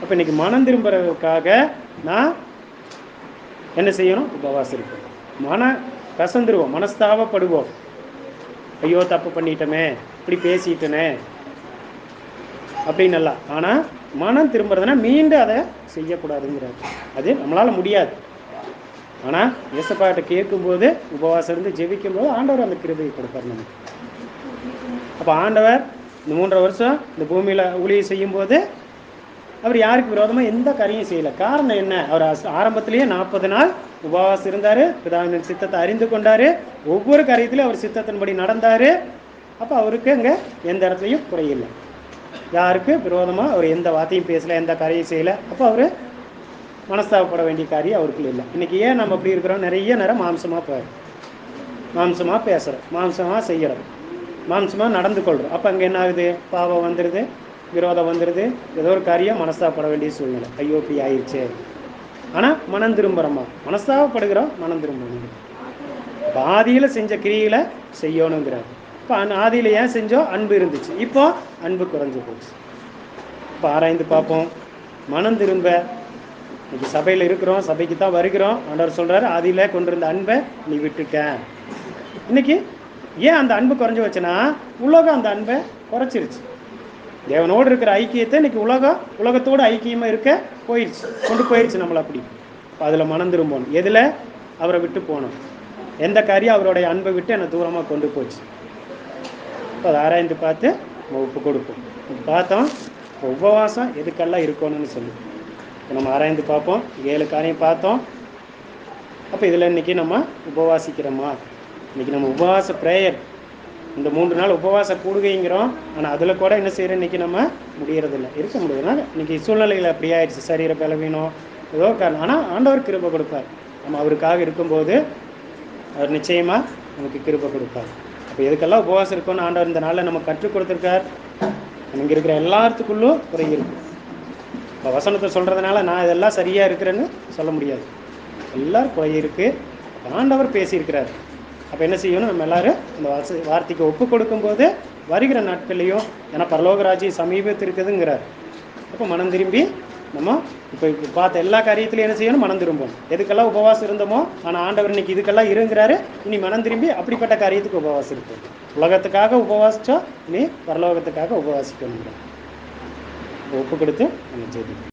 அப்ப இன்னைக்கு மனம் திரும்புறதுக்காக நான் என்ன செய்யணும்? உபவாசம் இருக்கும். கசந்துருவோம், மனஸ்தாபப்படுவோம். ஐயோ தப்பு பண்ணிட்டோமே, இப்படி பேசிட்டனே அப்படின்னு எல்லாம். ஆனால் மனம் திரும்புறதுன்னா மீண்டும் அதை செய்யக்கூடாதுங்கிறாரு. அது நம்மளால முடியாது. ஆனால் இயேசுப்பாட்ட கேட்கும்போது, உபவாசம் இருந்து ஜெபிக்கும் போது ஆண்டவர் அந்த கிருபையை கொடுப்பார் நமக்கு. அப்போ ஆண்டவர் இந்த 3.5 வருஷம் இந்த பூமியில் ஊழியம் செய்யும்போது அவர் யாருக்கு விரோதமாக எந்த காரியம் செய்யலை. காரணம் என்ன? அவர் ஆரம்பத்திலேயே 40 நாள் உபவாசம் இருந்தார், பிதாவின் சித்தத்தை அறிந்து கொண்டார், ஒவ்வொரு காரியத்திலையும் அவர் சித்தத்தின்படி நடந்தார். அப்போ அவருக்கு அங்கே எந்த இடத்துலையும் குறையில்லை, யாருக்கு விரோதமாக அவர் எந்த வார்த்தையும் பேசலை, எந்த காரியம் செய்யலை. அப்போ அவர் மனஸ்தாபப்பட வேண்டிய காரியம் அவருக்கு இல்லை. இன்றைக்கி ஏன் நம்ம அப்படி இருக்கிறோம்? நிறைய நேரம் மாம்சமாக போயிடும், மாம்சமாக பேசுகிறோம், மாம்சமாக செய்கிறோம், மாம்சமாக நடந்து கொள்கிறோம். அப்போ அங்கே என்ன ஆகுது? பாவம் வந்துடுது, விரோதம் வந்துடுது, ஏதோ ஒரு காரியம் மனஸ்தாபப்பட வேண்டிய சூழ்நிலை. ஐயோ இப்படி ஆயிடுச்சு. ஆனால் மனம் திரும்புகிறோமா? மனஸ்தாபப்படுகிறோம், மனம் திரும்பணும். இப்போ ஆதியில் செஞ்ச கிரியில செய்யணுங்கிறார். இப்போ ஆதியில் ஏன் செஞ்சோம்? அன்பு இருந்துச்சு. இப்போ அன்பு குறைஞ்சி போச்சு. இப்போ ஆராய்ந்து பார்ப்போம். மனம் திரும்ப இன்னைக்கு சபையில் இருக்கிறோம், சபைக்கு தான் வருகிறோம். ஆண்டவர் சொல்கிறார், ஆதியில் கொண்டிருந்த அன்பை நீ விட்டுக்க. இன்னைக்கு ஏன் அந்த அன்பு குறைஞ்சி வச்சுன்னா, உலகம் அந்த அன்பை குறைச்சிருச்சு. தேவனோடு இருக்கிற ஐக்கியத்தை இன்னைக்கு உலகத்தோடு ஐக்கியமாக இருக்க போயிடுச்சு, கொண்டு போயிடுச்சு நம்மளை. அப்படி அதில் மனம் திரும்பணும். எதில்? அவரை விட்டு போகணும். எந்த காரியம் அவருடைய அன்பை விட்டு என்னை தூரமாக கொண்டு போச்சு. இப்போ அதை ஆராய்ந்து பார்த்து நம்ம ஒப்பு கொடுப்போம். பார்த்தோம் உபவாசம் எதுக்கெல்லாம் இருக்கணும்னு சொல்லி நம்ம ஆராய்ந்து பார்ப்போம். 7 காரியம் பார்த்தோம். அப்போ இதில் இன்றைக்கி நம்ம உபவாசிக்கிறோமா? இன்றைக்கி நம்ம உபவாச ப்ரேயர், இந்த 3 நாள் உபவாச கூடுகைங்கிறோம். ஆனால் அதில் கூட என்ன செய்கிறோம்? இன்றைக்கி நம்ம முடியறதில்லை, இருக்க முடியாதுனால இன்றைக்கி சூழ்நிலைகள் அப்படி ஆயிடுச்சு. சரீர பலவீனம் ஏதோ காரணம். ஆனால் ஆண்டவர் கிருபை கொடுப்பார். நம்ம அவருக்காக இருக்கும்போது அவர் நிச்சயமாக நமக்கு கிருபை கொடுப்பார். அப்போ எதுக்கெல்லாம் உபவாசம் இருக்கும்னு ஆண்டவர் இந்த நாளில் நம்ம கற்றுக் கொடுத்துருக்கார். நமக்கு இருக்கிற எல்லாத்துக்குள்ளும் குறை இருக்குது. இப்போ வசனத்தை சொல்கிறதுனால நான் இதெல்லாம் சரியாக இருக்கிறேன்னு சொல்ல முடியாது. எல்லோரும் குறை இருக்குது. ஆண்டவர் பேசியிருக்கிறார். அப்போ என்ன செய்யணும்? நம்ம எல்லோரும் அந்த வார்த்தைக்கு ஒப்பு கொடுக்கும்போது வருகிற நாட்கள்லையும், ஏன்னா பரலோகராஜ்யம் சமீபத்திருக்குதுங்கிறார். அப்போ மனம் திரும்பி நம்ம இப்போ பார்த்த எல்லா காரியத்திலையும் என்ன செய்யணும்? மனம் திரும்பணும். எதுக்கெல்லாம் உபவாசம் இருந்தோமோ, ஆனால் ஆண்டவர் இன்னைக்கு இதுக்கெல்லாம் இருங்கிறாரு. இனி மனம் திரும்பி அப்படிப்பட்ட காரியத்துக்கு உபவாசம் இருக்கும். உலகத்துக்காக உபவாசித்தோம், இனி பரலோகத்துக்காக உபவாசிக்கணும். ஒப்பு கொடுத்து நம்ம ஜெபிப்போம்.